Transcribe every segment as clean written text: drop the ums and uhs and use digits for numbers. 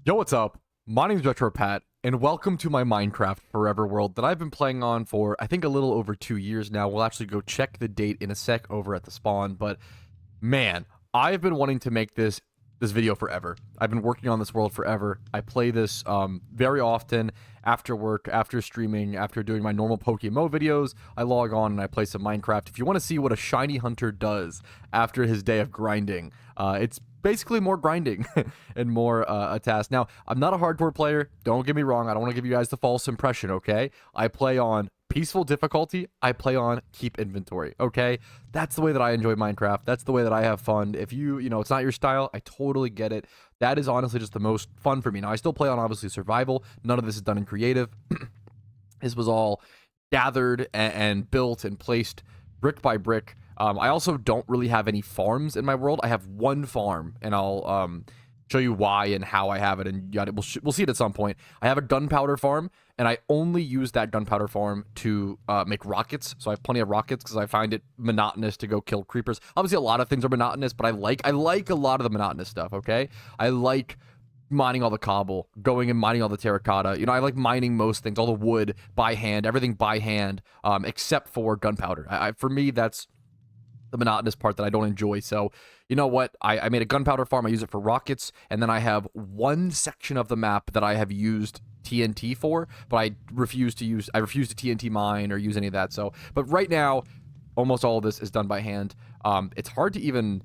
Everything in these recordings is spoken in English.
Yo, what's up? My name's RetroPat, and welcome to my Minecraft Forever world that I've been playing on for, I think, a little over 2 years now. We'll actually go check the date in a sec over at the spawn, but man, I've been wanting to make this video forever. I've been working on this world forever. I play this very often after work, after streaming, after doing my normal Pokemon videos. I log on and I play some Minecraft. If you want to see what a shiny hunter does after his day of grinding, it's basically more grinding and more a task. Now, I'm not a hardcore player. Don't get me wrong. I don't want to give you guys the false impression, okay? I play on peaceful difficulty. I play on keep inventory, okay? That's the way that I enjoy Minecraft. That's the way that I have fun. If it's not your style, I totally get it. That is honestly just the most fun for me. Now, I still play on, obviously, survival. None of this is done in creative. This was all gathered and built and placed brick by brick. I also don't really have any farms in my world. I have one farm, and I'll show you why and how I have it, and we'll see it at some point. I have a gunpowder farm, and I only use that gunpowder farm to make rockets. So I have plenty of rockets because I find it monotonous to go kill creepers. Obviously, a lot of things are monotonous, but I like a lot of the monotonous stuff. Okay, I like mining all the cobble, going and mining all the terracotta. I like mining most things, all the wood by hand, everything by hand, except for gunpowder. For me, that's the monotonous part that I don't enjoy. So, you know what? I made a gunpowder farm. I use it for rockets, and then I have one section of the map that I have used TNT for, but I refuse to TNT mine or use any of that. So, but right now, almost all of this is done by hand. It's hard to even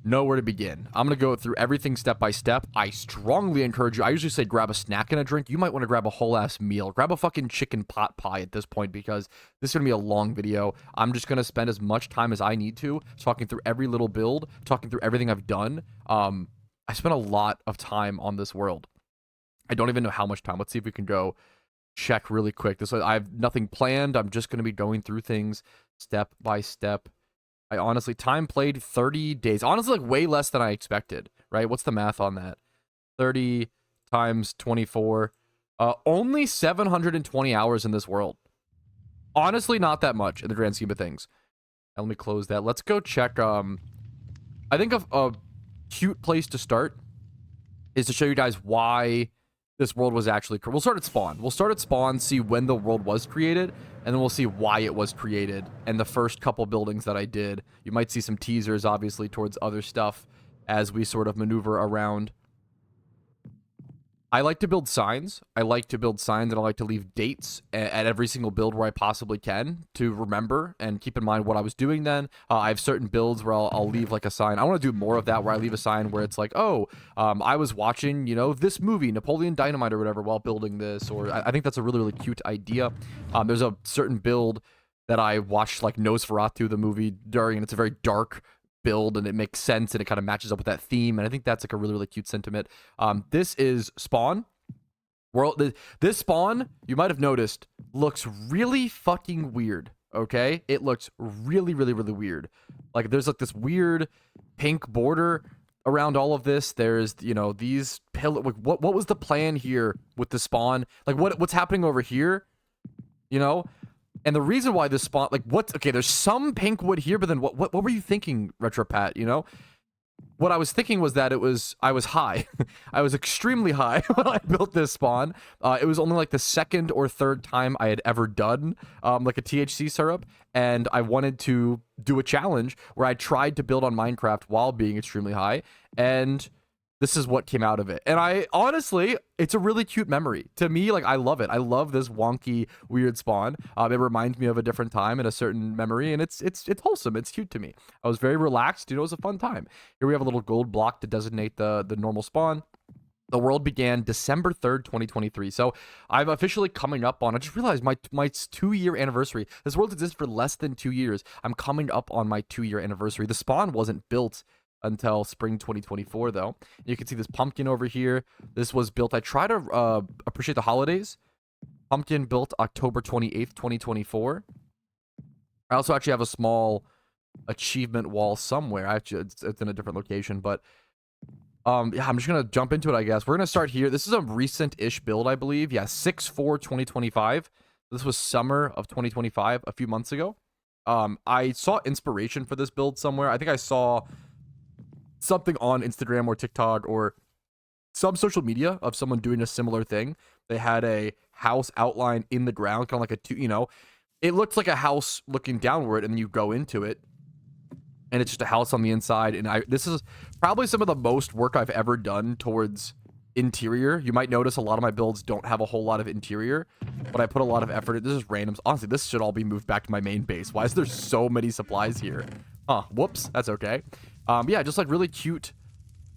know where to begin. I'm going to go through everything step by step. I strongly encourage you. I usually say grab a snack and a drink. You might want to grab a whole ass meal. Grab a fucking chicken pot pie at this point, because this is going to be a long video. I'm just going to spend as much time as I need to talking through every little build, talking through everything I've done. I spent a lot of time on this world. I don't even know how much time. Let's see if we can go check really quick. I have nothing planned. I'm just going to be going through things step by step. I honestly, time played 30 days. Honestly, like way less than I expected, right? What's the math on that? 30 times 24. Only 720 hours in this world. Honestly, not that much in the grand scheme of things. Now, let me close that. Let's go check. I think a cute place to start is to show you guys why this world was actually... We'll start at spawn. We'll start at spawn, see when the world was created, and then we'll see why it was created and the first couple buildings that I did. You might see some teasers, obviously, towards other stuff as we sort of maneuver around. I like to build signs. And I like to leave dates at every single build where I possibly can to remember and keep in mind what I was doing then. I have certain builds where I'll leave like a sign. I want to do more of that, where I leave a sign where it's like, oh, I was watching, this movie, Napoleon Dynamite or whatever, while building this. Or I think that's a really, really cute idea. There's a certain build that I watched, like Nosferatu, the movie, during, and it's a very dark build, and it makes sense, and it kind of matches up with that theme, and I think that's like a really, really cute sentiment. This is spawn world. This spawn, you might have noticed, looks really fucking weird. Okay, it looks really, really, really weird. Like there's like this weird pink border around all of this. There's these pillar. What was the plan here with the spawn? Like what's happening over here? And the reason why this spawn, okay, there's some pink wood here, but then what were you thinking, RetroPat? What I was thinking was that I was high. I was extremely high when I built this spawn. It was only like the second or third time I had ever done like a THC syrup, and I wanted to do a challenge where I tried to build on Minecraft while being extremely high, and this is what came out of it. And I honestly, it's a really cute memory to me. Like, I love it. I love this wonky, weird spawn. It reminds me of a different time and a certain memory, and it's wholesome. It's cute to me. I was very relaxed. It was a fun time. Here we have a little gold block to designate the normal spawn. The world began December 3rd, 2023. So I'm officially coming up on, I just realized my 2-year anniversary. This world exists for less than 2 years. I'm coming up on my 2-year anniversary. The spawn wasn't built until spring 2024, though. You can see this pumpkin over here. This was built, I try to appreciate the holidays. Pumpkin built October 28th, 2024. I also actually have a small achievement wall somewhere. It's in a different location, but yeah, I'm just gonna jump into it, I guess. We're gonna start here. This is a recent-ish build, I believe. Yeah, 6/4/2025. This was summer of 2025, a few months ago. I saw inspiration for this build somewhere. I think I saw something on Instagram or TikTok or some social media of someone doing a similar thing. They had a house outline in the ground, kind of like a two, it looks like a house looking downward, and then you go into it, and it's just a house on the inside. And this is probably some of the most work I've ever done towards interior. You might notice a lot of my builds don't have a whole lot of interior, but I put a lot of effort. This is randoms. Honestly, this should all be moved back to my main base. Why is there so many supplies here? Huh, whoops, that's okay. Yeah, just like really cute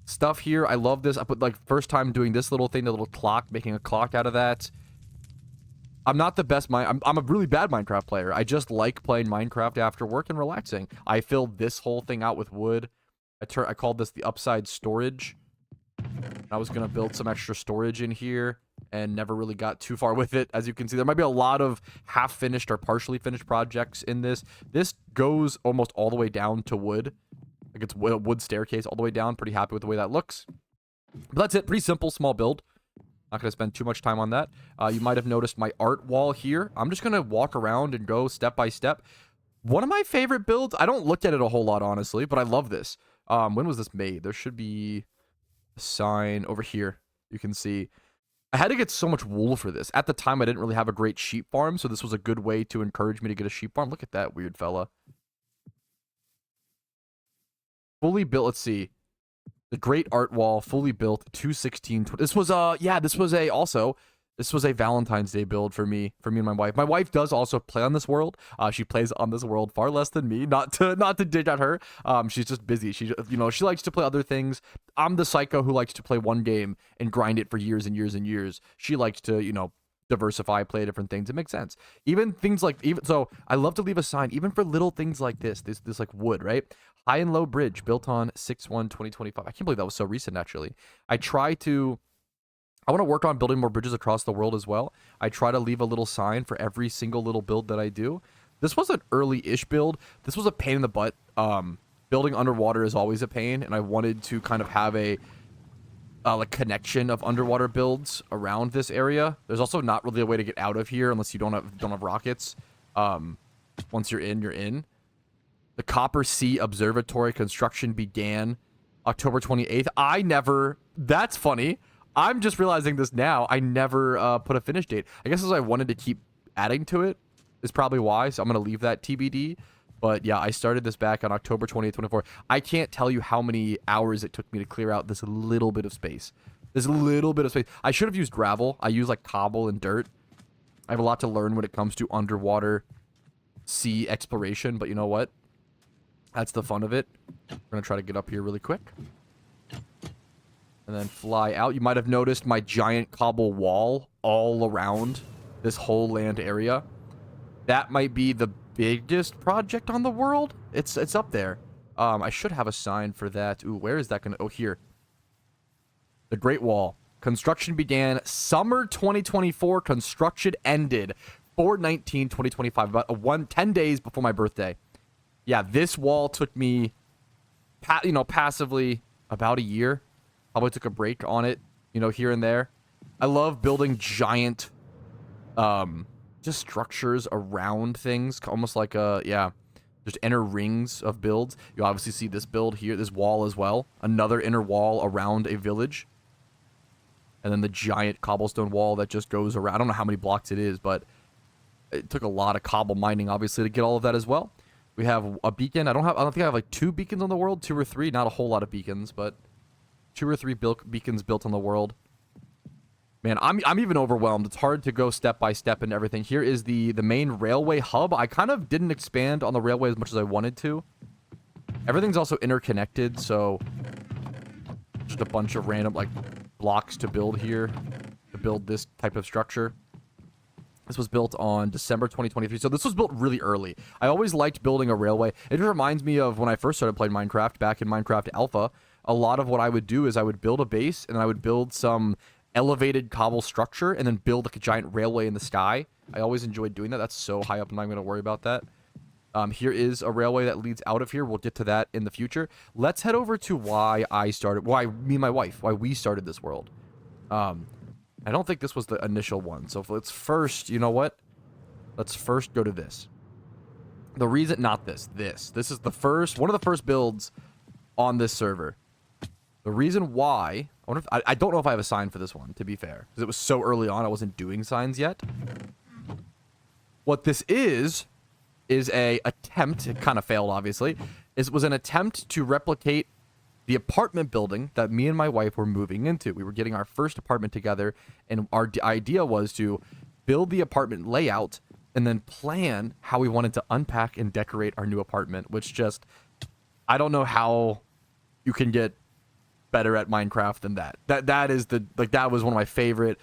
stuff here. I love this. I put like first time doing this little thing, the little clock, making a clock out of that. I'm not the best I'm a really bad Minecraft player. I just like playing Minecraft after work and relaxing. I filled this whole thing out with wood. I called this the upside storage. I was going to build some extra storage in here and never really got too far with it. As you can see, there might be a lot of half-finished or partially finished projects in this. This goes almost all the way down to wood. Like it's a wood staircase all the way down. Pretty happy with the way that looks. But that's it. Pretty simple, small build. Not going to spend too much time on that. You might have noticed my art wall here. I'm just going to walk around and go step by step. One of my favorite builds. I don't look at it a whole lot, honestly, but I love this. When was this made? There should be a sign over here. You can see. I had to get so much wool for this. At the time, I didn't really have a great sheep farm, so this was a good way to encourage me to get a sheep farm. Look at that weird fella. Fully built. Let's see. The Great Art Wall, fully built, 216. This was this was a Valentine's Day build for me and my wife. My wife does also play on this world. She plays on this world far less than me. Not to dig at her. She's just busy. She likes to play other things. I'm the psycho who likes to play one game and grind it for years and years and years. She likes to, diversify, play different things. It makes sense. Even things like so I love to leave a sign even for little things like this like wood, right? High and low bridge built on 6/1/2025. I can't believe that was so recent, actually. I want to work on building more bridges across the world as well. I try to leave a little sign for every single little build that I do. This was an early-ish build. This was a pain in the butt. Building underwater is always a pain, and I wanted to kind of have a like connection of underwater builds around this area. There's also not really a way to get out of here unless you don't have rockets. Once you're in, you're in. The Copper Sea Observatory construction began October 28th. That's funny. I'm just realizing this now. I never put a finish date. I guess as I wanted to keep adding to it is probably why. So I'm going to leave that TBD. But yeah, I started this back on October 20th, 24. I can't tell you how many hours it took me to clear out this little bit of space. I should have used gravel. I use like cobble and dirt. I have a lot to learn when it comes to underwater sea exploration. But you know what? That's the fun of it. We're going to try to get up here really quick. And then fly out. You might have noticed my giant cobble wall all around this whole land area. That might be the biggest project on the world. It's up there. I should have a sign for that. Ooh, where is that going to... Oh, here. The Great Wall. Construction began summer 2024. Construction ended 4/19/2025. About 10 days before my birthday. Yeah, this wall took me, passively about a year. Probably took a break on it, here and there. I love building giant, just structures around things, almost like just inner rings of builds. You obviously see this build here, this wall as well. Another inner wall around a village. And then the giant cobblestone wall that just goes around. I don't know how many blocks it is, but it took a lot of cobble mining, obviously, to get all of that as well. We have a beacon. I don't think I have like 2 beacons on the world, 2 or 3. Not a whole lot of beacons, but 2 or 3 beacons built on the world. Man, I'm even overwhelmed. It's hard to go step by step into everything. Here is the main railway hub. I kind of didn't expand on the railway as much as I wanted to. Everything's also interconnected, so just a bunch of random like blocks to build here to build this type of structure. This was built on December 2023, so this was built really early. I always liked building a railway. It just reminds me of when I first started playing Minecraft back in Minecraft Alpha. A lot of what I would do is I would build a base, and I would build some elevated cobble structure, and then build like a giant railway in the sky. I always enjoyed doing that. That's so high up, I'm not going to worry about that. Here is a railway that leads out of here. We'll get to that in the future. Let's head over to why me and my wife, why we started this world. I don't think this was the initial one. So let's first, you know what? Let's first go to this. The reason, not this. This is the first, one of the first builds on this server. The reason why, I don't know if I have a sign for this one, to be fair, because it was so early on, I wasn't doing signs yet. What this is a attempt, it kind of failed, obviously, was an attempt to replicate the apartment building that me and my wife were moving into. We were getting our first apartment together, and our idea was to build the apartment layout and then plan how we wanted to unpack and decorate our new apartment, which just, I don't know how you can get better at Minecraft than that. That is that was one of my favorite.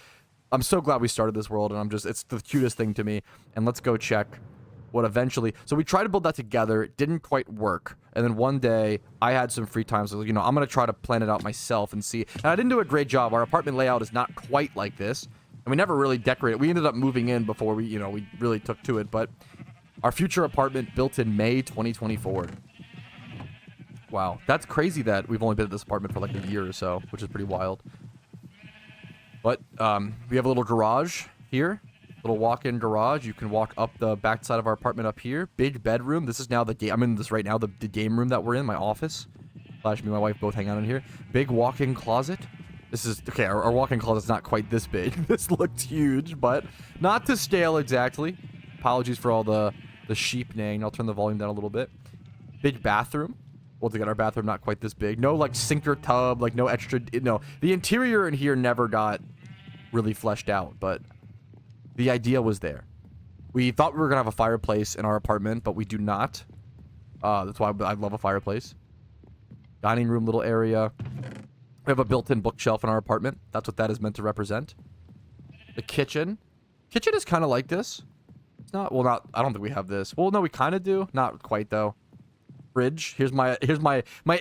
I'm so glad we started this world, and it's the cutest thing to me. And let's go check what eventually. So we tried to build that together. It didn't quite work. And then one day I had some free time, so I'm gonna try to plan it out myself and see. And I didn't do a great job. Our apartment layout is not quite like this, and we never really decorated. We ended up moving in before we really took to it. But our future apartment built in May 2024. Wow, that's crazy that we've only been at this apartment for like a year or so, which is pretty wild. But we have a little garage here, little walk-in garage. You can walk up the backside of our apartment up here. Big bedroom. This is now the game. I'm in this right now, the game room that we're in, my office. Slash me and my wife both hang out in here. Big walk-in closet. This is, okay, our walk-in closet's not quite this big. This looked huge, but not to scale exactly. Apologies for all the sheep neighing. I'll turn the volume down a little bit. Big bathroom. Well, to get our bathroom not quite this big. No, like, sink or tub. Like, no extra... No, the interior in here never got really fleshed out, but the idea was there. We thought we were going to have a fireplace in our apartment, but we do not. That's why I love a fireplace. Dining room little area. We have a built-in bookshelf in our apartment. That's what that is meant to represent. The kitchen. Kitchen is kind of like this. It's not... Well, not... I don't think we have this. Well, no, we kind of do. Not quite, though. Fridge. Here's my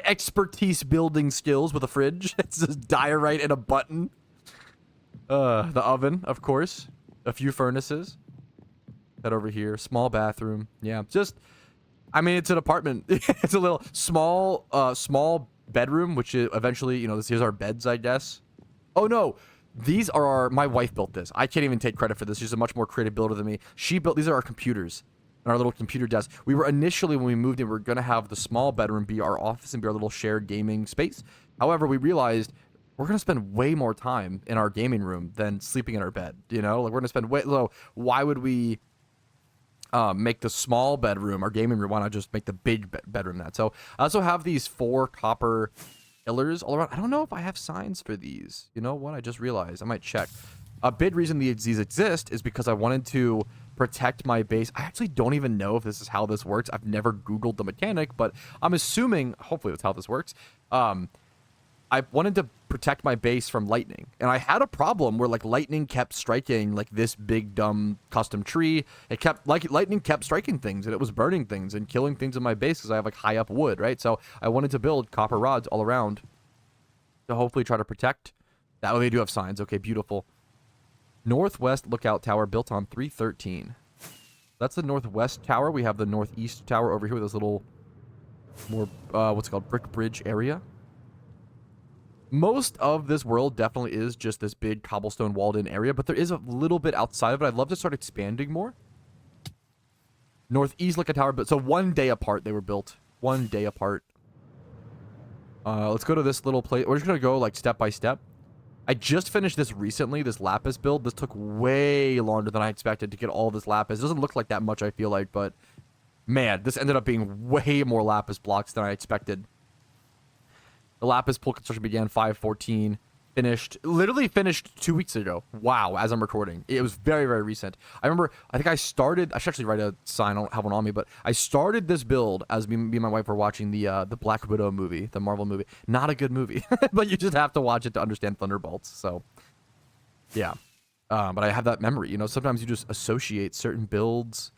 expertise building skills with a fridge. It's just diorite and a button. The oven, of course. A few furnaces. That over here. Small bathroom. Yeah, just... I mean, it's an apartment. It's a little small bedroom, which is eventually, here's our beds, I guess. Oh, no. These are my wife built this. I can't even take credit for this. She's a much more creative builder than me. These are our computers. And our little computer desk. We were initially, when we moved in, we were going to have the small bedroom be our office and be our little shared gaming space. However, we realized we're going to spend way more time in our gaming room than sleeping in our bed. Like, we're going to spend so why would we make the small bedroom our gaming room? Why not just make the big bedroom that? So I also have these 4 copper pillars all around. I don't know if I have signs for these. You know what? I just realized. I might check. A big reason these exist is because I wanted to protect my base. I actually don't even know if this is how this works. I've never Googled the mechanic, but I'm assuming, hopefully that's how this works. I wanted to protect my base from lightning. And I had a problem where, like, lightning kept striking, like, this big, dumb custom tree. Lightning kept striking things, and it was burning things and killing things in my base because I have, like, high up wood, right? So I wanted to build copper rods all around to hopefully try to protect that. Oh, they do have signs. Okay, beautiful. Northwest lookout tower built on 313. That's the northwest tower. We have the northeast tower over here with this little more, what's it called, brick bridge area. Most of this world definitely is just this big cobblestone walled in area, but there is a little bit outside of it. I'd love to start expanding more. Northeast lookout tower, but so 1 day apart they were built. 1 day apart. Let's go to this little place. We're just going to go like step by step. I just finished this recently, this lapis build. This took way longer than I expected to get all this lapis. It doesn't look like that much, I feel like, but man, this ended up being way more lapis blocks than I expected. The lapis pool construction began 5/14. Literally finished 2 weeks ago. Wow, as I'm recording. It was very, very recent. I remember, I think I should actually write a sign, I don't have one on me, but I started this build as me and my wife were watching the Black Widow movie, the Marvel movie. Not a good movie, but you just have to watch it to understand Thunderbolts, so, yeah. But I have that memory, sometimes you just associate certain builds,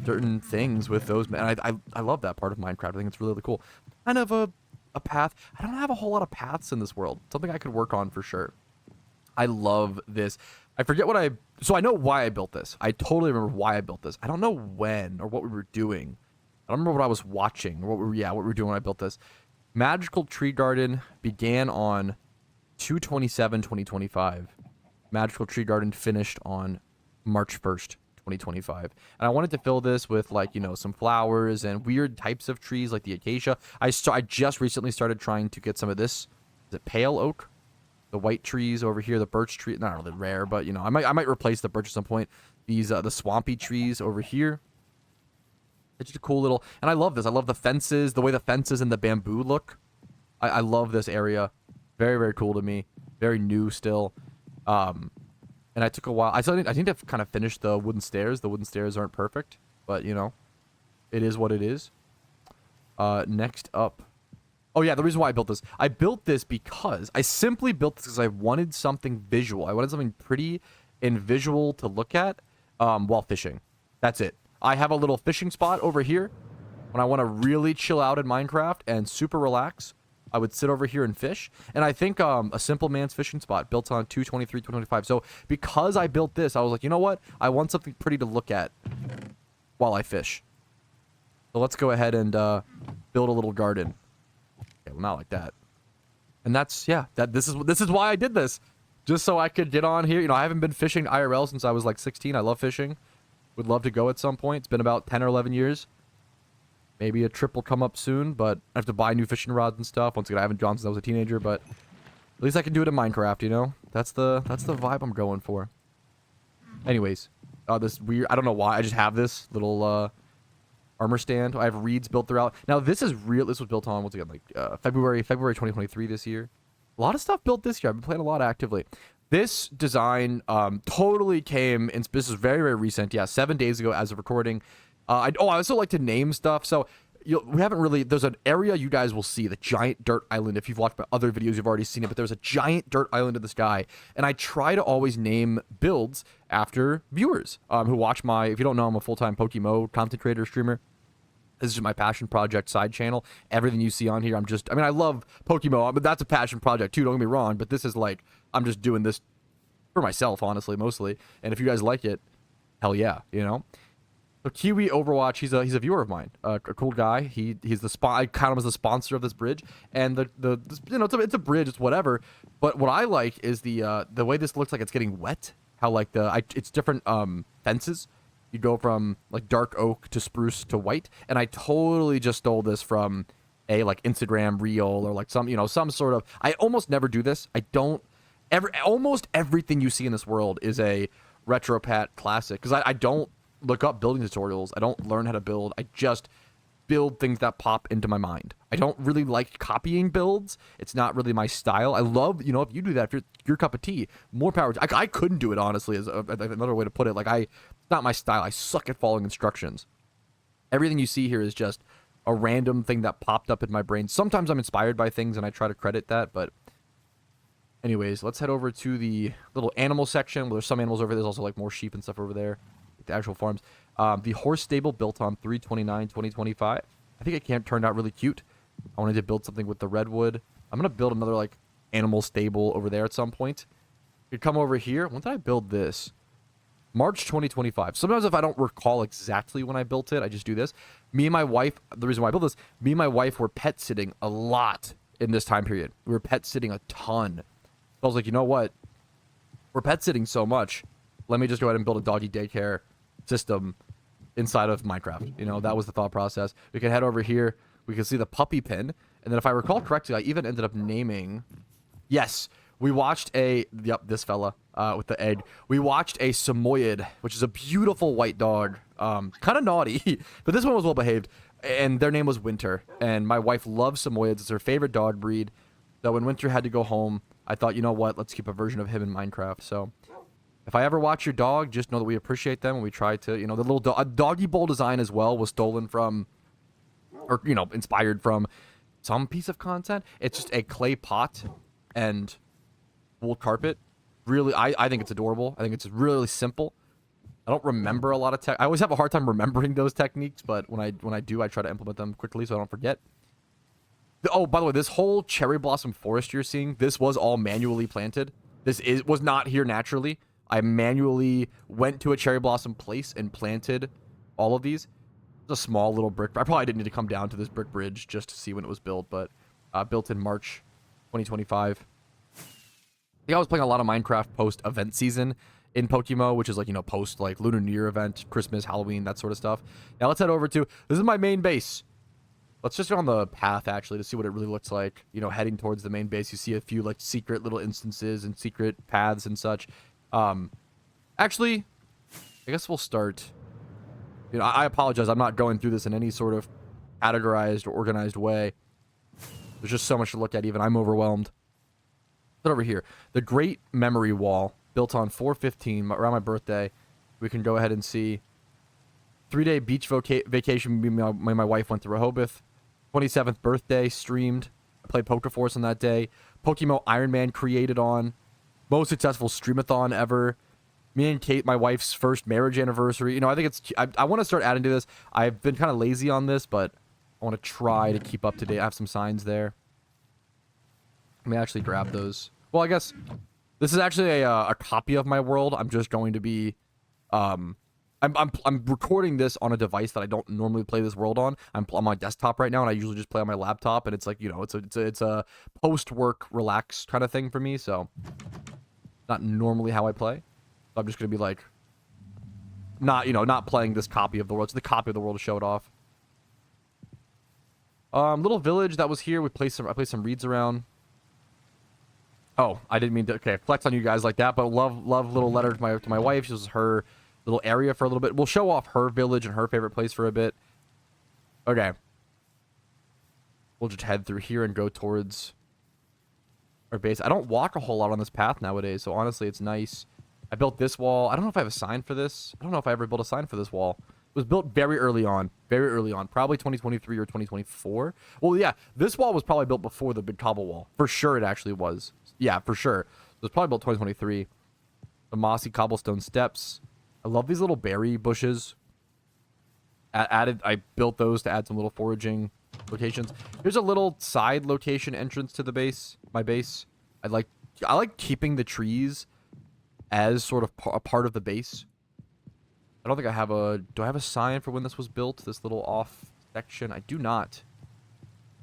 certain things with those, and I love that part of Minecraft. I think it's really, really cool. Kind of a path. I don't have a whole lot of paths in this world. Something I could work on for sure. I love this. I forget so I know why I built this. I totally remember why I built this. I don't know when or what we were doing. I don't remember what I was watching or what we were doing when I built this. Magical Tree Garden began on 2/27/2025. Magical Tree Garden finished on March 1st. 2025. And I wanted to fill this with, like, some flowers and weird types of trees like the acacia. I just recently started trying to get some of this is it pale oak? The white trees over here, the birch tree, not really rare, but you know, I might replace the birch at some point. These the swampy trees over here. It's just a cool little, and I love this. I love the fences, the way the fences and the bamboo look. I love this area. Very, very cool to me. Very new still. And I took a while. I think I've kind of finished the wooden stairs. The wooden stairs aren't perfect, but you know, it is what it is. Next up. Oh yeah, the reason why I built this. I built this because I simply built this because I wanted something visual. I wanted something pretty and visual to look at while fishing. That's it. I have a little fishing spot over here. When I want to really chill out in Minecraft and super relax, I would sit over here and fish. And I think a simple man's fishing spot built on 223, 225. So because I built this, I was like, you know what? I want something pretty to look at while I fish. So let's go ahead and build a little garden. Okay, well, not like that. And that's, yeah, this is why I did this. Just so I could get on here. You know, I haven't been fishing IRL since I was like 16. I love fishing. Would love to go at some point. It's been about 10 or 11 years. Maybe a trip will come up soon, but I have to buy new fishing rods and stuff. Once again, I haven't gone since I was a teenager, but at least I can do it in Minecraft, you know? That's the vibe I'm going for. Anyways, this weird, I don't know why, I just have this little armor stand. I have reeds built throughout. Now, this is real. This was built on, once again, like February 2023 this year. A lot of stuff built this year. I've been playing a lot actively. This design totally came, and this is very, very recent. Yeah, 7 days ago as of recording. I also like to name stuff. So we haven't really, there's an area you guys will see, the giant dirt island. If you've watched my other videos, you've already seen it, but there's a giant dirt island in the sky. And I try to always name builds after viewers who watch my, if you don't know, I'm a full-time Pokemon content creator, streamer. This is my passion project side channel. Everything you see on here, I mean, I love Pokemon, but that's a passion project too, don't get me wrong. But this is like, I'm just doing this for myself, honestly, mostly. And if you guys like it, hell yeah, you know? So Kiwi Overwatch, he's a viewer of mine, a cool guy. He's the I count him as the sponsor of this bridge, and you know, it's a bridge, it's whatever. But what I like is the way this looks like it's getting wet. How like it's different fences. You go from like dark oak to spruce to white, and I totally just stole this from a like Instagram reel or like some sort of. I almost never do this. I don't almost everything you see in this world is a RetroPat classic because I don't look up building tutorials. I don't learn how to build. I just build things that pop into my mind. I don't really like copying builds. It's not really my style. I love, you know, if you do that, if your cup of tea, more power. I couldn't do it, honestly, is another way to put it. Like, it's not my style. I suck at following instructions. Everything you see here is just a random thing that popped up in my brain. Sometimes I'm inspired by things and I try to credit that, but anyways, let's head over to the little animal section. Well, there's some animals over there. There's also like more sheep and stuff over there. The actual farms. The horse stable built on 3/29/2025. I think it turned out really cute. I wanted to build something with the redwood. I'm gonna build another like animal stable over there at some point. You come over here. When did I build this? March 2025. Sometimes if I don't recall exactly when I built it, I just do this. Me and my wife, the reason why I built this, me and my wife were pet sitting a lot in this time period. We were pet sitting a ton. So I was like, you know what? We're pet sitting so much. Let me just go ahead and build a doggy daycare system inside of Minecraft. You know, that was the thought process. We can head over here. We can see the puppy pen. And then if I recall correctly, I even ended up naming... Yes, we watched this fella with the egg. We watched a Samoyed, which is a beautiful white dog. Kind of naughty, but this one was well behaved. And their name was Winter. And my wife loves Samoyeds. It's her favorite dog breed. So when Winter had to go home, I thought, you know what? Let's keep a version of him in Minecraft. So... if I ever watch your dog, just know that we appreciate them and we try to, you know, the little doggy bowl design as well was stolen from, or, you know, inspired from some piece of content. It's just a clay pot and wool carpet. Really, I think it's adorable. I think it's really simple. I don't remember a lot of I always have a hard time remembering those techniques, but when I do, I try to implement them quickly so I don't forget. Oh, by the way, this whole cherry blossom forest you're seeing, this was all manually planted. Was not here naturally. I manually went to a cherry blossom place and planted all of these. It's a small little brick. I probably didn't need to come down to this brick bridge just to see when it was built, but built in March 2025. I think I was playing a lot of Minecraft post event season in Pokemon, which is like, you know, post like Lunar New Year event, Christmas, Halloween, that sort of stuff. Now let's head over to, this is my main base. Let's just go on the path, actually, to see what it really looks like. You know, heading towards the main base, you see a few, like, secret little instances and secret paths and such. Actually, I guess we'll start... You know, I apologize. I'm not going through this in any sort of categorized or organized way. There's just so much to look at, even I'm overwhelmed. But over here, the Great Memory Wall, built on 4/15, around my birthday. We can go ahead and see 3-day beach vacation. Me and my wife went to Rehoboth. 27th birthday, streamed. I played Poker Force on that day. Pokemon Iron Man created on. Most successful streamathon ever. Me and Kate, my wife's first marriage anniversary. You know, I think it's... I want to start adding to this. I've been kind of lazy on this, but I want to try to keep up to date. I have some signs there. Let me actually grab those. Well, I guess this is actually a copy of my world. I'm just going to be... I'm recording this on a device that I don't normally play this world on. I'm on my desktop right now, and I usually just play on my laptop. And it's like, you know, it's a post-work relax kind of thing for me. So not normally how I play. So I'm just gonna be like, not playing this copy of the world. It's the copy of the world to show it off. Little village that was here. I placed some reeds around. Oh, I didn't mean to. Okay, flex on you guys like that, but love little letter to my wife. This was her little area for a little bit. We'll show off her village and her favorite place for a bit. Okay. We'll just head through here and go towards our base. I don't walk a whole lot on this path nowadays, so honestly, it's nice. I built this wall. I don't know if I have a sign for this. I don't know if I ever built a sign for this wall. It was built very early on. Very early on. Probably 2023 or 2024. Well, yeah. This wall was probably built before the big cobble wall. For sure it actually was. Yeah, for sure. It was probably built 2023. The mossy cobblestone steps. I love these little berry bushes. I built those to add some little foraging locations. Here's a little side location entrance to the base. My base. I like keeping the trees as sort of a part of the base. I don't think I have a... Do I have a sign for when this was built? This little off section? I do not.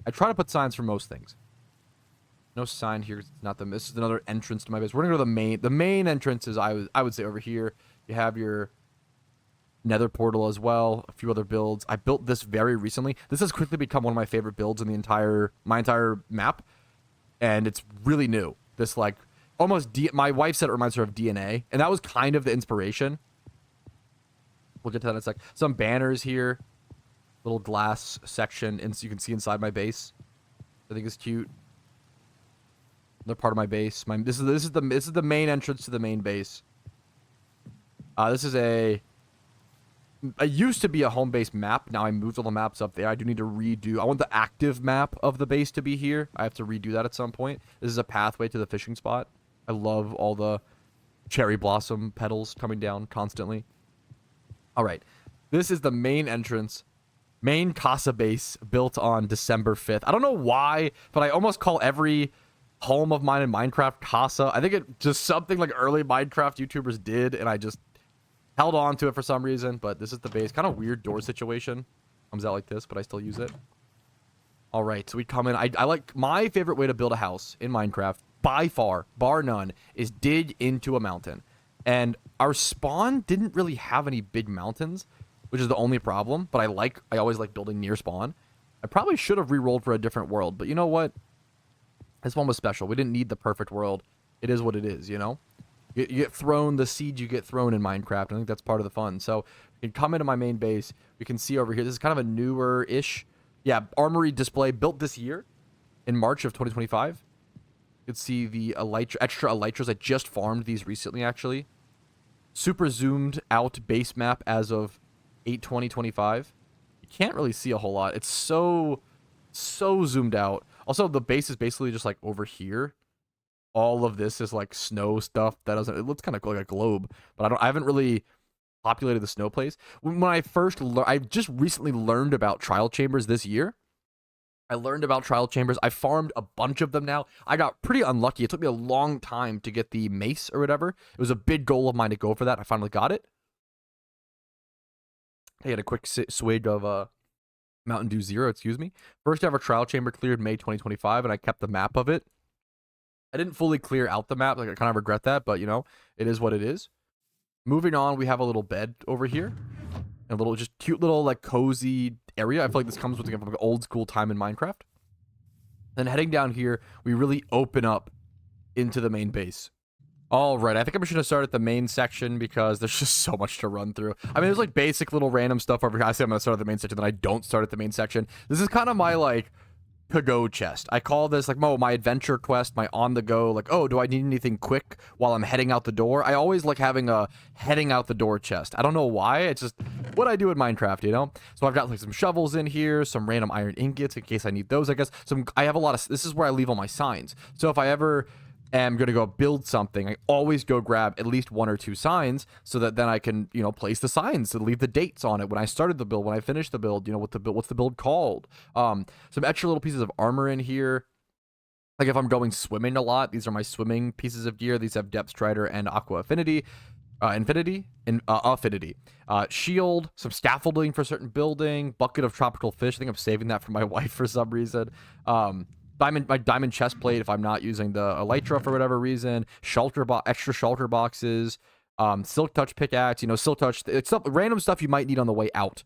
I try to put signs for most things. No sign here. It's not them. This is another entrance to my base. We're going to go to the main... The main entrance is, I would say, over here. You have your nether portal as well. A few other builds. I built this very recently. This has quickly become one of my favorite builds in my entire map. And it's really new. This, like... my wife said it reminds her of DNA, and that was kind of the inspiration. We'll get to that in a sec. Some banners here, little glass section, and so you can see inside my base. I think it's cute. They're part of my base. This is the main entrance to the main base. This is it used to be a home base map. Now I moved all the maps up there. I do need to redo. I want the active map of the base to be here. I have to redo that at some point. This is a pathway to the fishing spot. I love all the cherry blossom petals coming down constantly. All right. This is the main entrance. Main casa base built on December 5th. I don't know why, but I almost call every home of mine in Minecraft casa. I think it just something like early Minecraft YouTubers did, and I just held on to it for some reason. But this is the base. Kind of weird door situation. Comes out like this, but I still use it. All right. So we come in. I like... My favorite way to build a house in Minecraft, by far, bar none, is dig into a mountain. And our spawn didn't really have any big mountains, which is the only problem. But I always like building near spawn. I probably should have re-rolled for a different world, but you know what? This one was special. We didn't need the perfect world. It is what it is, you know? You get thrown the seed you get thrown in Minecraft. I think that's part of the fun. So you can come into my main base. You can see over here. This is kind of a newer-ish, yeah, armory display built this year in March of 2025. You can see the extra elytras. I just farmed these recently, actually. Super zoomed out base map as of 8/20/25. You can't really see a whole lot. It's so zoomed out. Also, the base is basically just like over here. All of this is like snow stuff. It looks kind of like a globe, but I haven't really populated the snow place. When I just recently learned about trial chambers this year. I learned about trial chambers. I farmed a bunch of them now. I got pretty unlucky. It took me a long time to get the mace or whatever. It was a big goal of mine to go for that. I finally got it. I had a quick swig of Mountain Dew Zero, excuse me. First ever trial chamber cleared May 2025, and I kept the map of it. I didn't fully clear out the map. Like, I kind of regret that, but, you know, it is what it is. Moving on, we have a little bed over here. A little, just cute little, like, cozy area. I feel like this comes with, like, an old school time in Minecraft. Then heading down here, we really open up into the main base. All right, I think I should have started the main section because there's just so much to run through. I mean, there's like basic little random stuff over here. I say I'm gonna start at the main section, then I don't start at the main section. This is kind of my like to-go chest. I call this like my adventure quest, my on-the-go. Like, oh, do I need anything quick while I'm heading out the door? I always like having a heading out the door chest. I don't know why. It's just what I do in Minecraft, you know. So I've got like some shovels in here, some random iron ingots in case I need those. I guess I have a lot of. This is where I leave all my signs. So if I ever am going to go build something, I always go grab at least 1 or 2 signs so that then I can, you know, place the signs to leave the dates on it when I started the build, when I finished the build, you know, what's the build called. Some extra little pieces of armor in here. Like if I'm going swimming a lot, these are my swimming pieces of gear. These have depth strider and aqua affinity. Affinity. Shield, some scaffolding for certain building, bucket of tropical fish. I think I'm saving that for my wife for some reason. My diamond chest plate if I'm not using the elytra for whatever reason. Extra shelter boxes. Silk touch pickaxe. You know, silk touch. It's random stuff you might need on the way out.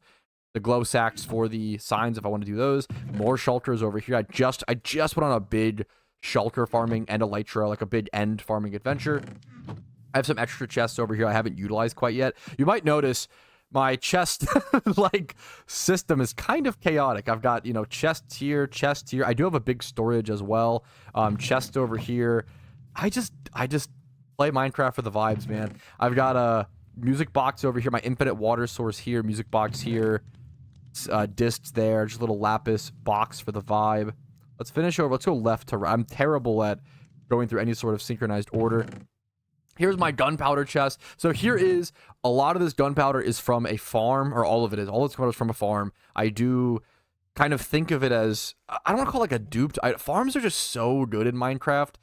The glow sacks for the signs if I want to do those. More shelters over here. I just went on a big shelter farming and elytra, like a big end farming adventure. I have some extra chests over here I haven't utilized quite yet. You might notice my chest like system is kind of chaotic. I've got, you know, chests here. I do have a big storage as well. Chest over here. I just play Minecraft for the vibes, man. I've got a music box over here, my infinite water source here, music box here, discs there, just a little lapis box for the vibe. Let's finish over. Let's go left to right. I'm terrible at going through any sort of synchronized order. Here's my gunpowder chest. So here is a lot of this gunpowder is from a farm, or all of it is. All this gunpowder is from a farm. I do kind of think of it as, I don't want to call it like a duped. Farms are just so good in Minecraft.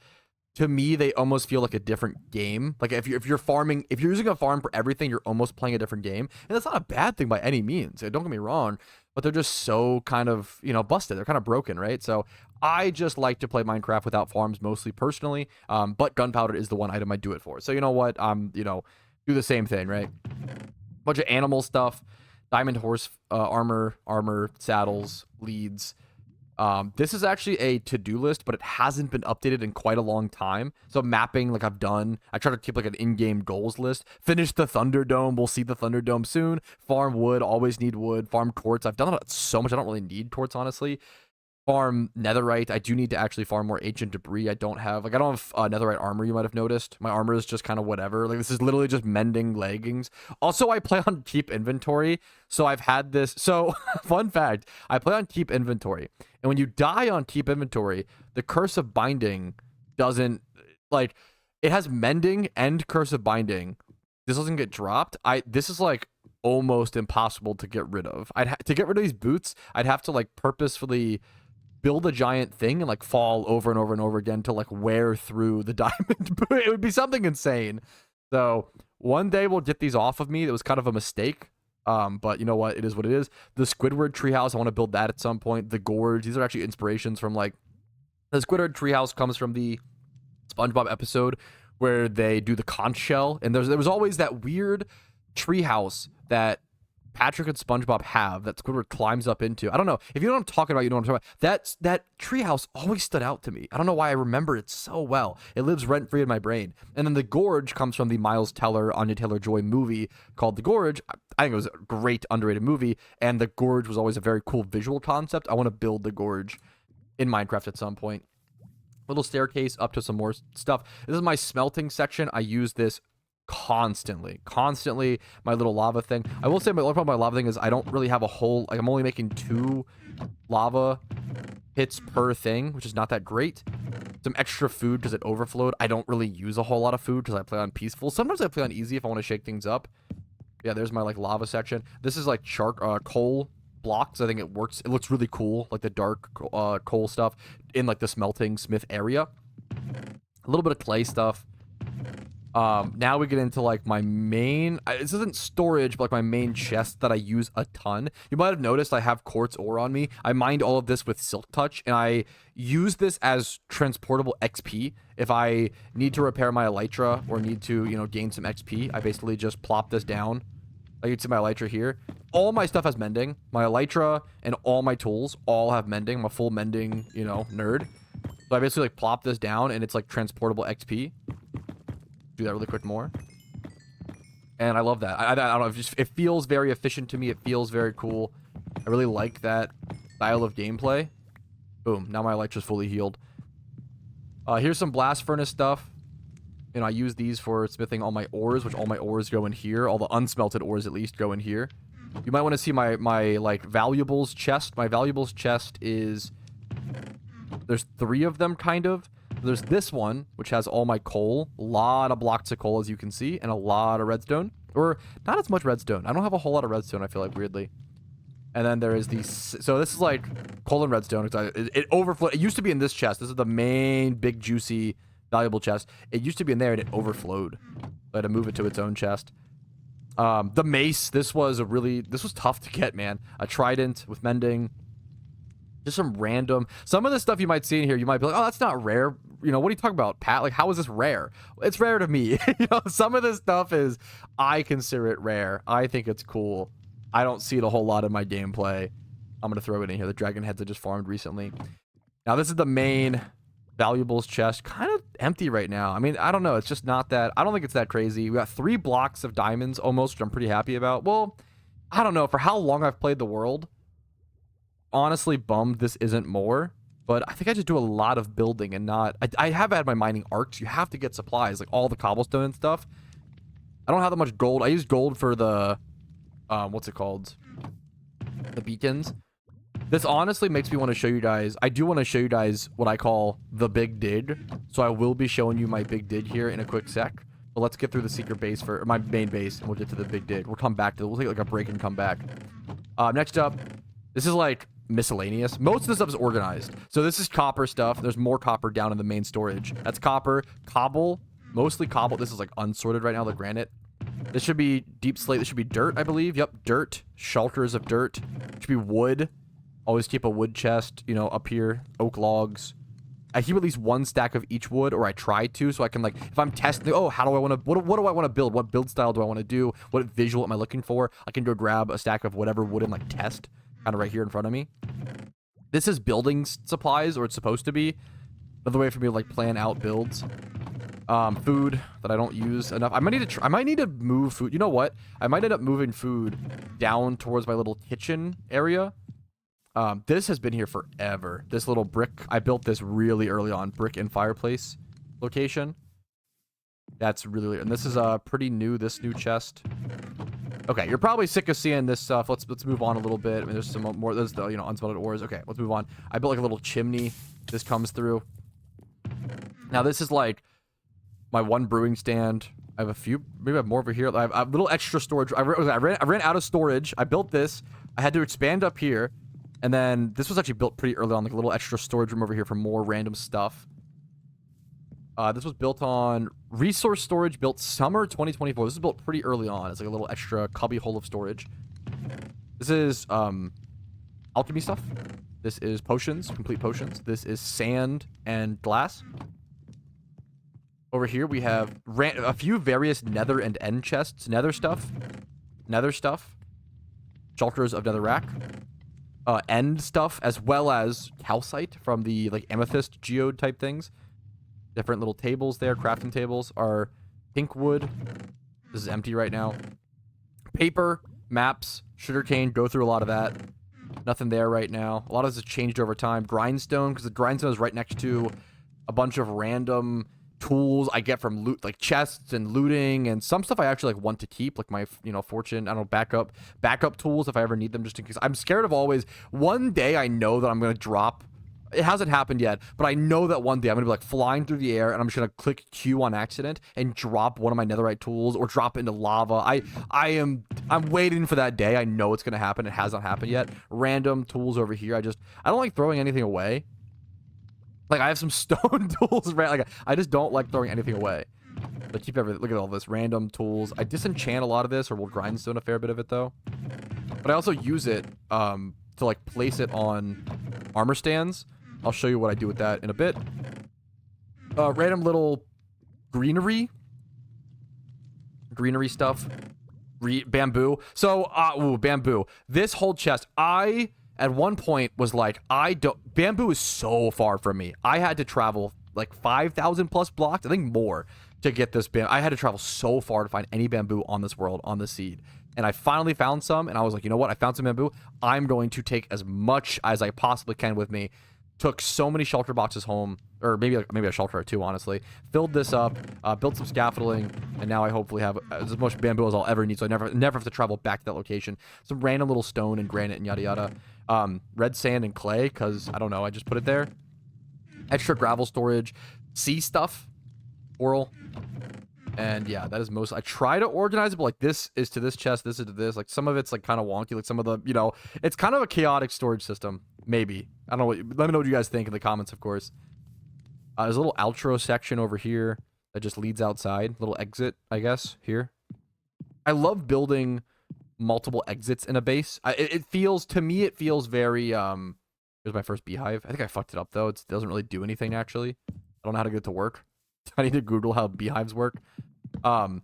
To me, they almost feel like a different game. Like if you're farming, if you're using a farm for everything, you're almost playing a different game. And that's not a bad thing by any means. Don't get me wrong, but they're just so kind of, you know, busted. They're kind of broken, right? So I just like to play Minecraft without farms mostly personally. But gunpowder is the one item I do it for. So you know what? You know, do the same thing, right? Bunch of animal stuff, diamond horse armor, saddles, leads. This is actually a to-do list, but it hasn't been updated in quite a long time. So mapping, like I've done, I try to keep like an in-game goals list. Finish the Thunderdome. We'll see the Thunderdome soon. Farm wood. Always need wood. Farm quartz. I've done it so much. I don't really need quartz, honestly. Farm netherite. I do need to actually farm more ancient debris. I don't have netherite armor. You might have noticed my armor is just kind of whatever. Like this is literally just mending leggings. Also, I play on keep inventory, so I've had this. So fun fact, I play on keep inventory, and when you die on keep inventory, the curse of binding doesn't, like, it has mending and curse of binding. This doesn't get dropped. This is like almost impossible to get rid of. To get rid of these boots, I'd have to like purposefully build a giant thing and like fall over and over and over again to like wear through the diamond. It would be something insane. So one day we'll get these off of me. That was kind of a mistake. But you know what? It is what it is. The Squidward treehouse, I want to build that at some point. The gorge. These are actually inspirations from like the Squidward treehouse comes from the SpongeBob episode where they do the conch shell. And there was always that weird treehouse that Patrick and SpongeBob have that Squidward climbs up into. I don't know. If you know what I'm talking about, you know what I'm talking about. That treehouse always stood out to me. I don't know why I remember it so well. It lives rent-free in my brain. And then the gorge comes from the Miles Teller, Anya Taylor-Joy movie called The Gorge. I think it was a great, underrated movie. And the gorge was always a very cool visual concept. I want to build the gorge in Minecraft at some point. Little staircase up to some more stuff. This is my smelting section. I use this constantly my little lava thing. I will say my problem with my lava thing is I don't really have a whole, like, I'm only making 2 lava hits per thing, which is not that great. Some extra food because it overflowed. I don't really use a whole lot of food because I play on peaceful. Sometimes I play on easy if I want to shake things up. Yeah, there's my like lava section. This is like coal blocks. I think it works. It looks really cool, like the dark coal stuff in like the smelting smith area. A little bit of clay stuff. Now we get into like my main, this isn't storage, but like my main chest that I use a ton. You might have noticed I have quartz ore on me. I mined all of this with silk touch, and I use this as transportable XP. If I need to repair my elytra or need to, you know, gain some XP, I basically just plop this down Like you'd see my elytra here. All my stuff has mending. My elytra and all my tools all have mending. I'm a full mending, you know, nerd. So I basically like plop this down and it's like transportable XP. Do that really quick more. And I love that. I don't know. It feels very efficient to me. It feels very cool. I really like that style of gameplay. Boom. Now my elytra's fully healed. Here's some blast furnace stuff. You know, I use these for smithing all my ores, which all my ores go in here. All the unsmelted ores, at least, go in here. You might want to see my like, valuables chest. My valuables chest is... There's 3 of them, kind of. There's this one, which has all my coal. A lot of blocks of coal, as you can see, and a lot of redstone. Or, not as much redstone. I don't have a whole lot of redstone, I feel like, weirdly. And then there is these... So this is, like, coal and redstone. It overflowed. It used to be in this chest. This is the main, big, juicy... valuable chest. It used to be in there and it overflowed. I had to move it to its own chest. The mace, this was tough to get, man. A trident with mending. Just some random, some of the stuff you might see in here, you might be like, oh, that's not rare. You know, what are you talking about, Pat? Like, how is this rare? It's rare to me. You know, some of this stuff is, I consider it rare. I think it's cool. I don't see it a whole lot in my gameplay. I'm gonna throw it in here. The dragon heads I just farmed recently. Now, this is the main valuables chest. Kind of empty right now. I mean, I don't know. It's just not that... I don't think it's that crazy. We got 3 blocks of diamonds almost, which I'm pretty happy about. Well, I don't know. For how long I've played the world, honestly bummed this isn't more. But I think I just do a lot of building and not... I have had my mining arcs. You have to get supplies, like all the cobblestone and stuff. I don't have that much gold. I use gold for the... what's it called? The beacons. This honestly makes me want to show you guys... I do want to show you guys what I call the big dig. So I will be showing you my big dig here in a quick sec. But let's get through the secret base for... my main base, and we'll get to the big dig. We'll come back to... We'll take like a break and come back. Next up, this is like miscellaneous. Most of this stuff is organized. So this is copper stuff. There's more copper down in the main storage. That's copper. Cobble. Mostly cobble. This is like unsorted right now, the granite. This should be deep slate. This should be dirt, I believe. Yep, dirt. Shelters of dirt. It should be wood. Always keep a wood chest, you know, up here. Oak logs. I keep at least 1 stack of each wood, or I try to, so I can, like, if I'm testing, oh, how do I want to, what do I want to build? What build style do I want to do? What visual am I looking for? I can go grab a stack of whatever wood and, like, test, kind of right here in front of me. This is building supplies, or it's supposed to be. Another way for me to, like, plan out builds. Food that I don't use enough. I might need to move food. You know what? I might end up moving food down towards my little kitchen area. This has been here forever. This little brick, I built this really early on. Brick and fireplace location. That's really, and this is pretty new, this new chest. Okay, you're probably sick of seeing this stuff. Let's move on a little bit. I mean, there's some more, there's the, you know, unsmelted ores. Okay, let's move on. I built like a little chimney. This comes through. Now this is like my 1 brewing stand. I have a few, maybe I have more over here. I have a little extra storage. I ran out of storage. I built this. I had to expand up here. And then this was actually built pretty early on, like a little extra storage room over here for more random stuff. This was built on resource storage, built summer 2024. This is built pretty early on. It's like a little extra cubby hole of storage. This is alchemy stuff. This is potions, complete potions. This is sand and glass. Over here we have a few various nether and end chests. Nether stuff. Shelters of netherrack. End stuff, as well as calcite from the like amethyst geode type things. Different little tables there. Crafting tables are pink wood. This is empty right now. Paper, maps, sugarcane. Go through a lot of that. Nothing there right now. A lot of this has changed over time. Grindstone, because the grindstone is right next to a bunch of random tools I get from loot, like chests and looting, and some stuff I actually like want to keep, like my, you know, fortune, I don't know, backup tools if I ever need them, just in case. I'm scared of always, one day I know that I'm going to drop, it hasn't happened yet, but I know that one day I'm going to be like flying through the air and I'm just going to click Q on accident and drop one of my netherite tools or drop into lava. I'm waiting for that day. I know it's going to happen. It hasn't happened yet. Random tools over here. I don't like throwing anything away. Like, I have some stone tools, right? Like, I just don't like throwing anything away. But keep everything. Look at all this random tools. I disenchant a lot of this, or will grindstone a fair bit of it, though. But I also use it to, like, place it on armor stands. I'll show you what I do with that in a bit. Random little greenery stuff. Bamboo. So, bamboo. This whole chest, I at one point was like, bamboo is so far from me. I had to travel like 5,000 plus blocks, I think more, to get this bamboo. I had to travel so far to find any bamboo on this world, on the seed. And I finally found some, and I was like, you know what? I found some bamboo. I'm going to take as much as I possibly can with me. Took so many shelter boxes home, or maybe a shelter or two, honestly. Filled this up, built some scaffolding, and now I hopefully have as much bamboo as I'll ever need, so I never have to travel back to that location. Some random little stone and granite and yada yada. Red sand and clay, because I don't know, I just put it there. Extra gravel storage, sea stuff, coral. And yeah, that is most. I try to organize it, but like this is to this chest, this is to this. Like some of it's like kind of wonky. Like some of the, it's kind of a chaotic storage system. Maybe. I don't know. Let me know what you guys think in the comments, of course. There's a little outro section over here that just leads outside. Little exit, I guess, here. I love building multiple exits in a base. It feels, to me, it feels very, here's my first beehive. I think I fucked it up, though. It doesn't really do anything, actually. I don't know how to get it to work. I need to Google how beehives work. But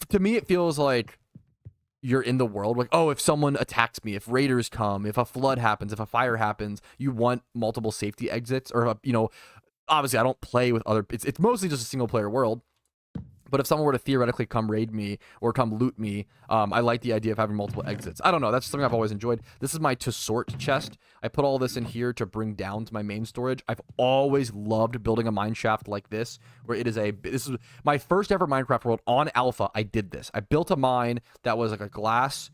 to me, it feels like you're in the world. Like, oh, if someone attacks me, if raiders come, if a flood happens, if a fire happens, you want multiple safety exits. Or, obviously, I don't play with other... It's mostly just a single-player world. But if someone were to theoretically come raid me or come loot me, I like the idea of having multiple exits. I don't know. That's something I've always enjoyed. This is my to sort chest. I put all this in here to bring down to my main storage. I've always loved building a mine shaft like this, where this is my first ever Minecraft world on alpha. I did this. I built a mine that was like a glass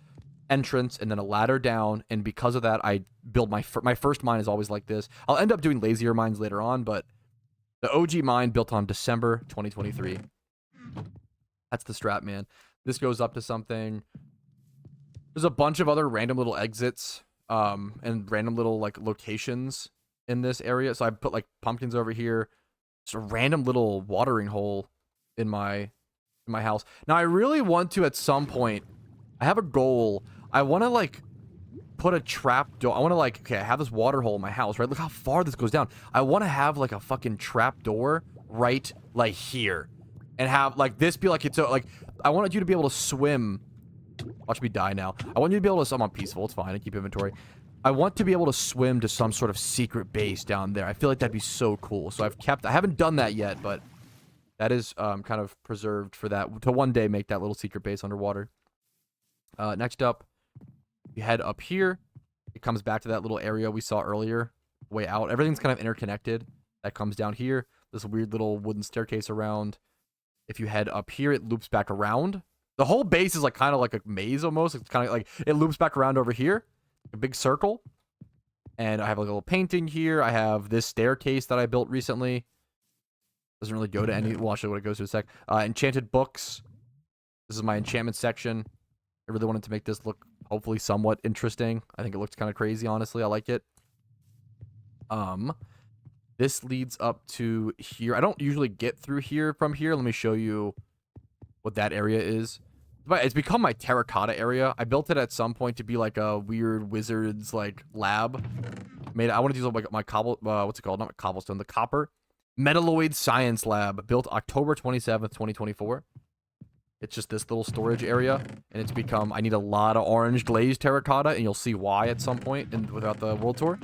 entrance and then a ladder down. And because of that, I build my first mine is always like this. I'll end up doing lazier mines later on, but the OG mine built on December 2023. That's the strat, man. This goes up to something. There's a bunch of other random little exits and random little like locations in this area. So I put like pumpkins over here. Just a random little watering hole in my house. Now I really want to at some point, I have a goal. I want to like put a trap door. I want to like, okay, I have this water hole in my house, right? Look how far this goes down. I want to have like a fucking trap door right like here. And have, like, this be like, it's, like, I wanted you to be able to swim. Watch me die now. I want you to be able to, I'm on peaceful, it's fine, I keep inventory. I want to be able to swim to some sort of secret base down there. I feel like that'd be so cool. So I haven't done that yet, but that is kind of preserved for that, to one day make that little secret base underwater. Next up, you head up here. It comes back to that little area we saw earlier, way out. Everything's kind of interconnected. That comes down here. This weird little wooden staircase around. If you head up here, it loops back around. The whole base is like kind of like a maze almost. It's kind of like it loops back around over here, a big circle. And I have like a little painting here. I have this staircase that I built recently. Doesn't really go to any. Well, I'll show you what it goes to in a sec. Enchanted books. This is my enchantment section. I really wanted to make this look hopefully somewhat interesting. I think it looks kind of crazy, honestly. I like it. This leads up to here. I don't usually get through here from here. Let me show you what that area is. But it's become my terracotta area. I built it at some point to be like a weird wizard's like lab. I wanted to use like my what's it called? Not my cobblestone, the copper. Metalloid Science Lab, built October 27th, 2024. It's just this little storage area, and it's become, I need a lot of orange glazed terracotta, and you'll see why at some point without the world tour.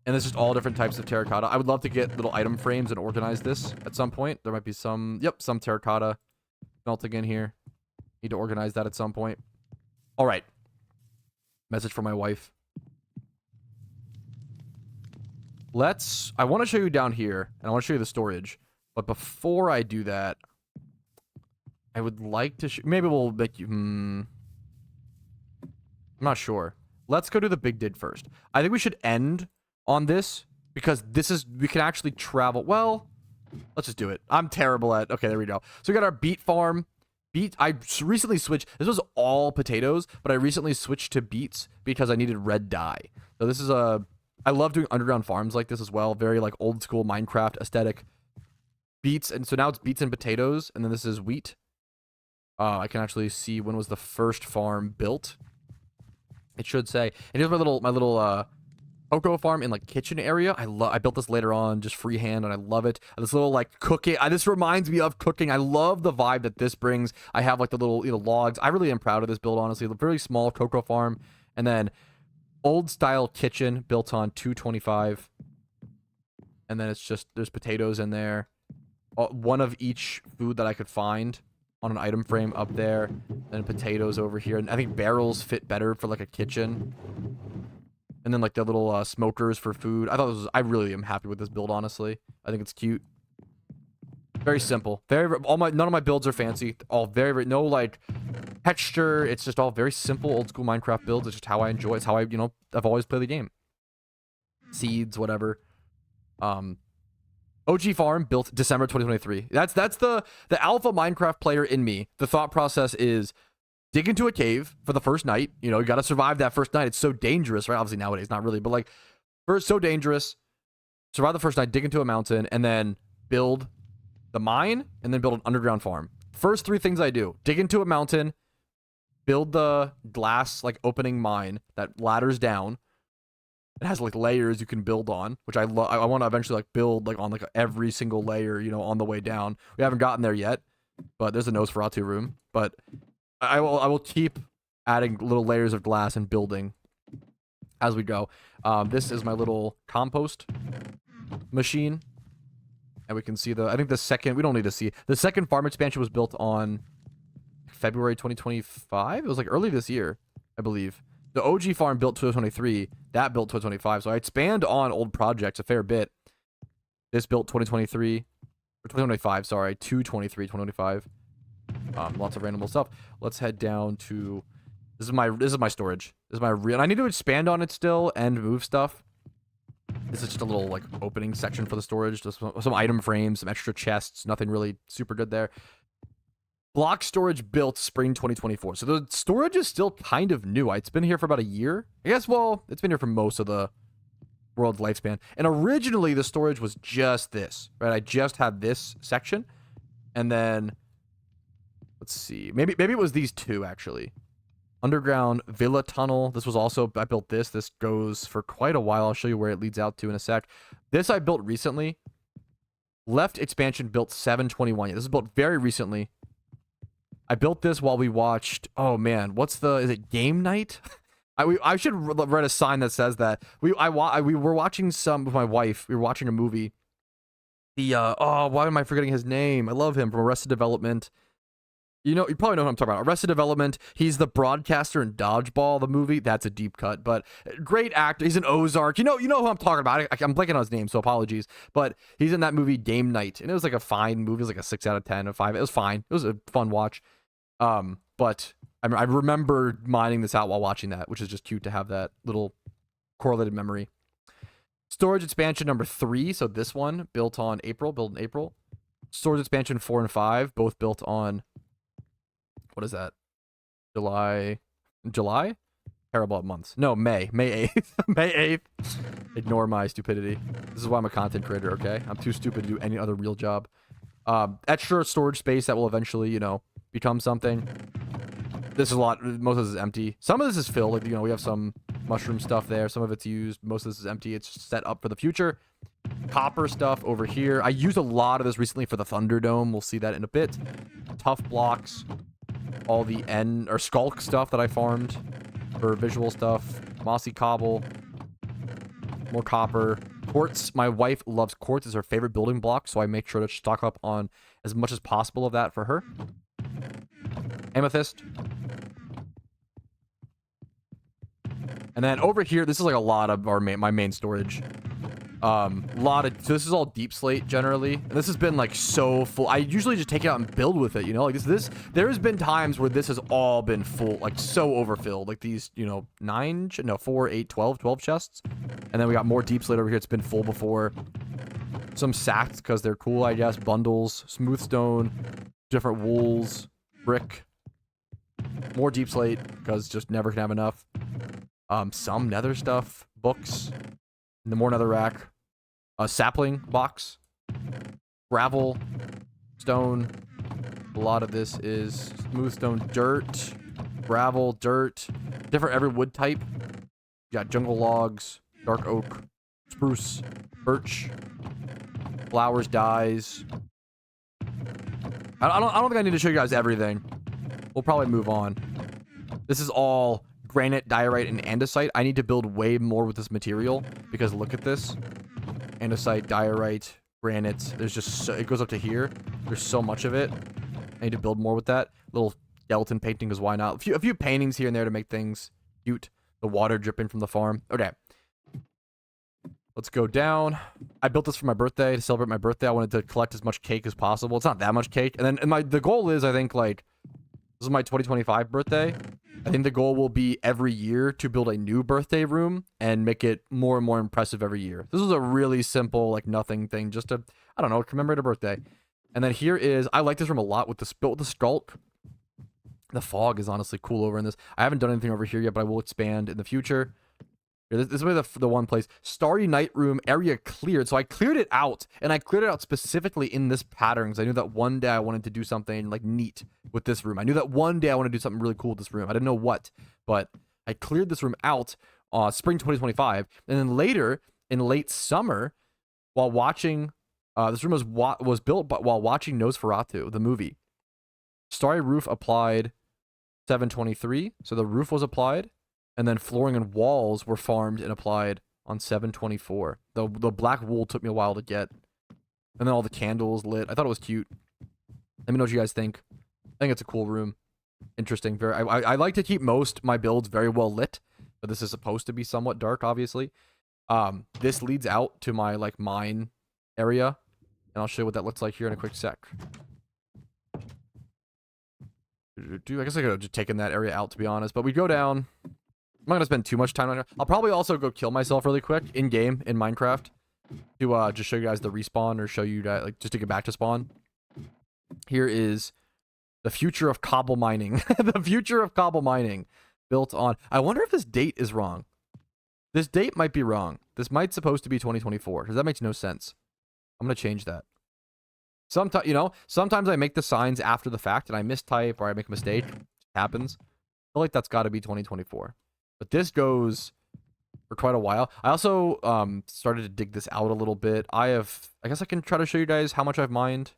And there's just all different types of terracotta. I would love to get little item frames and organize this at some point. There might be some terracotta melting in here. Need to organize that at some point. All right. Message from my wife. I want to show you down here, and I want to show you the storage. But before I do that, I would like to maybe we'll make you... I'm not sure. Let's go do the big dig first. I think we should end on this, because we can actually travel. Well, let's just do it. I'm terrible at, okay, there we go. So we got our beet farm. I recently switched, this was all potatoes, but I recently switched to beets because I needed red dye. So this is I love doing underground farms like this as well. Very like old school Minecraft aesthetic. Beets, and so now it's beets and potatoes, and then this is wheat. I can actually see when was the first farm built. It should say, and here's my little cocoa farm in like kitchen area. I built this later on just freehand and I love it. This little like cooking. This reminds me of cooking. I love the vibe that this brings. I have like the little logs. I really am proud of this build, honestly. A very small cocoa farm, and then old style kitchen built on 225. And then it's just there's potatoes in there. One of each food that I could find on an item frame up there. Then potatoes over here. And I think barrels fit better for like a kitchen. And then like the little smokers for food. I really am happy with this build, honestly. I think it's cute. Very simple. None of my builds are fancy. All very no like texture. It's just all very simple old school Minecraft builds. It's just how I enjoy it. It's how I've always played the game. Seeds, whatever. OG farm built December 2023. That's the alpha Minecraft player in me. The thought process is dig into a cave for the first night. You got to survive that first night. It's so dangerous, right? Obviously nowadays, not really, but like first, so dangerous. Survive the first night, dig into a mountain, and then build the mine, and then build an underground farm. First 3 things I do: dig into a mountain, build the glass like opening mine that ladders down. It has like layers you can build on, which I love. I want to eventually like build like on like every single layer, on the way down. We haven't gotten there yet, but there's a Nosferatu room. But I will keep adding little layers of glass and building as we go. This is my little compost machine, and we can see I think the second, we don't need to see, the second farm expansion was built on February 2025. It was like early this year, I believe. The OG farm built 2023. That built 2025. So I expand on old projects a fair bit. This built 2023 or 2025. Sorry, 2025. Lots of random stuff. Let's head down to. This is my storage. This is my real. And I need to expand on it still and move stuff. This is just a little like opening section for the storage. Just some item frames, some extra chests. Nothing really super good there. Block storage built spring 2024. So the storage is still kind of new. It's been here for about a year. I guess, well, it's been here for most of the world's lifespan. And originally the storage was just this, right? I just had this section. And then, let's see. Maybe it was these 2, actually. Underground Villa Tunnel. This was also, I built this. This goes for quite a while. I'll show you where it leads out to in a sec. This I built recently. Left expansion built 721. This is built very recently. I built this while we watched, oh man, is it game night? I should write a sign that says that. We were watching with my wife. We were watching a movie. Why am I forgetting his name? I love him from Arrested Development. You probably know who I'm talking about. Arrested Development. He's the broadcaster in Dodgeball, the movie. That's a deep cut, but great actor. He's an Ozark. You know who I'm talking about. I'm blanking on his name, so apologies. But he's in that movie Game Night, and it was like a fine movie. It was like a 6 out of 10, a 5. It was fine. It was a fun watch. But I remember mining this out while watching that, which is just cute to have that little correlated memory. Storage expansion number 3. So this one built in April. Storage expansion 4 and 5, both built on. What is that? July? Terrible at months. No, May 8th. May 8th. Ignore my stupidity. This is why I'm a content creator, okay? I'm too stupid to do any other real job. Extra storage space that will eventually, become something. This is a lot. Most of this is empty. Some of this is filled. Like, we have some mushroom stuff there. Some of it's used. Most of this is empty. It's set up for the future. Copper stuff over here. I used a lot of this recently for the Thunderdome. We'll see that in a bit. Tough blocks. All the Skulk stuff that I farmed for visual stuff. Mossy cobble. More copper. Quartz. My wife loves quartz. It's her favorite building block, so I make sure to stock up on as much as possible of that for her. Amethyst. And then over here, this is like a lot of my main storage. So this is all deep slate generally. And this has been like so full. I usually just take it out and build with it, like this there has been times where this has all been full, like so overfilled, like these, 4, 8, 12 chests. And then we got more deep slate over here. It's been full before. Some sacks because they're cool, I guess. Bundles, smooth stone, different wools, brick. More deep slate because just never can have enough. Some nether stuff, books, and the more nether rack. A sapling box, gravel, stone. A lot of this is smooth stone, dirt, gravel, dirt, different every wood type. You got jungle logs, dark oak, spruce, birch, flowers, dyes. I don't think I need to show you guys everything. We'll probably move on. This is all granite, diorite, and andesite. I need to build way more with this material because look at this. Andesite, diorite, granite. There's just so, it goes up to here. There's so much of it. I need to build more with that. Little skeleton painting, because why not? A few paintings here and there to make things cute. The water dripping from the farm. Okay. Let's go down. I built this for my birthday, to celebrate my birthday. I wanted to collect as much cake as possible. It's not that much cake. And then the goal is, I think, like, this is my 2025 birthday. I think the goal will be every year to build a new birthday room and make it more and more impressive every year. This was a really simple, like, nothing thing, just to, I don't know, commemorate a birthday. And then here is, I like this room a lot with the built with the sculk. The fog is honestly cool over in this. I haven't done anything over here yet, but I will expand in the future. Here, this will be the one place. Starry Night Room area cleared. So I cleared it out, and I cleared it out specifically in this pattern because I knew that one day I wanted to do something like neat with this room. I knew that one day I wanted to do something really cool with this room. I didn't know what, but I cleared this room out spring 2025, and then later in late summer, while watching, this room was built while watching Nosferatu, the movie. Starry roof applied 7/23, so the roof was applied. And then flooring and walls were farmed and applied on 7/24. The black wool took me a while to get. And then all the candles lit. I thought it was cute. Let me know what you guys think. I think it's a cool room. Interesting. I like to keep most my builds very well lit. But this is supposed to be somewhat dark, obviously. This leads out to my, like, mine area. And I'll show you what that looks like here in a quick sec. I guess I could have just taken that area out, to be honest. But we go down. I'm not going to spend too much time on it. I'll probably also go kill myself really quick in-game in Minecraft to just show you guys the respawn or show you that, like, just to get back to spawn. Here is the future of cobble mining. The future of cobble mining built on... I wonder if this date is wrong. This date might be wrong. This might supposed to be 2024 because that makes no sense. I'm going to change that. Sometimes, you know, sometimes I make the signs after the fact and I mistype or I make a mistake. It happens. I feel like that's got to be 2024. But this goes for quite a while. I also started to dig this out a little bit. I guess I can try to show you guys how much I've mined.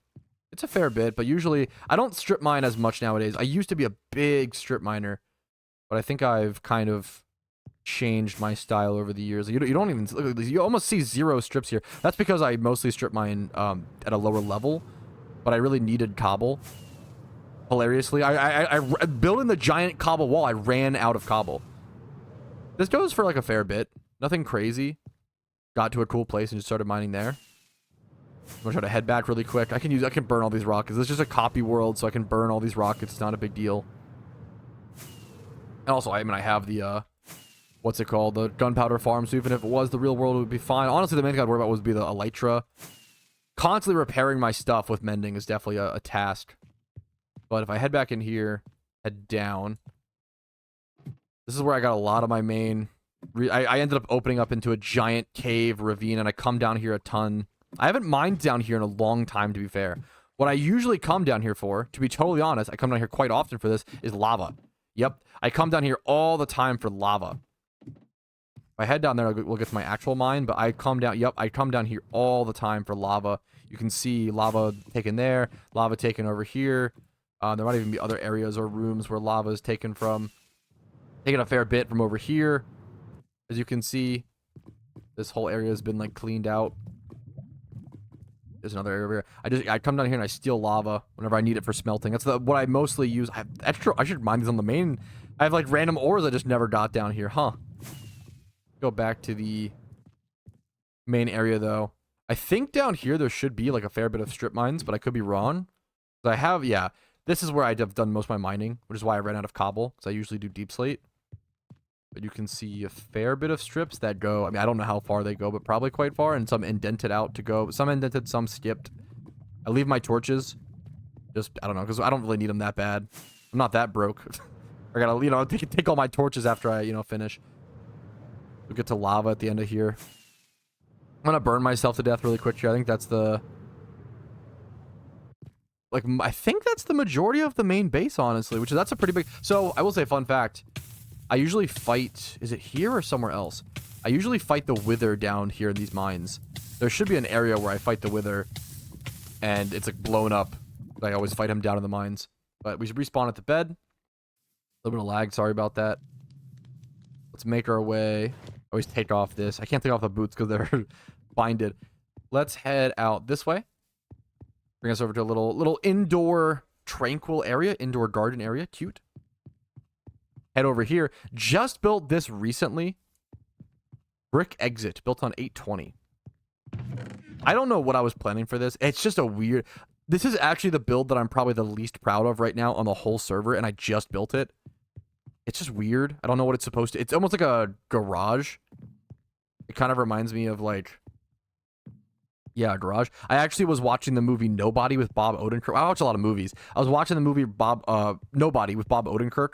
It's a fair bit, but usually I don't strip mine as much nowadays. I used to be a big strip miner, but I think I've kind of changed my style over the years. You don't even look at these. You almost see 0 strips here. That's because I mostly strip mine at a lower level, but I really needed cobble. Hilariously, I building the giant cobble wall. I ran out of cobble. This goes for like a fair bit. Nothing crazy. Got to a cool place and just started mining there. I'm gonna try to head back really quick. I can burn all these rockets. This is just a copy world, so I can burn all these rockets. It's not a big deal. And also, I mean, I have the what's it called? The gunpowder farm. So even if it was the real world, it would be fine. Honestly, the main thing I'd worry about would be the elytra. Constantly repairing my stuff with mending is definitely a task. But if I head back in here, head down. This is where I got a lot of my main... I ended up opening up into a giant cave ravine, and I come down here a ton. I haven't mined down here in a long time, to be fair. What I usually come down here for, to be totally honest, I come down here quite often for this, is lava. Yep, I come down here all the time for lava. If I head down there, we'll get to my actual mine, but I come down... Yep, I come down here all the time for lava. You can see lava taken there, lava taken over here. There might even be other areas or rooms where lava is taken from. Taking a fair bit from over here. As you can see, this whole area has been like cleaned out. There's another area over here. I come down here and I steal lava whenever I need it for smelting. That's what I mostly use. I should mine these on the main. I have like random ores I just never got down here, huh? Go back to the main area though. I think down here there should be like a fair bit of strip mines, but I could be wrong. I have, yeah. This is where I've done most of my mining, which is why I ran out of cobble, because I usually do deep slate. But you can see a fair bit of strips that go, I mean, I don't know how far they go, but probably quite far, and some indented out to go. Some indented, some skipped. I leave my torches. Just, I don't know, because I don't really need them that bad. I'm not that broke. I gotta, you know, take all my torches after I, you know, finish. We'll get to lava at the end of here. I'm gonna burn myself to death really quick here. I think that's the... Like, I think that's the majority of the main base, honestly, that's a pretty big... So, I will say, fun fact. I usually fight... Is it here or somewhere else? I usually fight the Wither down here in these mines. There should be an area where I fight the Wither, and it's like blown up. I always fight him down in the mines. But we should respawn at the bed. A little bit of lag, sorry about that. Let's make our way. Always take off this. I can't take off the boots because they're binded. Let's head out this way. Bring us over to a little indoor tranquil area, indoor garden area. Cute. Head over here. Just built this recently. Brick exit, built on 820. I don't know what I was planning for this. It's just a weird... This is actually the build that I'm probably the least proud of right now on the whole server, and I just built it. It's just weird. I don't know what it's supposed to... It's almost like a garage. It kind of reminds me of, like... Yeah, a garage. I actually was watching the movie Nobody with Bob Odenkirk. I watch a lot of movies. I was watching the movie Nobody with Bob Odenkirk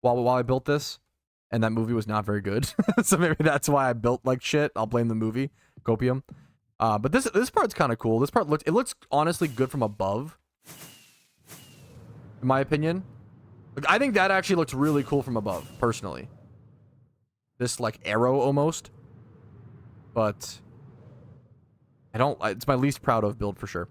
while I built this, and that movie was not very good. So maybe that's why I built like shit. I'll blame the movie. Copium. But this part's kind of cool. This part looks honestly good from above, in my opinion. Like, I think that actually looks really cool from above, personally. This like arrow almost, but it's my least proud of build for sure.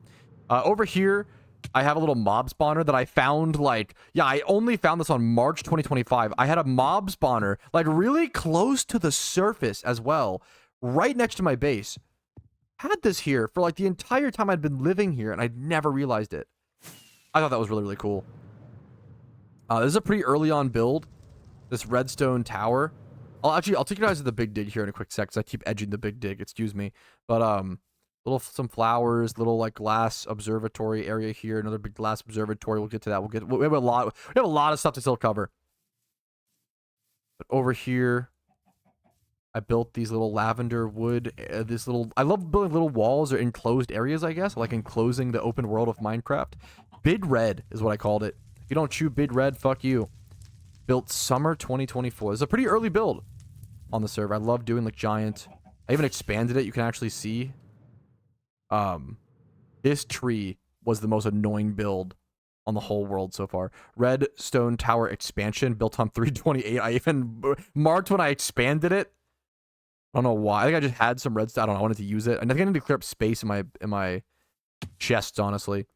Over here, I have a little mob spawner that I found, like, yeah, I only found this on March 2025. I had a mob spawner, like, really close to the surface as well, right next to my base. Had this here for, like, the entire time I'd been living here, and I'd never realized it. I thought that was really, really cool. This is a pretty early on build, this redstone tower. I'll take you guys to the big dig here in a quick sec, because I keep edging the big dig, excuse me. But, some flowers, little like glass observatory area here, another big glass observatory. We'll get to that. We have a lot of stuff to still cover. But over here, I built these little lavender wood. I love building little walls or enclosed areas. I guess I like enclosing the open world of Minecraft. Bid Red is what I called it. If you don't chew Bid Red, fuck you. Built summer 2024. It's a pretty early build on the server. I love doing like giant. I even expanded it. You can actually see. This tree was the most annoying build on the whole world so far. Redstone Tower expansion built on 328. I even marked when I expanded it. I don't know why. I think I just had some redstone. I don't know. I wanted to use it. I think I need to clear up space in my chests, honestly.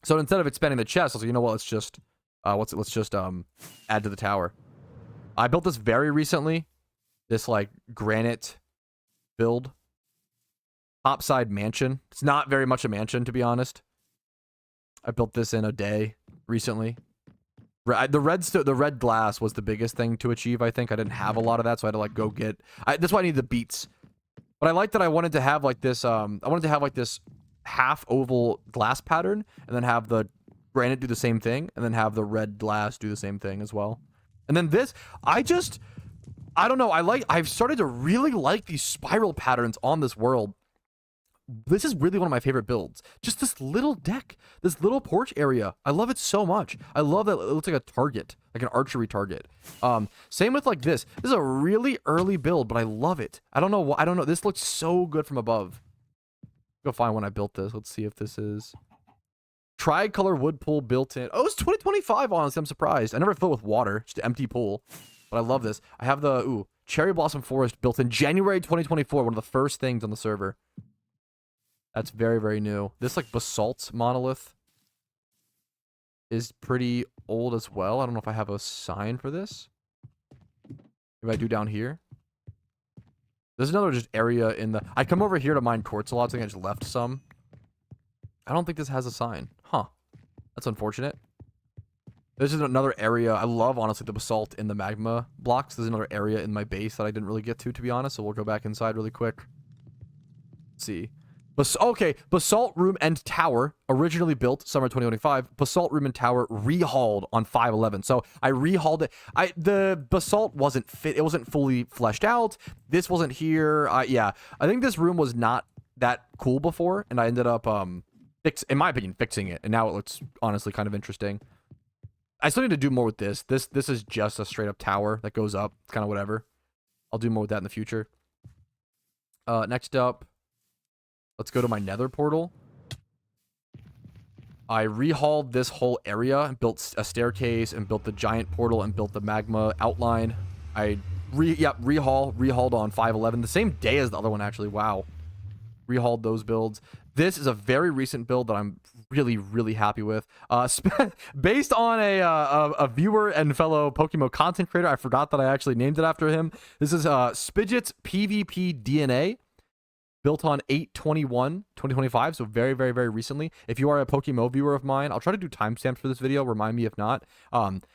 So instead of expanding the chest, I was like, you know what? Let's just add to the tower. I built this very recently. This like granite build. Topside mansion. It's not very much a mansion, to be honest. I built this in a day recently. The red glass was the biggest thing to achieve, I think. I didn't have a lot of that, so I had to like go get... That's why I need the beets. But I like that I wanted to have like this... I wanted to have like this half oval glass pattern, and then have the granite do the same thing, and then have the red glass do the same thing as well. And then this... I don't know. I've started to really like these spiral patterns on this world. This is really one of my favorite builds. Just this little deck, this little porch area. I love it so much. I love that it looks like a target, like an archery target. Same with like this. This is a really early build, but I love it. I don't know why. I don't know. This looks so good from above. Go find when I built this. Let's see if this is tricolor wood pool built in. Oh, it's 2025. Honestly, I'm surprised. I never filled with water, just an empty pool. But I love this. I have the cherry blossom forest built in January 2024. One of the first things on the server. That's very, very new. This, like, basalt monolith is pretty old as well. I don't know if I have a sign for this. Maybe I do down here. There's another just area in the... I come over here to mine quartz a lot, so I think I just left some. I don't think this has a sign. Huh. That's unfortunate. This is another area. I love, honestly, the basalt in the magma blocks. There's another area in my base that I didn't really get to be honest, so we'll go back inside really quick. Let's see. Okay, Basalt Room and Tower, originally built summer 2025. Basalt Room and Tower rehauled on 5/11. So I rehauled it. The basalt wasn't fit. It wasn't fully fleshed out. This wasn't here. Yeah, I think this room was not that cool before, and I ended up, in my opinion, fixing it. And now it looks honestly kind of interesting. I still need to do more with this. This is just a straight up tower that goes up. It's kind of whatever. I'll do more with that in the future. Next up. Let's go to my nether portal. I rehauled this whole area and built a staircase and built the giant portal and built the magma outline. I Rehauled on 511, the same day as the other one actually. Wow. Rehauled those builds. This is a very recent build that I'm really happy with. Based on a viewer and fellow Pokemon content creator. I forgot that I actually named it after him. This is Spidget's PvP DNA, built on 8/21/2025, so very recently. If you are a Pokemon viewer of mine, I'll try to do timestamps for this video. Remind me if not,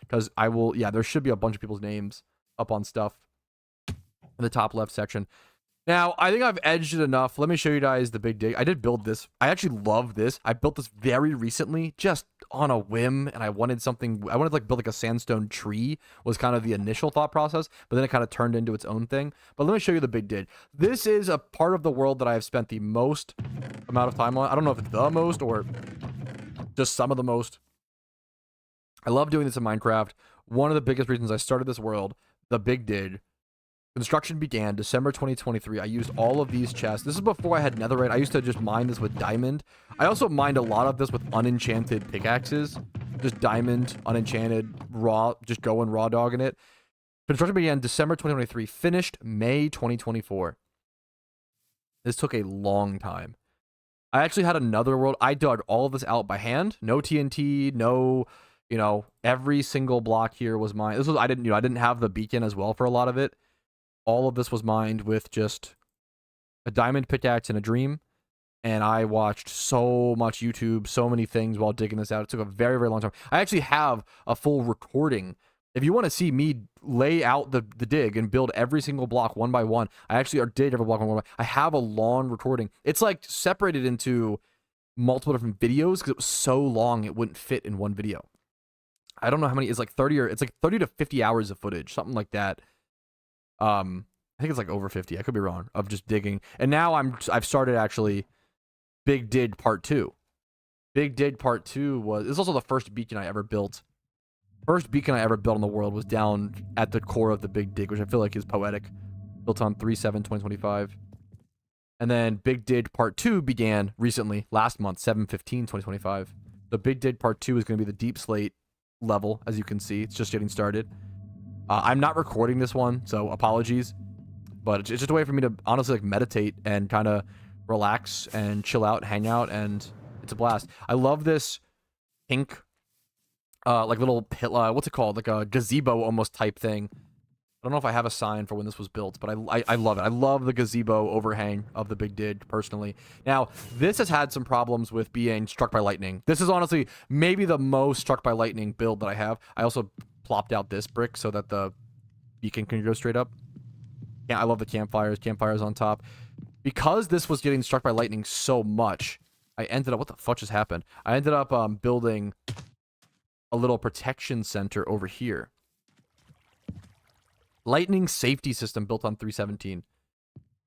because I will. Yeah, there should be a bunch of people's names up on stuff in the top left section. Now, I think I've edged it enough. Let me show you guys the big dig. I did build this. I actually love this. I built this very recently, just on a whim, and I wanted something. I wanted to like build like a sandstone tree, was kind of the initial thought process, but then it kind of turned into its own thing. But let me show you the big dig. This is a part of the world that I have spent the most amount of time on. I don't know if it's the most or just some of the most. I love doing this in Minecraft. One of the biggest reasons I started this world, the big dig. Construction began December 2023. I used all of these chests. This is before I had netherite. I used to just mine this with diamond. I also mined a lot of this with unenchanted pickaxes. Just diamond, unenchanted, raw, just going raw dogging it. Construction began December 2023, finished May 2024. This took a long time. I actually had another world. I dug all of this out by hand. No TNT, no, you know, every single block here was mine. This was, I didn't have the beacon as well for a lot of it. All of this was mined with just a diamond pickaxe and a dream. And I watched so much YouTube, so many things while digging this out. It took a very long time. I actually have a full recording. If you want to see me lay out the dig and build every single block one by one, I actually did every block one by one. I have a long recording. It's like separated into multiple different videos because it was so long it wouldn't fit in one video. I don't know how many. It's like 30 to 50 hours of footage, something like that. I think it's like over 50. I could be wrong, of just digging. And now I've started actually Big Dig Part 2. Big Dig Part 2 was, it's also the first beacon I ever built. First beacon I ever built in the world was down at the core of the Big Dig, which I feel like is poetic. Built on 3/7/2025. And then Big Dig Part 2 began recently, last month, 7/15/2025. The Big Dig Part 2 is going to be the deep slate level, as you can see. It's just getting started. I'm not recording this one, so apologies. But it's just a way for me to honestly like meditate and kind of relax and chill out, hang out, and it's a blast. I love this pink, like little what's it called? Like a gazebo almost type thing. I don't know if I have a sign for when this was built, but I love it. I love the gazebo overhang of the Big Dig, personally. Now, this has had some problems with being struck by lightning. This is honestly maybe the most struck by lightning build that I have. I also plopped out this brick so that the beacon can go straight up. Yeah, I love the campfires on top. Because this was getting struck by lightning so much, I ended up, what the fuck just happened? I ended up building a little protection center over here. Lightning safety system built on 317.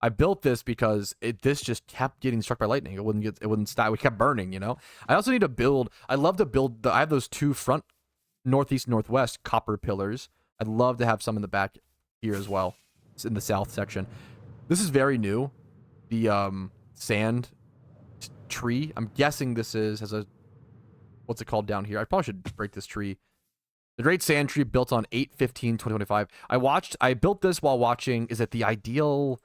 I built this because this just kept getting struck by lightning. It wouldn't stop. We kept burning, you know? I also need to build, I love to build, I have those two front northeast, northwest copper pillars. I'd love to have some in the back here as well. It's in the south section. This is very new. The sand tree. I'm guessing this has a, what's it called down here? I probably should break this tree. The Great Sand Tree, built on 8/15/2025. I built this while watching, is it The Ideal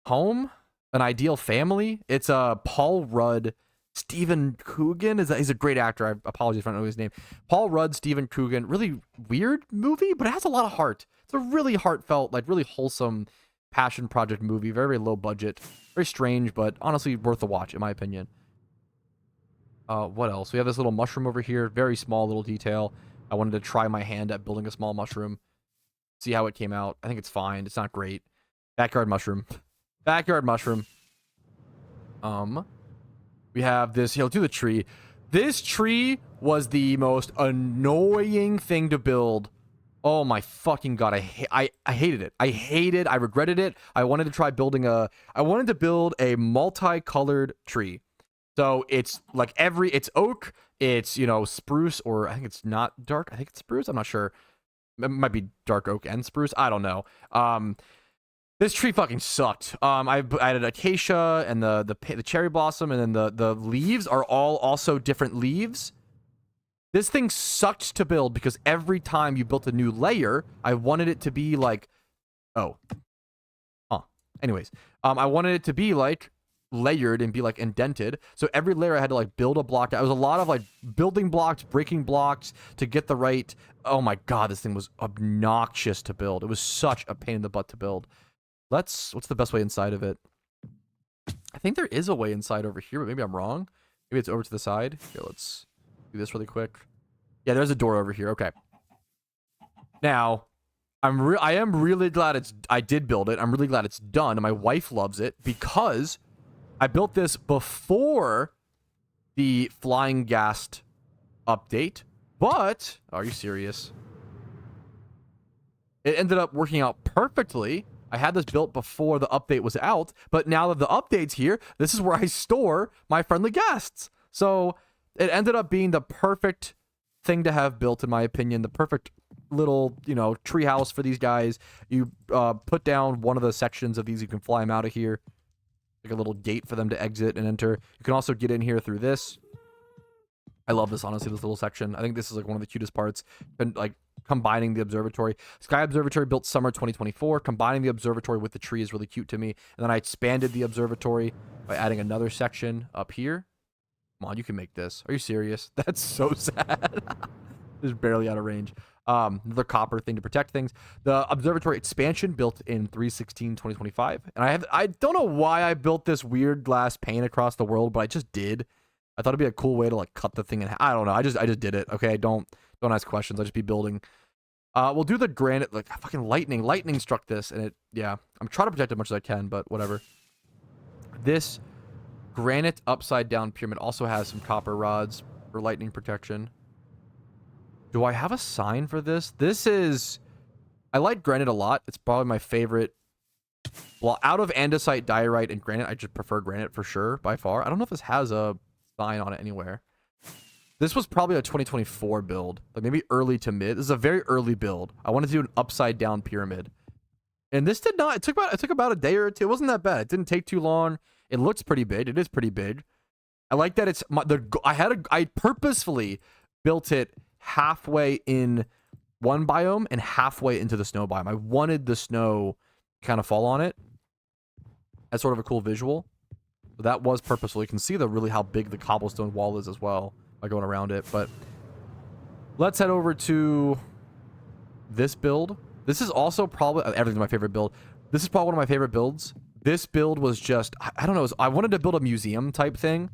Home? An Ideal Family? It's Paul Rudd, Stephen Coogan. He's a great actor. I apologize if I don't know his name. Paul Rudd, Stephen Coogan. Really weird movie, but it has a lot of heart. It's a really heartfelt, like really wholesome passion project movie. Very low budget. Very strange, but honestly worth a watch, in my opinion. What else? We have this little mushroom over here. Very small little detail. I wanted to try my hand at building a small mushroom. See how it came out. I think it's fine. It's not great. Backyard mushroom. Backyard mushroom. We have this, he'll do the tree. This tree was the most annoying thing to build. Oh my fucking god, I hated it. I regretted it. I wanted to try building I wanted to build a multicolored tree. So it's like it's oak, it's, you know, spruce, or I think it's not dark. I think it's spruce. I'm not sure. It might be dark oak and spruce. I don't know. This tree fucking sucked. I added acacia and the cherry blossom, and then the leaves are all also different leaves. This thing sucked to build because every time you built a new layer, I wanted it to be like Oh. Huh. Anyways, I wanted it to be like layered and be like indented. So every layer I had to like build a block. It was a lot of like building blocks, breaking blocks to get the right. Oh my god, this thing was obnoxious to build. It was such a pain in the butt to build. What's the best way inside of it? I think there is a way inside over here, but maybe I'm wrong. Maybe it's over to the side. Here, let's do this really quick. Yeah, there's a door over here. Okay. Now, I am really glad I did build it. I'm really glad it's done, and my wife loves it because I built this before the flying ghast update. But are you serious? It ended up working out perfectly. I had this built before the update was out, but now that the update's here, this is where I store my friendly ghasts. So it ended up being the perfect thing to have built, in my opinion. The perfect little, treehouse for these guys. You put down one of the sections of these. You can fly them out of here. Like a little gate for them to exit and enter. You can also get in here through this. I love this, honestly, this little section. I think this is like one of the cutest parts. And like combining the observatory. Sky Observatory built summer 2024. Combining the observatory with the tree is really cute to me. And then I expanded the observatory by adding another section up here. Come on, you can make this. Are you serious? That's so sad. It's barely out of range. The copper thing to protect things. The observatory expansion built in 3/16/2025. And I don't know why I built this weird glass pane across the world, but I just did. I thought it'd be a cool way to like cut the thing in half. I don't know. I just did it. Okay, don't ask questions. I just be building. We'll do the granite, like fucking lightning. Lightning struck this, and I'm trying to protect it as much as I can, but whatever. This granite upside down pyramid also has some copper rods for lightning protection. Do I have a sign for this? I like granite a lot. It's probably my favorite. Well, out of andesite, diorite, and granite, I just prefer granite for sure, by far. I don't know if this has a sign on it anywhere. This was probably a 2024 build, like maybe early to mid. This is a very early build. I wanted to do an upside down pyramid, and this did not. It took about a day or two. It wasn't that bad. It didn't take too long. It looks pretty big. It is pretty big. I like that it's I purposefully built it halfway in one biome and halfway into the snow biome. I wanted the snow to kind of fall on it. That's sort of a cool visual. So that was purposeful. You can see really how big the cobblestone wall is as well by going around it. But let's head over to this build. This is also probably everything's my favorite build. This is probably one of my favorite builds. This build was just, I don't know, I wanted to build a museum type thing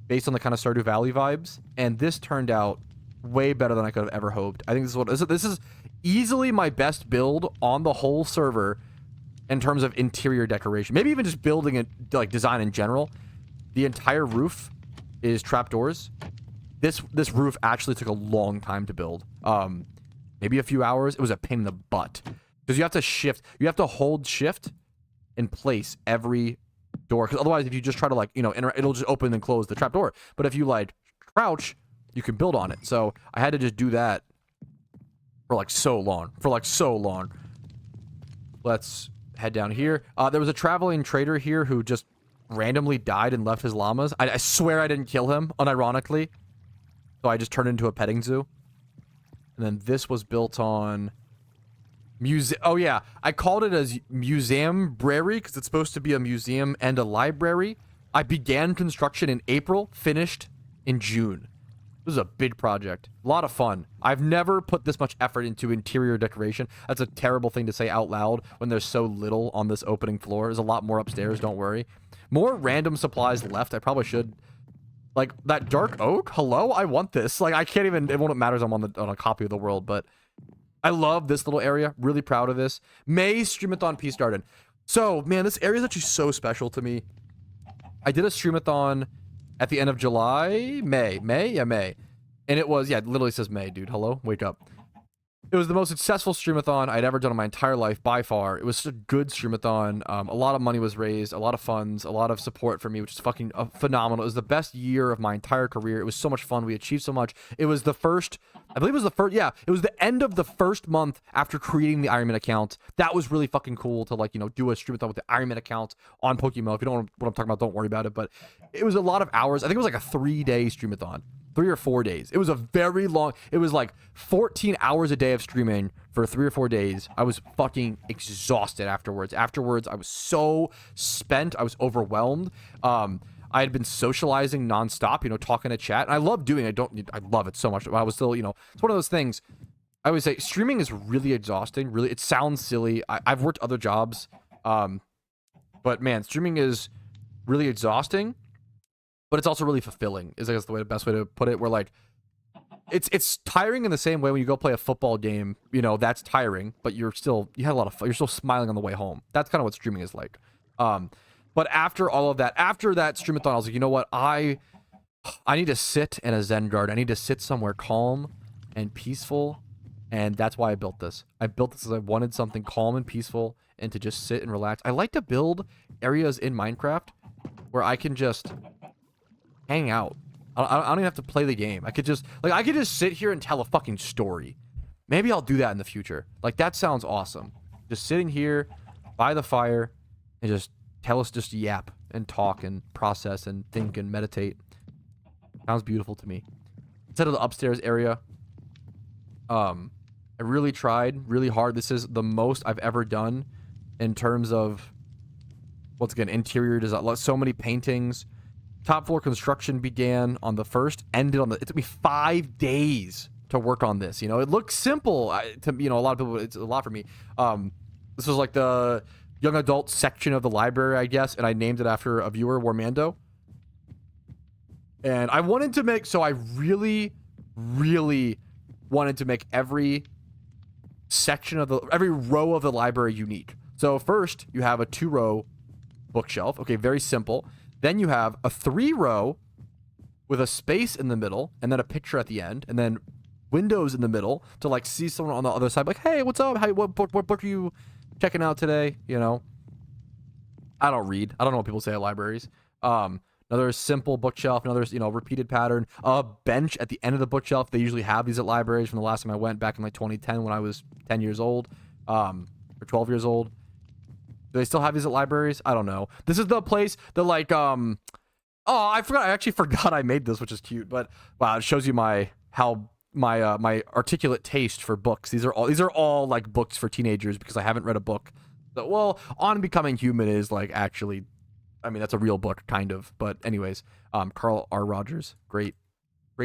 based on the kind of Stardew Valley vibes, and this turned out way better than I could have ever hoped. I think this is easily my best build on the whole server in terms of interior decoration. Maybe even just building it, like design in general. The entire roof is trapdoors. This roof actually took a long time to build. Maybe a few hours. It was a pain in the butt because you have to shift. You have to hold shift in place every door, because otherwise, if you just try to like it'll just open and close the trapdoor. But if you like crouch, you can build on it. So I had to just do that for like so long. Let's head down here. There was a traveling trader here who just randomly died and left his llamas. I swear I didn't kill him, unironically. So I just turned into a petting zoo. And then this was built on oh yeah, I called it as Museum Brary because it's supposed to be a museum and a library. I began construction in April, finished in June. This is a big project. A lot of fun. I've never put this much effort into interior decoration. That's a terrible thing to say out loud when there's so little on this opening floor. There's a lot more upstairs, don't worry. More random supplies left. I probably should. Like, that dark oak? Hello? I want this. Like, I can't even... It won't matter I'm on a copy of the world, but... I love this little area. Really proud of this. May Streamathon Peace Garden. So, man, this area is actually so special to me. I did a Streamathon at the end of July? May. Yeah, May. And it was, yeah, it literally says May, dude. Hello? Wake up. It was the most successful Streamathon I'd ever done in my entire life, by far. It was such a good Streamathon. A lot of money was raised, a lot of funds, a lot of support for me, which is fucking phenomenal. It was the best year of my entire career. It was so much fun. We achieved so much. It was the first, I believe it was the first, yeah, it was the end of the first month after creating the Iron Man account. That was really fucking cool to, like, do a Streamathon with the Iron Man account on Pokemon. If you don't know what I'm talking about, don't worry about it. But it was a lot of hours. I think it was like a 3-day Streamathon. 3 or 4 days. It was a very long, it was like 14 hours a day of streaming for 3 or 4 days. I was fucking exhausted afterwards. I was so spent. I was overwhelmed. I had been socializing nonstop, talking to chat. And I love doing it. I love it so much. But I was still, it's one of those things. I always say streaming is really exhausting. Really, it sounds silly. I've worked other jobs. But man, streaming is really exhausting. But it's also really fulfilling, is I guess the best way to put it, where like it's tiring in the same way when you go play a football game, that's tiring, but you had a lot of fun. You're still smiling on the way home. That's kind of what streaming is like. But after all of that, after that streamathon, I was like, you know what? I need to sit in a Zen garden. I need to sit somewhere calm and peaceful. And that's why I built this. I built this because I wanted something calm and peaceful and to just sit and relax. I like to build areas in Minecraft where I can just hang out. I don't even have to play the game. I could just sit here and tell a fucking story. Maybe I'll do that in the future. Like, that sounds awesome. Just sitting here by the fire and just yap and talk and process and think and meditate. Sounds beautiful to me. Instead of the upstairs area, I really tried really hard. This is the most I've ever done in terms of, once again, interior design. So many paintings. Top floor construction began on the 1st, ended on it took me 5 days to work on this. It looks simple to, a lot of people, it's a lot for me. This was like the young adult section of the library, I guess, and I named it after a viewer, Warmando. And I wanted to make, so I really, really wanted to make every row of the library unique. So first, you have a 2-row bookshelf. Okay, very simple. Then you have a 3-row with a space in the middle and then a picture at the end, and then windows in the middle to like see someone on the other side, like, hey, what's up? What book are you checking out today? I don't read. I don't know what people say at libraries. Another simple bookshelf, another, repeated pattern. A bench at the end of the bookshelf. They usually have these at libraries from the last time I went back in like 2010 when I was 10 years old, or 12 years old. Do they still have these at libraries? I don't know. This is the place that like, oh, I forgot. I actually forgot I made this, which is cute. But wow, it shows you my articulate taste for books. These are all like books for teenagers because I haven't read a book. So, well, On Becoming Human is like actually, I mean, that's a real book, kind of. But anyways, Carl R. Rogers, great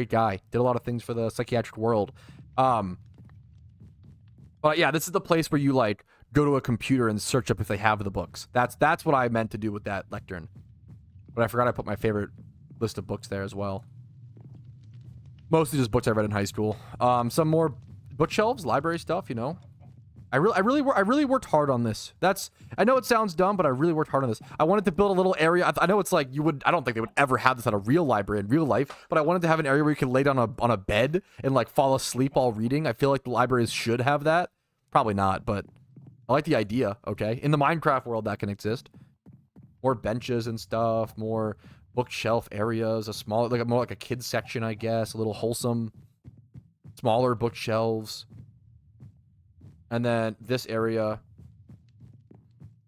guy. Did a lot of things for the psychiatric world. But yeah, this is the place where you like go to a computer and search up if they have the books. That's what I meant to do with that lectern. But I forgot I put my favorite list of books there as well. Mostly just books I read in high school. Some more bookshelves, library stuff, I really worked hard on this. I know it sounds dumb, but I really worked hard on this. I wanted to build a little area. I know it's like I don't think they would ever have this at a real library in real life, but I wanted to have an area where you could lay down on a bed and like fall asleep while reading. I feel like the libraries should have that. Probably not, but I like the idea, okay? In the Minecraft world, that can exist. More benches and stuff, more bookshelf areas, more like a kid's section, I guess, a little wholesome, smaller bookshelves. And then this area,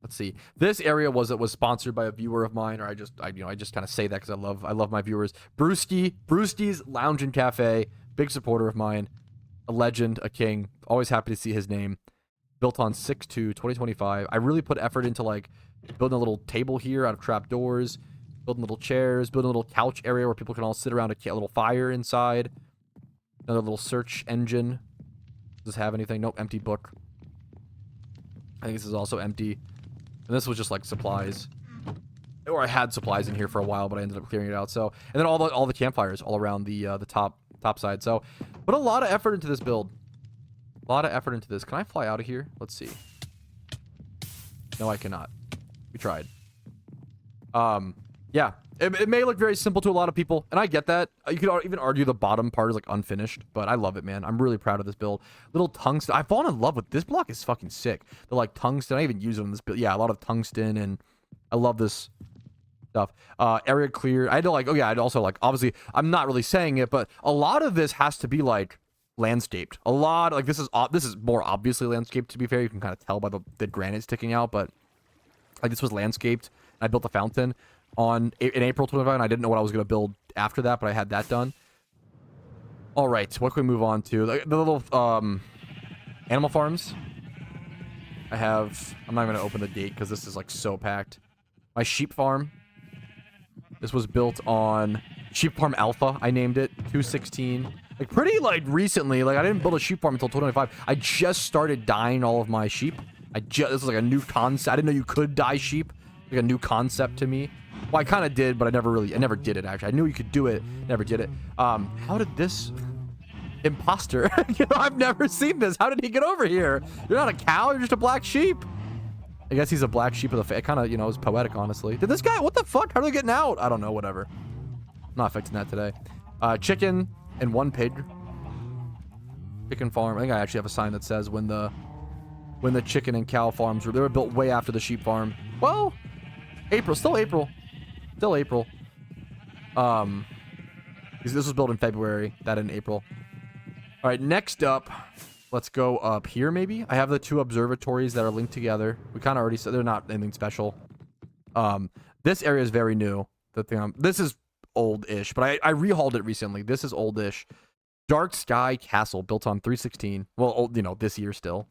let's see. This area was sponsored by a viewer of mine, or I just kind of say that because I love my viewers. Brewski's Lounge and Cafe, big supporter of mine, a legend, a king. Always happy to see his name. Built on 6/2/2025. I really put effort into like building a little table here out of trap doors, building little chairs, building a little couch area where people can all sit around a little fire inside. Another little search engine. Does this have anything? Nope, empty book. I think this is also empty. And this was just like supplies. Or I had supplies in here for a while, but I ended up clearing it out. So, and then all the campfires all around the top side. So, put a lot of effort into this build. A lot of effort into this. Can I fly out of here? Let's see. No, I cannot. We tried. Yeah. It may look very simple to a lot of people, and I get that. You could even argue the bottom part is like unfinished, but I love it, man. I'm really proud of this build. Little tungsten. I've fallen in love with this block. Is fucking sick. The like tungsten. I even use it in this build. Yeah, a lot of tungsten, and I love this stuff. Area cleared. I had to like. Oh yeah. I'd also like. Obviously, I'm not really saying it, but a lot of this has to be like landscaped. A lot like this is more obviously landscaped. To be fair, you can kind of tell by the granite sticking out, but like this was landscaped. I built a fountain in April 25, and I didn't know what I was going to build after that, but I had that done. All right, what can we move on to? The little animal farms. I'm not going to open the gate because this is like so packed. My sheep farm. This was built on Sheep Farm Alpha. I named it 216. Like pretty like recently. Like I didn't build a sheep farm until 2025. I just started dyeing all of my sheep. This is like a new concept. I didn't know you could dye sheep. Like a new concept to me. Well, I kind of did, but I never did it actually. I knew you could do it, never did it. How did this imposter? You know, I've never seen this. How did he get over here? You're not a cow. You're just a black sheep. I guess he's a black sheep of the face. It kind of, you know, is poetic, honestly. Did this guy? What the fuck? How are they getting out? I don't know. Whatever. I'm not fixing that today. Chicken and 1 pig. Chicken farm. I think I actually have a sign that says when the chicken and cow farms they were built way after the sheep farm. Well, April. Still April. This was built in February. That in April. All right. Next up. Let's go up here, maybe. I have the 2 observatories that are linked together. We kind of already said they're not anything special. This area is very new. This is old-ish, but I rehauled it recently. This is old-ish. Dark Sky Castle, built on 316. Well, old, you know, this year still.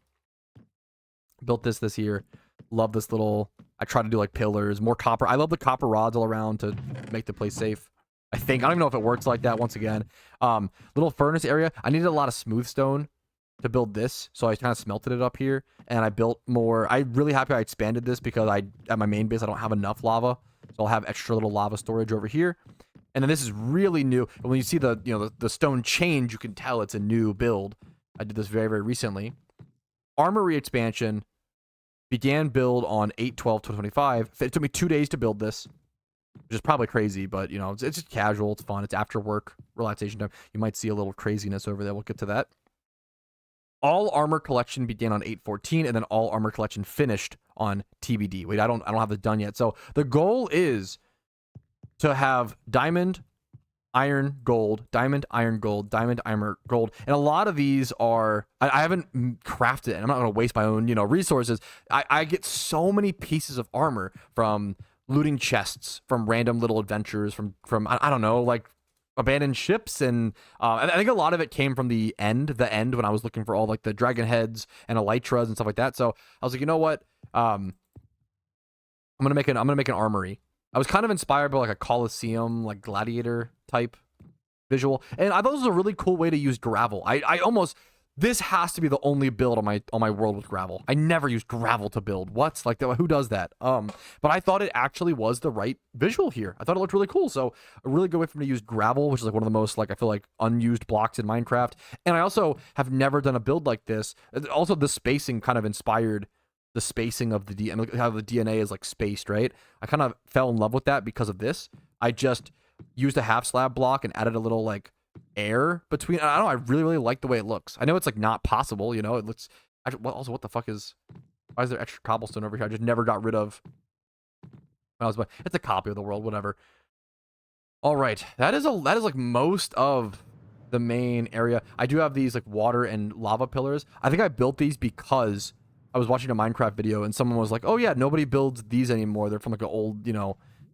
Built this year. Love this little... I try to do, like, pillars, more copper. I love the copper rods all around to make the place safe. I think. I don't even know if it works like that, once again. Little furnace area. I needed a lot of smooth stone to build this, so I kind of smelted it up here, and I built more. I'm really happy I expanded this because at my main base I don't have enough lava, so I'll have extra little lava storage over here. And then this is really new. And when you see the stone change, you can tell it's a new build. I did this very, very recently. Armory expansion began build on 8/12/2025. It took me 2 days to build this, which is probably crazy, but you know it's just casual. It's fun. It's after work relaxation time. You might see a little craziness over there. We'll get to that. All armor collection began on 8/14, and then all armor collection finished on TBD. Wait, I don't have this done yet. So the goal is to have diamond, iron, gold, diamond, iron, gold, diamond, iron, gold, and a lot of these are I haven't crafted it. I'm not going to waste my own resources. I get so many pieces of armor from looting chests, from random little adventures, from I don't know, like abandoned ships, and I think a lot of it came from the end when I was looking for all like the dragon heads and elytras and stuff like that. So I was like, you know what, I'm gonna make an armory. I was kind of inspired by like a Colosseum, like gladiator type visual, and I thought this was a really cool way to use gravel. This has to be the only build on my world with gravel. I never used gravel to build. What? Like, who does that? But I thought it actually was the right visual here. I thought it looked really cool. So a really good way for me to use gravel, which is like one of the most, like, I feel like unused blocks in Minecraft. And I also have never done a build like this. Also, the spacing kind of inspired the spacing of the DNA, how the DNA is like spaced, right? I kind of fell in love with that because of this. I just used a half slab block and added a little like air between. I don't know, I really, really like the way it looks. I know it's like not possible, it looks also, what the fuck is, why is there extra cobblestone over here? I just never got rid of. It's a copy of the world, whatever. All right, that is like most of the main area. I do have these like water and lava pillars. I think I built these because I was watching a Minecraft video and someone was like, oh yeah, nobody builds these anymore, they're from like an old,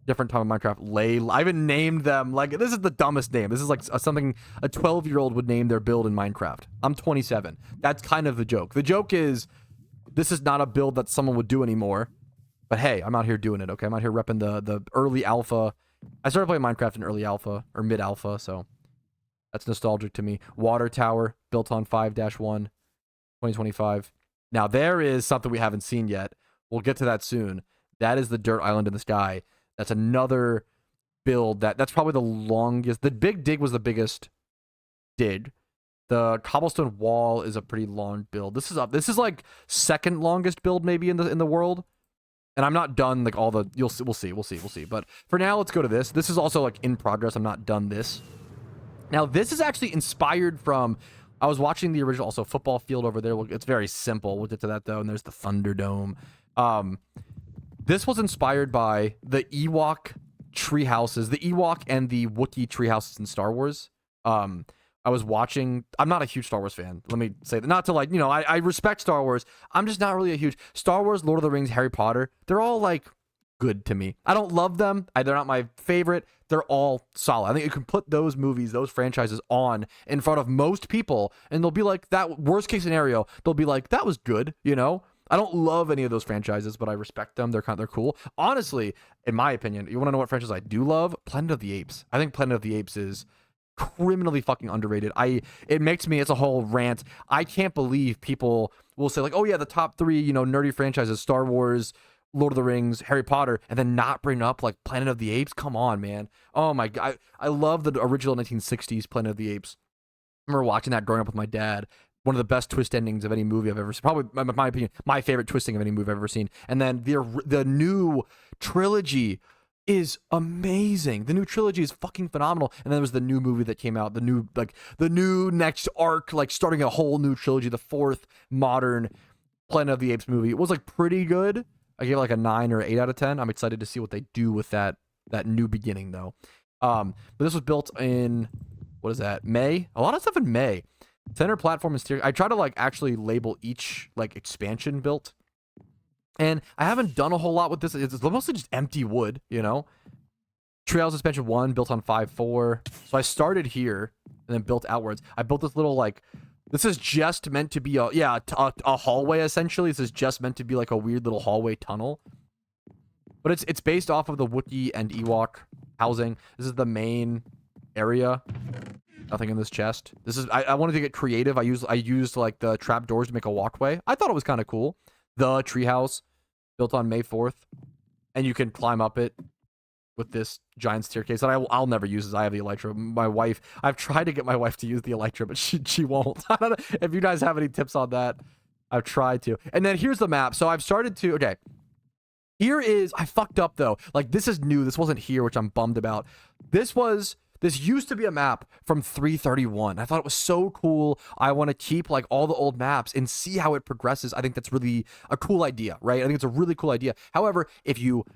different time of Minecraft. I even named them, like, this is the dumbest name. This is like something a 12-year-old would name their build in Minecraft. I'm 27. That's kind of the joke. The joke is, this is not a build that someone would do anymore. But hey, I'm out here doing it, okay? I'm out here repping the early alpha. I started playing Minecraft in early alpha, or mid alpha, so that's nostalgic to me. Water tower, built on 5-1, 2025. Now, there is something we haven't seen yet. We'll get to that soon. That is the dirt island in the sky. That's another build that's probably the longest. The big dig was the biggest dig. The cobblestone wall is a pretty long build. This is like second longest build maybe in the world. And I'm not done like all the, we'll see. But for now, let's go to this. This is also like in progress. I'm not done this. Now, this is actually inspired from, I was watching the original, also football field over there. It's very simple. We'll get to that though. And there's the Thunderdome. This was inspired by the Ewok tree houses, the Ewok and the Wookiee tree houses in Star Wars. I was watching, I'm not a huge Star Wars fan. Let me say that. Not to like, I respect Star Wars. I'm just not really a huge Star Wars, Lord of the Rings, Harry Potter. They're all like good to me. I don't love them. They're not my favorite. They're all solid. I think you can put those movies, those franchises on in front of most people, and they'll be like, that worst case scenario, they'll be like, that was good, you know? I don't love any of those franchises, but I respect them. They're cool. Honestly, in my opinion, you want to know what franchise I do love? Planet of the Apes. I think Planet of the Apes is criminally fucking underrated. It makes me, it's a whole rant. I can't believe people will say like, oh yeah, the top 3, you know, nerdy franchises, Star Wars, Lord of the Rings, Harry Potter, and then not bring up like Planet of the Apes. Come on, man. Oh my god, I love the original 1960s Planet of the Apes. I remember watching that growing up with my dad. One of the best twist endings of any movie I've ever seen. Probably, in my opinion, my favorite twisting of any movie I've ever seen. And then the new trilogy is amazing. The new trilogy is fucking phenomenal. And then there was the new movie that came out, the new next arc, like starting a whole new trilogy, the 4th modern Planet of the Apes movie. It was like pretty good. I gave it like a 9 or 8 out of 10. I'm excited to see what they do with that new beginning though. But this was built in, what is that? May? A lot of stuff in May. Center platform and steering. I try to like actually label each like expansion built. And I haven't done a whole lot with this. It's mostly just empty wood, you know? Treehouse Expansion 1 built on 5.4. So I started here and then built outwards. I built this little like, this is just meant to be a hallway essentially. This is just meant to be like a weird little hallway tunnel. But it's based off of the Wookiee and Ewok housing. This is the main area. Nothing in this chest. This is I wanted to get creative. I used like the trap doors to make a walkway. I thought it was kind of cool. The treehouse built on May 4th, and you can climb up it with this giant staircase that I'll never use as I have the Elytra. My wife, I've tried to get my wife to use the Elytra, but she won't. I don't know if you guys have any tips on that. I've tried to. And then here's the map. So I've started to, okay. Here is, I fucked up though. Like this is new. This wasn't here, which I'm bummed about. This used to be a map from 331. I thought it was so cool. I want to keep like all the old maps and see how it progresses. I think that's really a cool idea, right? I think it's a really cool idea. However, if you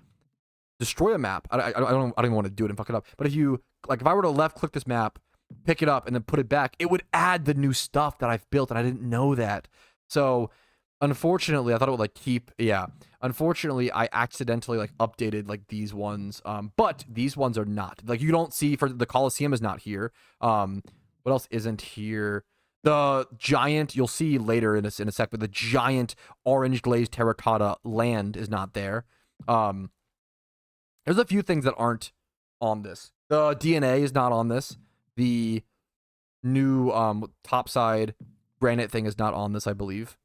destroy a map, I don't even want to do it and fuck it up. But if you, like if I were to left click this map, pick it up and then put it back, it would add the new stuff that I've built and I didn't know that. So unfortunately, I thought it would like keep, yeah. Unfortunately, I accidentally like updated like these ones, but these ones are not. Like you don't see for the Colosseum is not here. What else isn't here? The giant, you'll see later in a sec, but the giant orange glazed terracotta land is not there. There's a few things that aren't on this. The DNA is not on this. The new topside granite thing is not on this, I believe.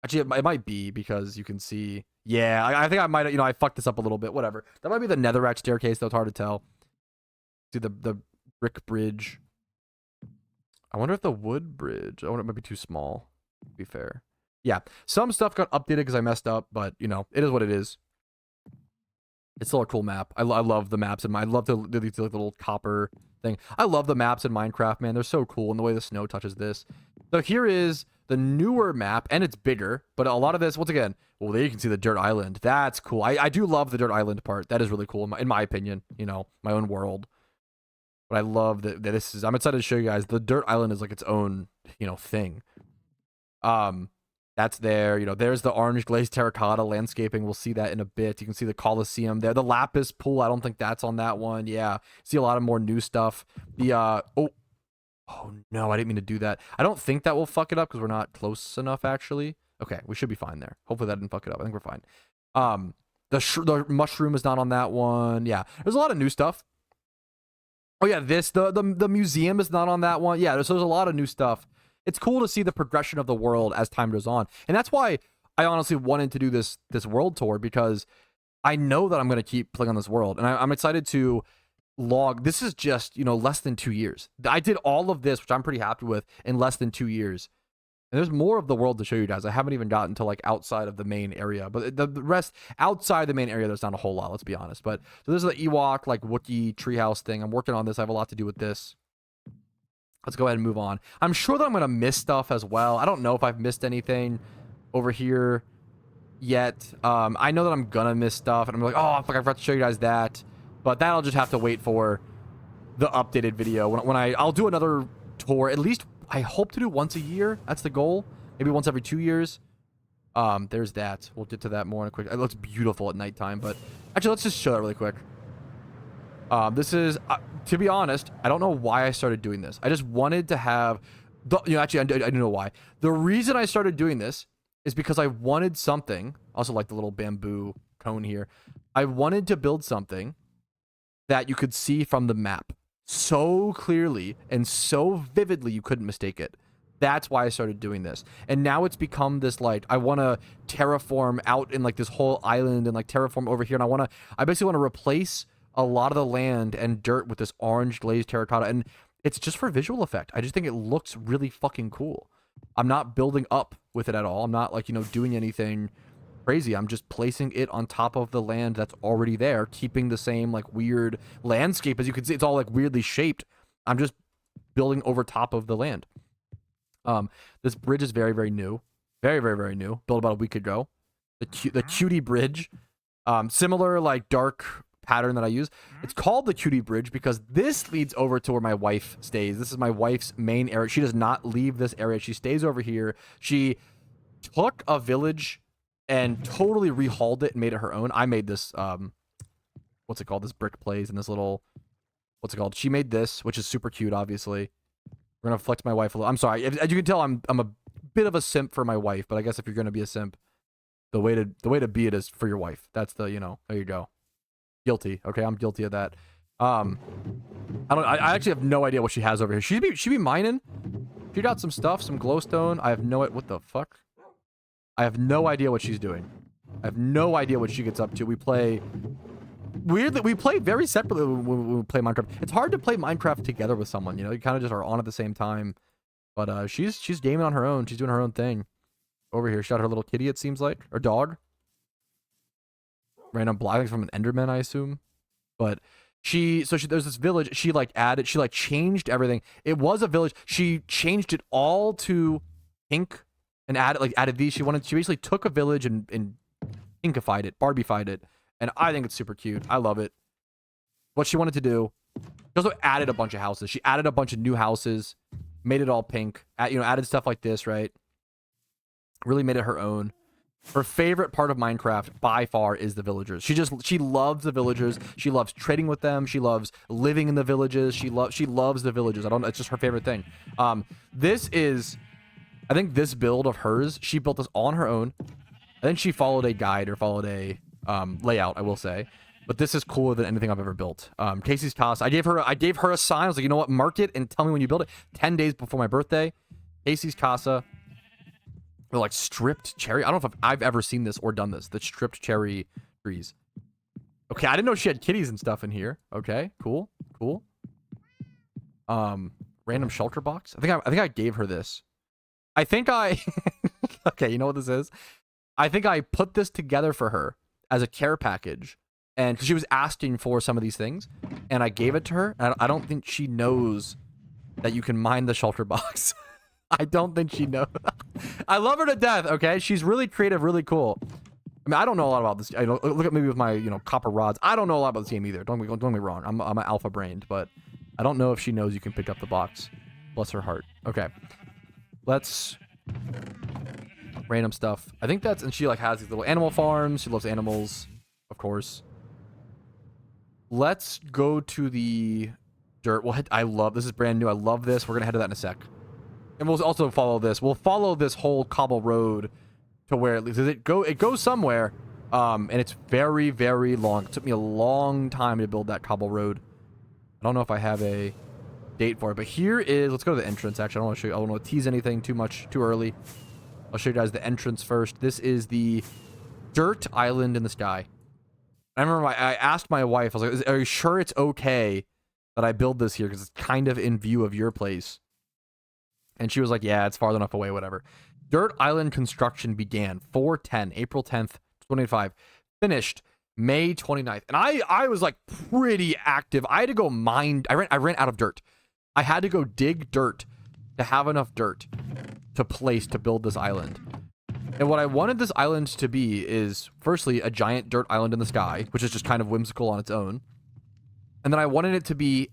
Actually, it might be because you can see. Yeah, I think I might. You know, I fucked this up a little bit. Whatever. That might be the netherrack staircase, though. It's hard to tell. See the brick bridge. I wonder if the wood bridge. I wonder it might be too small. To be fair. Yeah, some stuff got updated because I messed up, but you know, it is what it is. It's still a cool map. I love the maps, and I love the little copper thing. I love the maps in Minecraft, man. They're so cool, and the way the snow touches this. So here is the newer map, and it's bigger, but a lot of this, once again, well, there you can see the dirt island. That's cool. I do love the dirt island part. That is really cool, in my opinion. You know, my own world. But I love that this is, I'm excited to show you guys, the dirt island is like its own, you know, thing. That's there. You know, there's the orange glazed terracotta landscaping. We'll see that in a bit. You can see the Colosseum there. The Lapis pool, I don't think that's on that one. Yeah. See a lot of more new stuff. The, oh no, I didn't mean to do that. I don't think that will fuck it up because we're not close enough, actually. Okay, we should be fine there. Hopefully that didn't fuck it up. I think we're fine. The mushroom is not on that one. Yeah, there's a lot of new stuff. Oh yeah, the museum is not on that one. Yeah, there's a lot of new stuff. It's cool to see the progression of the world as time goes on. And that's why I honestly wanted to do this world tour, because I know that I'm going to keep playing on this world. And I'm excited to log. This is just, you know, less than 2 years. I did all of this, which I'm pretty happy with, in less than 2 years. And there's more of the world to show you guys. I haven't even gotten to like outside of the main area. But the rest, outside the main area, there's not a whole lot, let's be honest. But so this is the Ewok, like Wookiee treehouse thing. I'm working on this. I have a lot to do with this. Let's go ahead and move on. I'm sure that I'm going to miss stuff as well. I don't know if I've missed anything over here yet. I know that I'm going to miss stuff. And I'm like, oh, fuck, I forgot to show you guys that. But that'll just have to wait for the updated video. When I'll do another tour, at least I hope to do once a year. That's the goal. Maybe once every 2 years. There's that. We'll get to that more in a quick. It looks beautiful at nighttime, but actually, let's just show that really quick. This is, to be honest, I don't know why I started doing this. I just wanted to have, actually, I do know why. The reason I started doing this is because I wanted something, also like the little bamboo cone here. I wanted to build something that you could see from the map so clearly and so vividly you couldn't mistake it. That's why I started doing this. And now it's become this, like, I want to terraform out in, like, this whole island and, like, terraform over here. And I basically want to replace a lot of the land and dirt with this orange glazed terracotta. And it's just for visual effect. I just think it looks really fucking cool. I'm not building up with it at all. I'm not, like, doing anything crazy. I'm just placing it on top of the land that's already there, keeping the same, like, weird landscape. As you can see, it's all, like, weirdly shaped. I'm just building over top of the land. This bridge is very, very new. Very, very, very new. Built about a week ago. The cutie bridge. Similar, like, dark pattern that I use. It's called the cutie bridge because this leads over to where my wife stays. This is my wife's main area. She does not leave this area. She stays over here. She took a village and totally rehauled it and made it her own. I made this, what's it called? This brick place and this little, what's it called? She made this, which is super cute, obviously. We're gonna flex my wife a little. I'm sorry. As you can tell, I'm a bit of a simp for my wife, but I guess if you're gonna be a simp, the way to be it is for your wife. That's the, there you go. Guilty. Okay, I'm guilty of that. I actually have no idea what she has over here. She be mining. She got some stuff, some glowstone. I have no, what the fuck? I have no idea what she's doing. I have no idea what she gets up to. We play weirdly, we play very separately when we play Minecraft. It's hard to play Minecraft together with someone, you kind of just are on at the same time. But she's gaming on her own. She's doing her own thing. Over here, she got her little kitty, it seems like, or dog. Random block, I think it's from an Enderman, I assume. But there's this village. She changed everything. It was a village. She changed it all to pink and added these. She basically took a village and pinkified it, Barbified it. And I think it's super cute. I love it. What she wanted to do. She also added a bunch of houses. She added a bunch of new houses, made it all pink. Added stuff like this, right? Really made it her own. Her favorite part of Minecraft by far is the villagers. She loves the villagers. She loves trading with them. She loves living in the villages. She loves the villagers. It's just her favorite thing. I think this build of hers, she built this all on her own. I think she followed a guide or followed a layout, I will say. But this is cooler than anything I've ever built. Casey's Casa. I gave her a sign. I was like, you know what? Mark it and tell me when you build it. 10 days before my birthday. Casey's Casa. They're like stripped cherry. I don't know if I've ever seen this or done this. The stripped cherry trees. Okay, I didn't know she had kitties and stuff in here. Okay, cool. Random shelter box. I think I gave her this. Okay, you know what this is? I think I put this together for her as a care package. And because she was asking for some of these things, and I gave it to her. And I don't think she knows that you can mine the shelter box. I don't think she knows. I love her to death, okay? She's really creative, really cool. I mean, I don't know a lot about this. Look at me with my, copper rods. I don't know a lot about this game either. Don't get me wrong. I'm an alpha brained, but I don't know if she knows you can pick up the box. Bless her heart. Okay. Let's... Random stuff. I think that's... And she, has these little animal farms. She loves animals, of course. Let's go to the dirt. This is brand new. I love this. We're going to head to that in a sec. And we'll also follow this. We'll follow this whole cobble road to where it leads. It goes somewhere, and it's very, very long. It took me a long time to build that cobble road. I don't know if I have a date for it, but here is... Let's go to the entrance, actually. I don't want to show you. I don't want to tease anything too early. I'll show you guys the entrance first. This is the dirt island in the sky. I remember I asked my wife, I was like, are you sure it's okay that I build this here? Because it's kind of in view of your place. And she was like, yeah, it's far enough away, whatever. Dirt Island construction began April 10th, 2025. Finished May 29th. And I was like pretty active. I had to go mine. I ran out of dirt. I had to go dig dirt to have enough dirt to place to build this island. And what I wanted this island to be is, firstly, a giant dirt island in the sky, which is just kind of whimsical on its own. And then I wanted it to be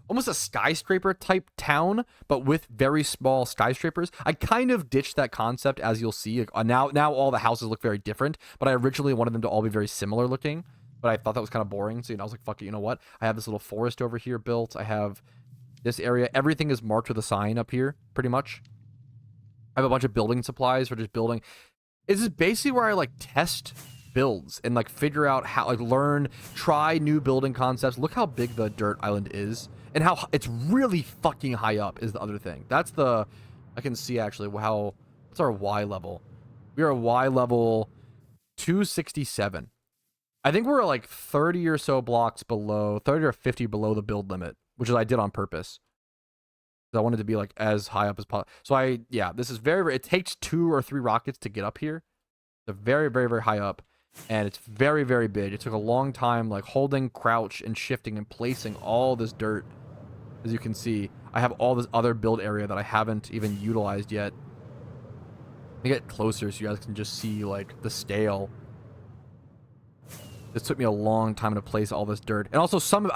almost a skyscraper type town, but with very small skyscrapers. I kind of ditched that concept, as you'll see. Like, now all the houses look very different, but I originally wanted them to all be very similar looking, but I thought that was kind of boring. So, I was like, fuck it, you know what? I have this little forest over here built. I have this area. Everything is marked with a sign up here, pretty much. I have a bunch of building supplies for just building. This is basically where I, like, test builds and, like, figure out how, like, learn, try new building concepts. Look how big the dirt island is. And how it's really fucking high up is the other thing. That's the... I can see, actually, how... What's our Y level? We are Y level 267. I think we're, like, 30 or so blocks below... 30 or 50 below the build limit, which is I did on purpose. I wanted to be, like, as high up as possible. So yeah, this is very... It takes 2 or 3 rockets to get up here. They're very, very, very high up. And it's very, very big. It took a long time, like, holding, crouch, and shifting and placing all this dirt. As you can see, I have all this other build area that I haven't even utilized yet. Let me get closer so you guys can just see, like, the scale. This took me a long time to place all this dirt. And also, some of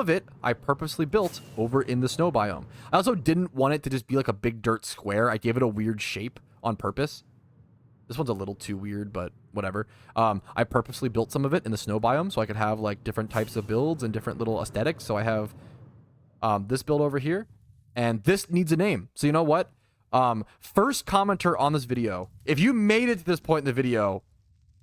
it I purposely built over in the snow biome. I also didn't want it to just be like a big dirt square. I gave it a weird shape on purpose. This one's a little too weird, but whatever. I purposely built some of it in the snow biome so I could have, like, different types of builds and different little aesthetics. So I have... this build over here, and this needs a name. So you know what? First commenter on this video, if you made it to this point in the video,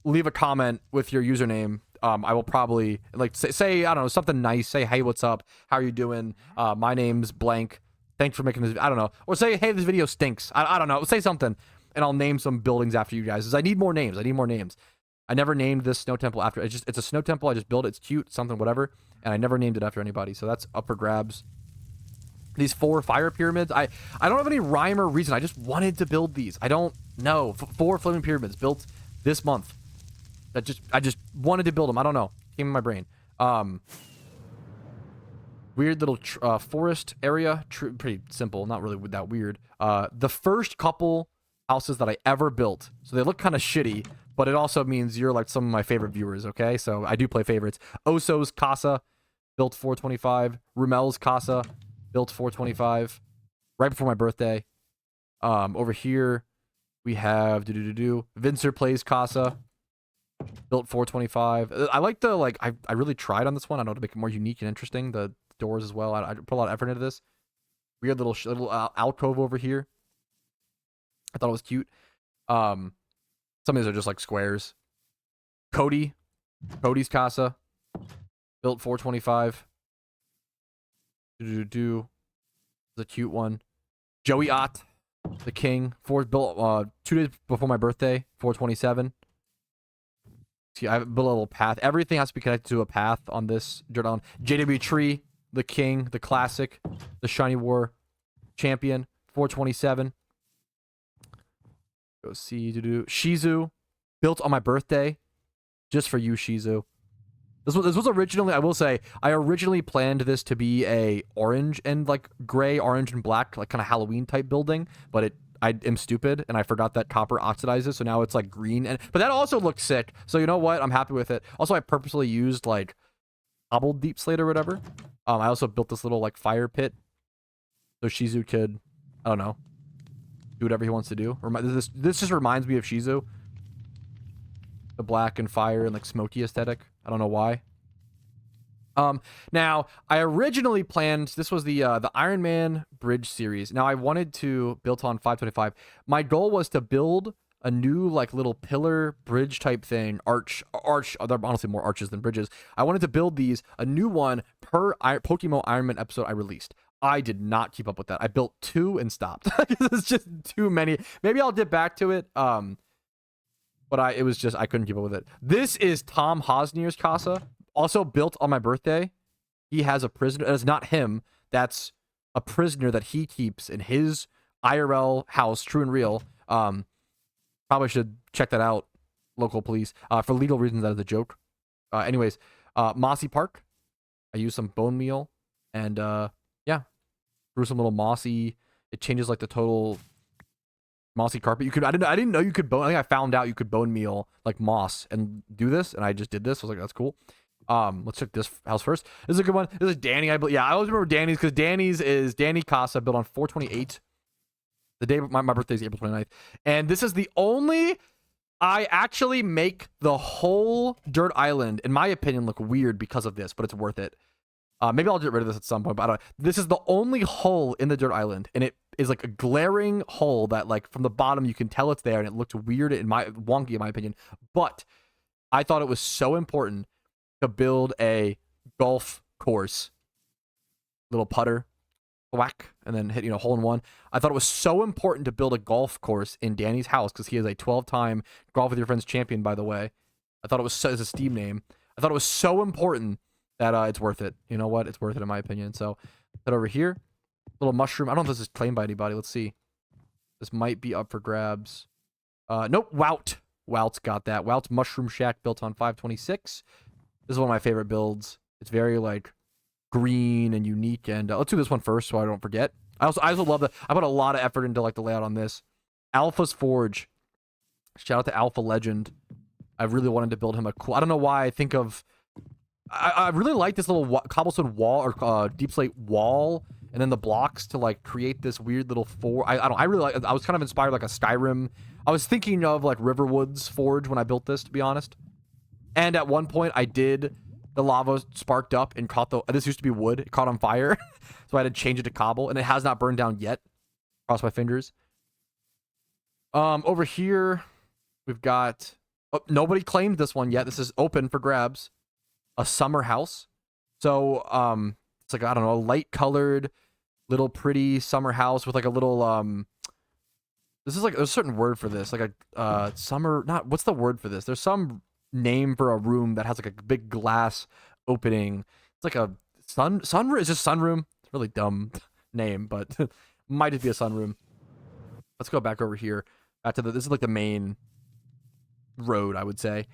leave a comment with your username. I will probably, like, say I don't know, something nice. Say, hey, what's up? How are you doing? My name's blank. Thanks for making this. I don't know. Or say, hey, this video stinks. I don't know. Say something, and I'll name some buildings after you guys. I need more names. I never named this snow temple after. It's a snow temple. I just built it. It's cute, something, whatever. And I never named it after anybody. So that's up for grabs. These 4 fire pyramids. I don't have any rhyme or reason. I just wanted to build these. I don't know. 4 flaming pyramids built this month. I just wanted to build them. I don't know. Came in my brain. Weird little forest area. Pretty simple. Not really that weird. The first couple houses that I ever built. So they look kind of shitty. But it also means you're, like, some of my favorite viewers, okay? So I do play favorites. Oso's Casa, built 425. Rumel's Casa, built 425. Right before my birthday. Over here, we have... Vincer Plays Casa, built 425. I like the, like... I really tried on this one. I know to make it more unique and interesting. The doors as well. I put a lot of effort into this. Weird little alcove over here. I thought it was cute. Some of these are just like squares. Cody's Casa, built 425. The cute one. Joey Ott, the king, built 2 days before my birthday, 427. See, I built a little path. Everything has to be connected to a path on this dirt island. JW Tree, the king, the classic, the Shiny War champion, 427. Go see Shizu, built on my birthday, just for you, Shizu. This was originally, I will say, I originally planned this to be a orange and, like, gray, orange and black, like, kind of Halloween type building, but I am stupid and I forgot that copper oxidizes, so now it's like green. But that also looks sick. So you know what? I'm happy with it. Also, I purposely used, like, cobbled deep slate or whatever. I also built this little, like, fire pit so Shizu could, I don't know, do whatever he wants to do. This just reminds me of Shizu. The black and fire and, like, smoky aesthetic. I don't know why. Now, I originally planned, this was the Iron Man Bridge series. Now, I wanted to build on 525. My goal was to build a new, like, little pillar bridge type thing. Arch. They're honestly more arches than bridges. I wanted to build these, a new one per Pokemon Iron Man episode I released. I did not keep up with that. I built 2 and stopped. It's just too many. Maybe I'll get back to it. But I couldn't keep up with it. This is Tom Hosnier's Casa, also built on my birthday. He has a prisoner. It's not him. That's a prisoner that he keeps in his IRL house, true and real. Probably should check that out, local police. For legal reasons, that is a joke. Anyways, Mossy Park. I used some bone meal and yeah, threw some little mossy. It changes, like, the total mossy carpet. You could I didn't know you could bone. I think I found out you could bone meal, like, moss and do this, and I just did this. I was like, that's cool. Let's check this house first. This is a good one. This is Danny, I believe. Yeah, I always remember Danny's because Danny's is Danny Casa, built on 4/28. The day my birthday is April 29th. And this is the only... I actually make the whole dirt island, in my opinion, look weird because of this, but it's worth it. Maybe I'll get rid of this at some point, but I don't know. This is the only hole in the dirt island, and it is like a glaring hole that, like, from the bottom you can tell it's there, and it looks weird wonky in my opinion. But I thought it was so important to build a golf course, little putter, whack, and then hit, hole in one. I thought it was so important to build a golf course in Danny's house because he is a 12-time Golf with Your Friends champion, by the way. I thought it was so, as a Steam name. I thought it was so important that it's worth it. You know what? It's worth it in my opinion. So, head over here. Little mushroom. I don't know if this is claimed by anybody. Let's see. This might be up for grabs. Nope. Wout. Wout's got that. Wout's Mushroom Shack, built on 5/26. This is one of my favorite builds. It's very, like, green and unique, and let's do this one first so I don't forget. I also love that I put a lot of effort into, like, the layout on this. Alpha's Forge. Shout out to Alpha Legend. I really wanted to build him a cool... I don't know why I think of... I really like this little cobblestone wall, or deep slate wall, and then the blocks to, like, create this weird little I really like... I was kind of inspired, like, a Skyrim... I was thinking of, like, Riverwood's Forge when I built this, to be honest. And at one point I did... The lava sparked up and caught the... This used to be wood. It caught on fire. So I had to change it to cobble. And it has not burned down yet. Cross my fingers. Over here, we've got... Oh, nobody claimed this one yet. This is open for grabs. A summer house. So, it's like, I don't know, a light-colored, little pretty summer house with, like, a little... This is, like, there's a certain word for this. Like a summer... Not... What's the word for this? There's some... name for a room that has like a big glass opening. It's like a sunroom. It's just sunroom. It's a really dumb name, but might just be a sunroom. Let's go back over here. Back to this is like the main road, I would say.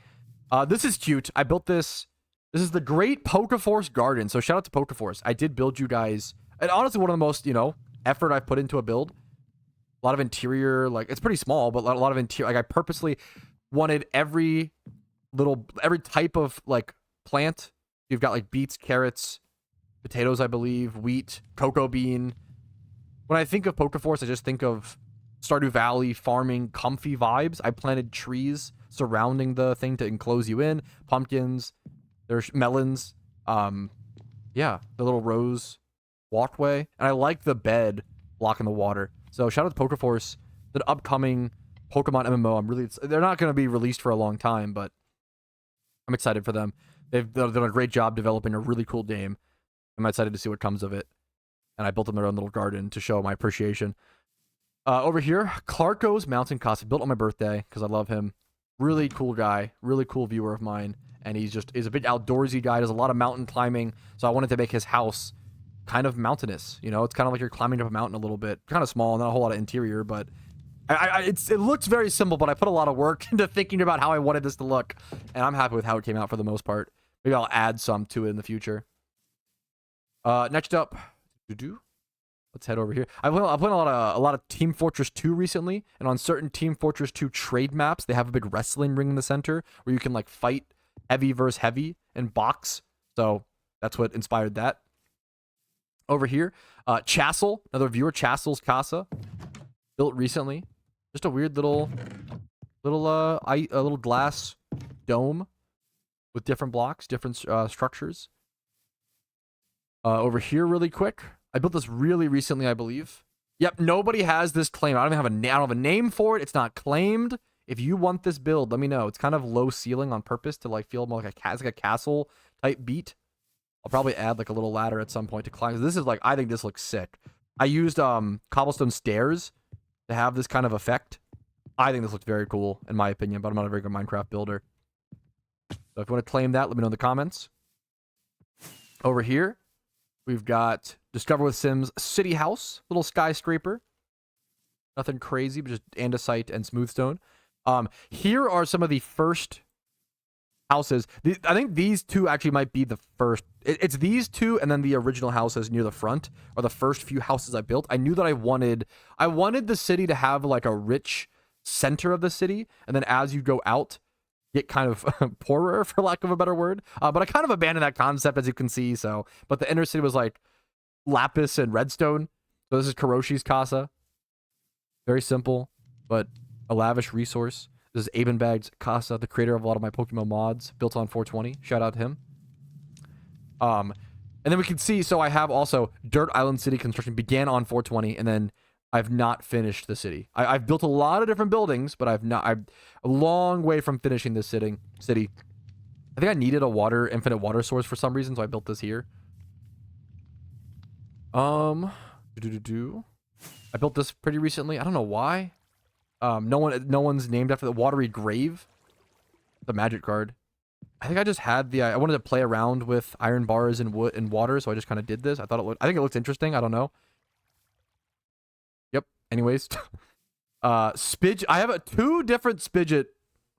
This is cute. I built this. This is the Great Pokeforce Garden. So shout out to Pokeforce. I did build you guys, and honestly, one of the most, effort I've put into a build. A lot of interior, like, it's pretty small, but a lot of interior. Like, I purposely wanted every type of, like, plant. You've got, like, beets, carrots, potatoes, I believe, wheat, cocoa bean. When I think of Pokeforce, I just think of Stardew Valley farming, comfy vibes. I planted trees surrounding the thing to enclose you in. Pumpkins, there's melons. Yeah, the little rose walkway. And I like the bed blocking the water. So shout out to Pokeforce, the upcoming Pokemon MMO. They're not going to be released for a long time, but I'm excited for them. They've done a great job developing a really cool game. I'm excited to see what comes of it. And I built them their own little garden to show my appreciation. Over here, Clarko's Mountain Casa, built on my birthday because I love him. Really cool guy, really cool viewer of mine. And he's a big outdoorsy guy, does a lot of mountain climbing. So I wanted to make his house kind of mountainous. It's kind of like you're climbing up a mountain a little bit. Kind of small, not a whole lot of interior, but... it looks very simple, but I put a lot of work into thinking about how I wanted this to look, and I'm happy with how it came out for the most part. Maybe I'll add some to it in the future. Next up, let's head over here. I've played a lot of Team Fortress 2 recently, and on certain Team Fortress 2 trade maps, they have a big wrestling ring in the center where you can, like, fight heavy versus heavy and box. So that's what inspired that. Over here, Chassel, another viewer, Chassel's Casa, built recently. Just a weird little glass dome with different blocks, different structures. Over here, really quick. I built this really recently, I believe. Yep, nobody has this claim. I don't have a name for it. It's not claimed. If you want this build, let me know. It's kind of low ceiling on purpose to, like, feel more like a castle type beat. I'll probably add, like, a little ladder at some point to climb. This is, like, I think this looks sick. I used cobblestone stairs to have this kind of effect. I think this looks very cool, in my opinion, but I'm not a very good Minecraft builder. So if you want to claim that, let me know in the comments. Over here, we've got Discover with Sims City House, little skyscraper. Nothing crazy, but just andesite and smoothstone. Here are some of the first houses. I think these two actually might be the first. It's these two and then the original houses near the front are the first few houses I built. I knew that I wanted the city to have, like, a rich center of the city, and then as you go out, get kind of poorer, for lack of a better word. But I kind of abandoned that concept, as you can see. So, but the inner city was like lapis and redstone. So this is Kuroshi's casa. Very simple, but a lavish resource. This is Abenbag's casa, the creator of a lot of my Pokemon mods, built on 420. Shout out to him. And then we can see, so I have also Dirt Island City construction began on 420, and then I've not finished the city. I've built a lot of different buildings, but I'm a long way from finishing this city. I think I needed a infinite water source for some reason, so I built this here. I built this pretty recently. I don't know why. No one's named after the Watery Grave. The magic card. I think I just had I wanted to play around with iron bars and wood and water, so I just kind of did this. I think it looked interesting. I don't know. Yep. Anyways, Spidget. I have 2 different Spidget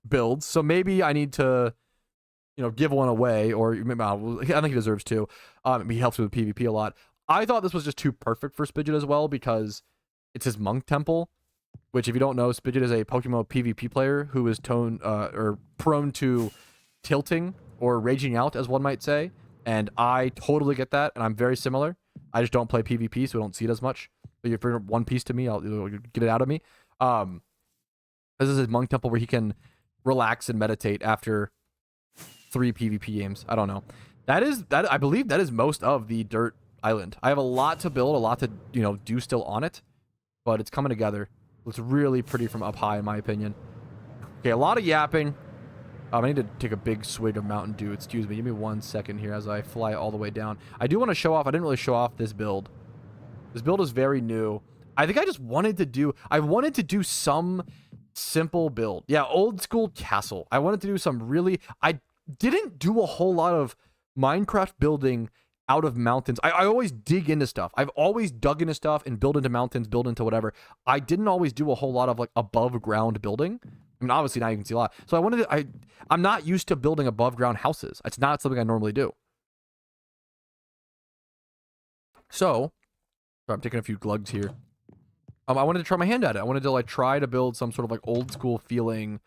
builds, so maybe I need to, give one away, or maybe I think he deserves 2. He helps with PvP a lot. I thought this was just too perfect for Spidget as well because it's his monk temple, which, if you don't know, Spidget is a Pokemon PvP player who is prone to tilting or raging out, as one might say, and I totally get that, and I'm very similar. I just don't play PvP, so I don't see it as much. But if you bring One Piece to me, I'll get it out of me. This is his monk temple where he can relax and meditate after 3 PvP games. I don't know. I believe that is most of the Dirt Island. I have a lot to build, a lot to do still on it, but it's coming together. Looks really pretty from up high, in my opinion. Okay, a lot of yapping. I need to take a big swig of Mountain Dew. Excuse me. Give me 1 second here as I fly all the way down. I do want to show off. I didn't really show off this build. This build is very new. I think I just wanted to do some simple build. Yeah, old school castle. I wanted to do some really... I didn't do a whole lot of Minecraft building out of mountains. I always dig into stuff. I've always dug into stuff and build into mountains, build into whatever. I didn't always do a whole lot of like above ground building. I mean, obviously now you can see a lot. So I'm not used to building above ground houses. It's not something I normally do. So I'm taking a few glugs here. I wanted to try my hand at it. I wanted to try to build some sort of old school feeling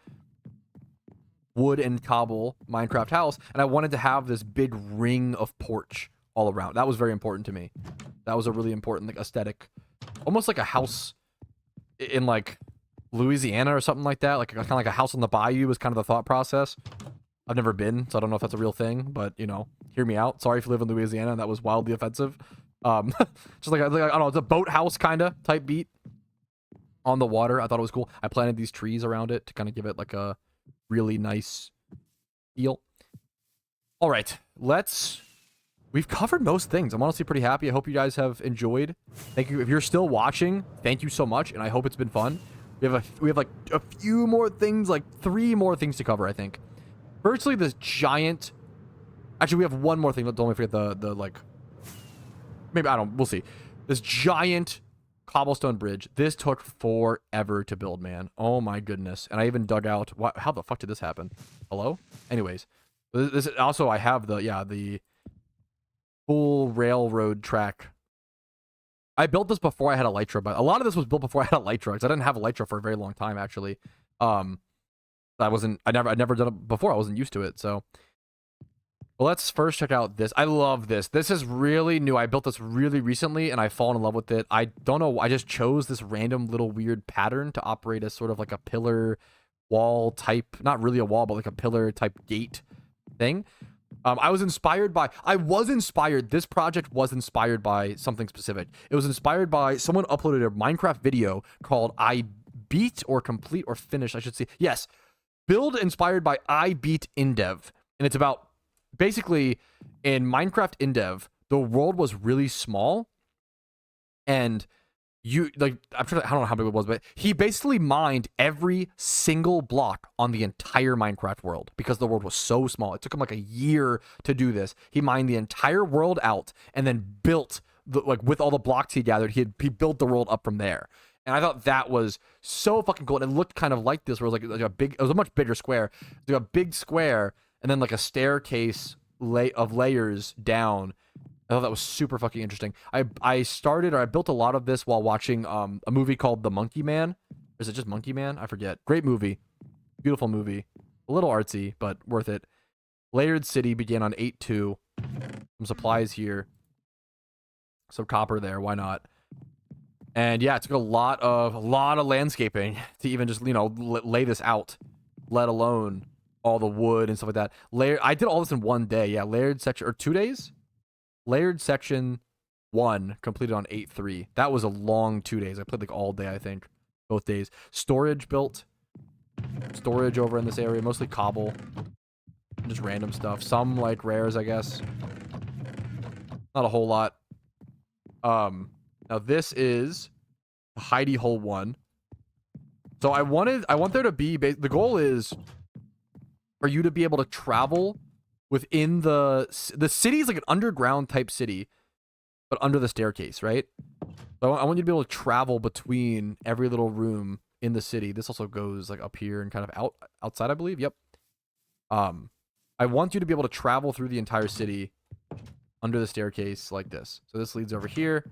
wood and cobble Minecraft house, and I wanted to have this big ring of porch all around. That was very important to me. That was a really important aesthetic, almost like a house in Louisiana or something like that, kind of like a house on the bayou was kind of the thought process. I've never been, so I don't know if that's a real thing, but hear me out. Sorry if you live in Louisiana and that was wildly offensive. Just I don't know, it's a boathouse kind of type beat on the water. I thought it was cool. I planted these trees around it to kind of give it a really nice feel. All right, we've covered most things. I'm honestly pretty happy. I hope you guys have enjoyed. Thank you. If you're still watching, thank you so much, and I hope it's been fun. We have a few more things, 3 more things to cover, I think. Firstly, this giant... Actually, we have one more thing. Don't let me forget the maybe, I don't... We'll see. This giant cobblestone bridge. This took forever to build, man. Oh my goodness. And I even dug out... How the fuck did this happen? Hello? Anyways. This also, I have the full railroad track. I built this before I had Elytra, but a lot of this was built before I had Elytra, because I didn't have Elytra for a very long time, actually. I'd never done it before. I wasn't used to it, so. Well, let's first check out this. I love this. This is really new. I built this really recently, and I've fallen in love with it. I don't know. I just chose this random little weird pattern to operate as sort of like a pillar wall type, not really a wall, but like a pillar type gate thing. This project was inspired by something specific. It was inspired by someone uploaded a Minecraft video called I Beat or Complete or Finish, I should say. Yes. Build inspired by I Beat Indev. And it's about basically in Minecraft Indev, the world was really small. And I don't know how big it was, but he basically mined every single block on the entire Minecraft world because the world was so small. It took him a year to do this. He mined the entire world out and then built with all the blocks he gathered, he built the world up from there. And I thought that was so fucking cool. And it looked kind of like this, where it was it was a much bigger square. It was a big square and then a staircase of layers down. I thought that was super fucking interesting. I built a lot of this while watching a movie called The Monkey Man. Or is it just Monkey Man? I forget. Great movie. Beautiful movie. A little artsy, but worth it. Layered City began on 8.2. Some supplies here. Some copper there. Why not? And yeah, it took a lot of landscaping to even just, you know, lay this out, let alone all the wood and stuff like that. I did all this in one day. Yeah, layered section, or 2 days? Layered section 1 completed on 8.3. That was a long 2 days. I played like all day, I think. Both days. Storage built. Storage over in this area. Mostly cobble. Just random stuff. Some like rares, I guess. Not a whole lot. Now this is the hidey hole 1. So I want there to be, the goal is for you to be able to travel within the city is like an underground type city, but under the staircase, right? So I want you to be able to travel between every little room in the city. This also goes like up here and kind of outside, I believe. Yep. I want you to be able to travel through the entire city under the staircase like this. So this leads over here.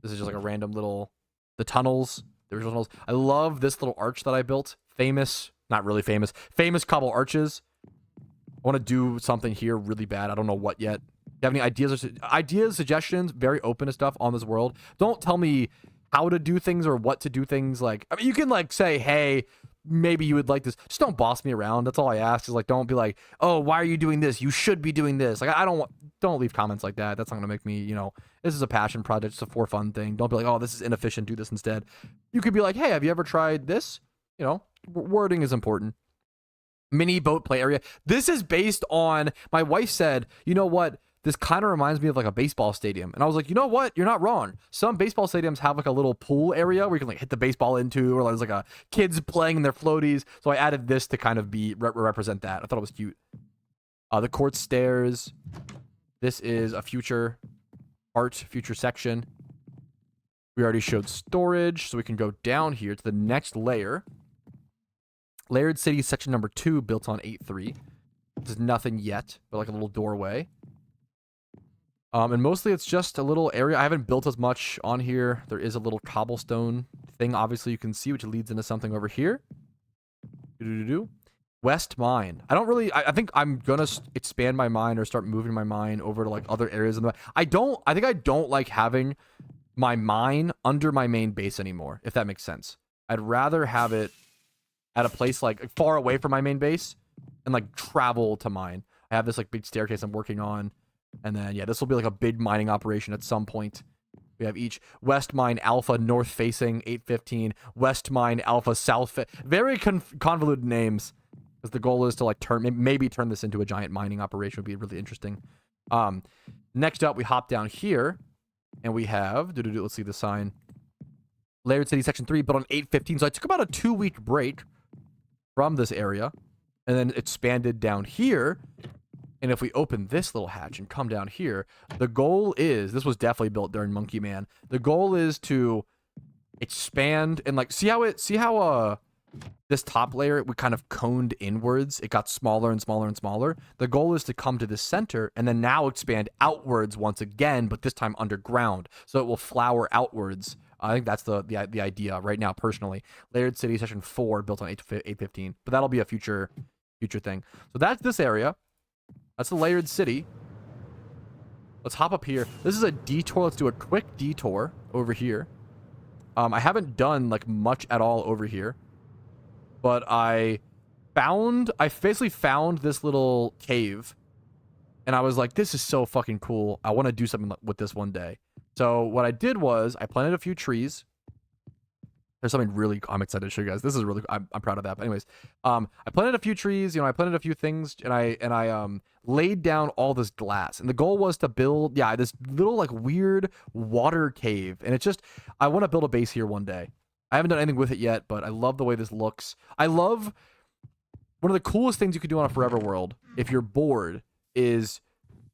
This is just like a random little, the tunnels, the original tunnels. I love this little arch that I built. Famous, not really famous, famous cobble arches. I want to do something here really bad. I don't know what yet. If you have any ideas, suggestions, very open to stuff on this world. Don't tell me how to do things or what to do things. Like, I mean, you can like say, hey, maybe you would like this. Just don't boss me around. That's all I ask, is like, don't be like, oh, why are you doing this? You should be doing this. Like, I don't leave comments like that. That's not gonna make me, you know, this is a passion project. It's a for fun thing. Don't be like, oh, this is inefficient. Do this instead. You could be like, hey, have you ever tried this? You know, wording is important. Mini boat play area. This is based on, my wife said, you know what? This kind of reminds me of like a baseball stadium. And I was like, you know what? You're not wrong. Some baseball stadiums have like a little pool area where you can like hit the baseball into, or there's like a kids playing in their floaties. So I added this to kind of be represent that. I thought it was cute. The court stairs. This is a future section. We already showed storage, so we can go down here to the next layer. Layered City section number 2, built on 8.3. There's nothing yet, but like a little doorway. And mostly it's just a little area. I haven't built as much on here. There is a little cobblestone thing, obviously you can see, which leads into something over here. West Mine. I think I'm gonna expand my mine or start moving my mine over to like other areas in the. I think I don't like having my mine under my main base anymore, if that makes sense. I'd rather have it at a place like far away from my main base and like travel to mine. I have this like big staircase I'm working on. And then, yeah, this will be like a big mining operation at some point. We have each West Mine Alpha north facing 815, West Mine Alpha south. Very convoluted names, because the goal is to like maybe turn this into a giant mining operation. Would be really interesting. Next up, we hop down here, and we have let's see the sign. Layered City Section 3, but on 815. So I took about a 2-week break from this area, and then expanded down here. And if we open this little hatch and come down here, the goal is, this was definitely built during Monkey Man. The goal is to expand and like, see how this top layer, we kind of coned inwards. It got smaller and smaller and smaller. The goal is to come to the center and then now expand outwards once again, but this time underground. So it will flower outwards. I think that's the idea right now, personally. Layered City Section 4, built on 815. But that'll be a future thing. So that's this area. That's the Layered City. Let's hop up here. This is a detour. Let's do a quick detour over here. I haven't done like much at all over here, but I basically found this little cave, and I was like, this is so fucking cool. I want to do something with this one day. So what I did was I planted a few trees. There's something really, I'm excited to show you guys. This is really, I'm proud of that. But anyways, I planted a few trees, you know, I planted a few things, and I laid down all this glass. And the goal was to build, this little like weird water cave. And it's just, I want to build a base here one day. I haven't done anything with it yet, but I love the way this looks. I love, one of the coolest things you could do on a Forever World, if you're bored, is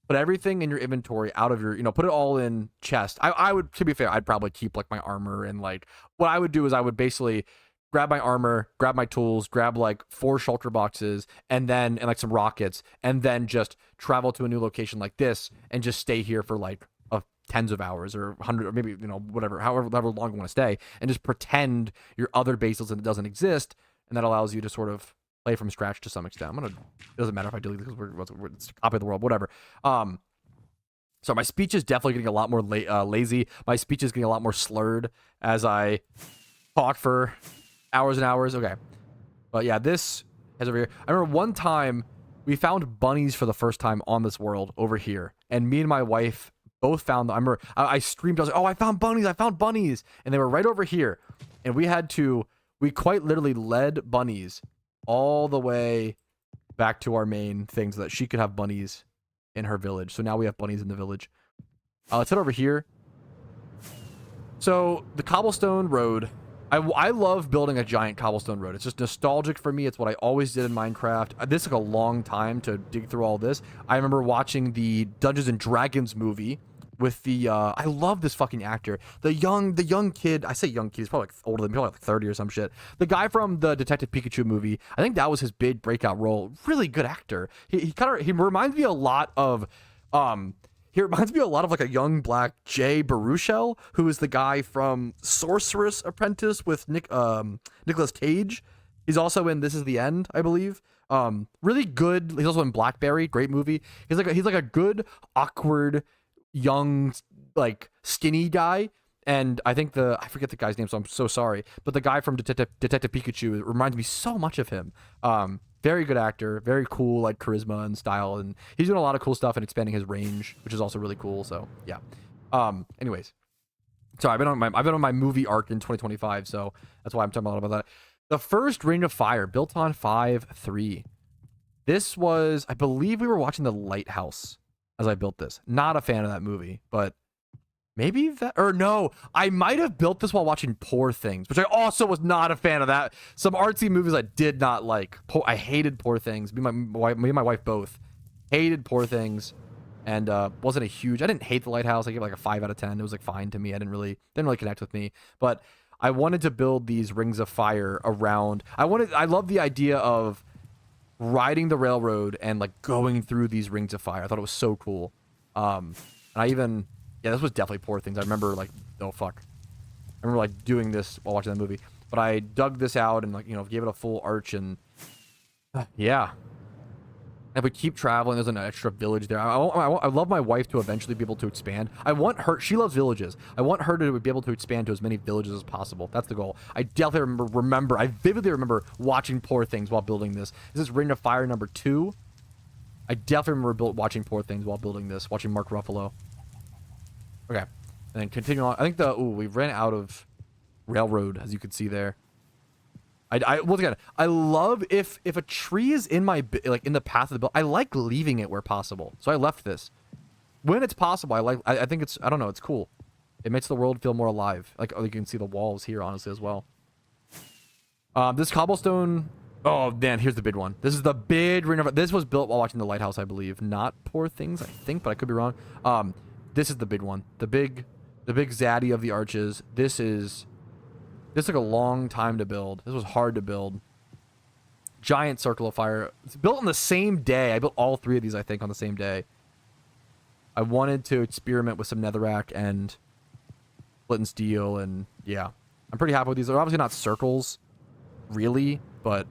put everything in your inventory out of your, put it all in chest. I would, to be fair, I'd probably keep like my armor, and like what I would do is I would basically grab my armor, grab my tools, grab like 4 shelter boxes, and like some rockets, and then just travel to a new location like this and just stay here for like tens of hours or 100 or maybe, whatever, however long you want to stay, and just pretend your other base doesn't exist. And that allows you to sort of play from scratch to some extent. It doesn't matter if I delete it because it's a copy of the world, whatever. So my speech is definitely getting a lot more lazy. My speech is getting a lot more slurred as I talk for hours and hours. Okay. But yeah, this is over here. I remember one time we found bunnies for the first time on this world over here. And me and my wife both found them. I remember I screamed. I was like, oh, I found bunnies. I found bunnies. And they were right over here. And we quite literally led bunnies all the way back to our main thing so that she could have bunnies in her village. So now we have bunnies in the village. Let's head over here. So the cobblestone road, I love building a giant cobblestone road. It's just nostalgic for me. It's what I always did in Minecraft. This took a long time to dig through all this. I remember watching the Dungeons and Dragons movie with the I love this fucking actor. The young kid. I say young kid. He's probably like older than me, probably like 30 or some shit. The guy from the Detective Pikachu movie. I think that was his big breakout role. Really good actor. He reminds me a lot of he reminds me a lot of like a young black Jay Baruchel, who is the guy from Sorceress Apprentice with Nicolas Cage. He's also in This Is the End, I believe. Really good. He's also in Blackberry, great movie. He's like a good, awkward, young, like skinny guy. And I think I forget the guy's name, so I'm so sorry. But the guy from Detective Pikachu reminds me so much of him. Very good actor, very cool, like charisma and style, and he's doing a lot of cool stuff and expanding his range, which is also really cool. So yeah. Anyways, so I've been on my movie arc in 2025, so that's why I'm talking a lot about that. The first Ring of Fire built on 5.3. This was, I believe, we were watching The Lighthouse as I built this. Not a fan of that movie, but maybe that, or no, I might have built this while watching Poor Things, which I also was not a fan of that. Some artsy movies I did not like. I hated Poor Things. Me and my wife both hated Poor Things, and wasn't a huge. I didn't hate The Lighthouse. I gave it like a 5 out of 10. It was like fine to me. I didn't really connect with me, but I wanted to build these Rings of Fire around. I love the idea of riding the railroad and like going through these Rings of Fire. I thought it was so cool. And I even. Yeah, this was definitely Poor Things. I remember like, oh fuck. I remember like doing this while watching that movie. But I dug this out and like, gave it a full arch and yeah. If we keep traveling, there's an extra village there. I love my wife to eventually be able to expand. She loves villages. I want her to be able to expand to as many villages as possible. That's the goal. I definitely I vividly remember watching Poor Things while building this. Is this Ring of Fire number 2? I definitely remember watching Poor Things while building this, watching Mark Ruffalo. Okay, and then continue on. I think we ran out of railroad, as you can see there. Once again, I love if a tree is in my in the path of the build. I like leaving it where possible, so I left this when it's possible. I think it's, I don't know, it's cool. It makes the world feel more alive. Like, you can see the walls here, honestly, as well. This cobblestone. Oh man, here's the big one. This is the big ring of. This was built while watching The Lighthouse, I believe. Not Poor Things, I think, but I could be wrong. This is the big one. The big zaddy of the arches. This took a long time to build. This was hard to build. Giant circle of fire. It's built on the same day. I built all 3 of these, I think, on the same day. I wanted to experiment with some netherrack and flint and steel, and yeah. I'm pretty happy with these. They're obviously not circles, really, but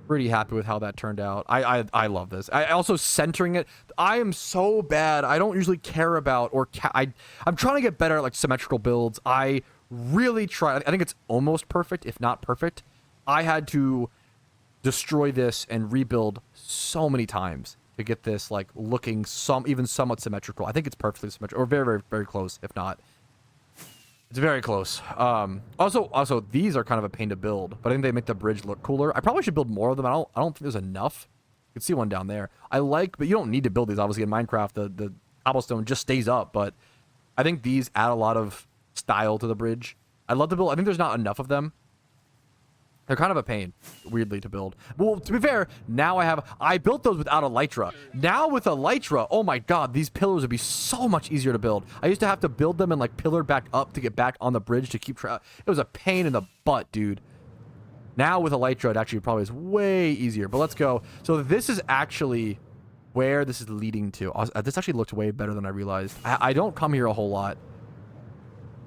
pretty happy with how that turned out. I love this. I also centering it. I am so bad. I don't usually care about I'm trying to get better at like symmetrical builds. I really try. I think it's almost perfect, if not perfect. I had to destroy this and rebuild so many times to get this like looking even somewhat symmetrical. I think it's perfectly symmetrical, or very, very, very close, if not. It's very close. Also, these are kind of a pain to build, but I think they make the bridge look cooler. I probably should build more of them. I don't think there's enough. You can see one down there. But you don't need to build these. Obviously, in Minecraft, the cobblestone just stays up, but I think these add a lot of style to the bridge. I'd love to build. I think there's not enough of them. They're kind of a pain, weirdly, to build. Well, to be fair, now I built those without elytra. Now with elytra, oh my god, these pillars would be so much easier to build. I used to have to build them and like pillar back up to get back on the bridge to keep track. It was a pain in the butt, dude. Now with elytra, it actually probably is way easier. But let's go. So this is actually where this is leading to. This actually looked way better than I realized. I don't come here a whole lot.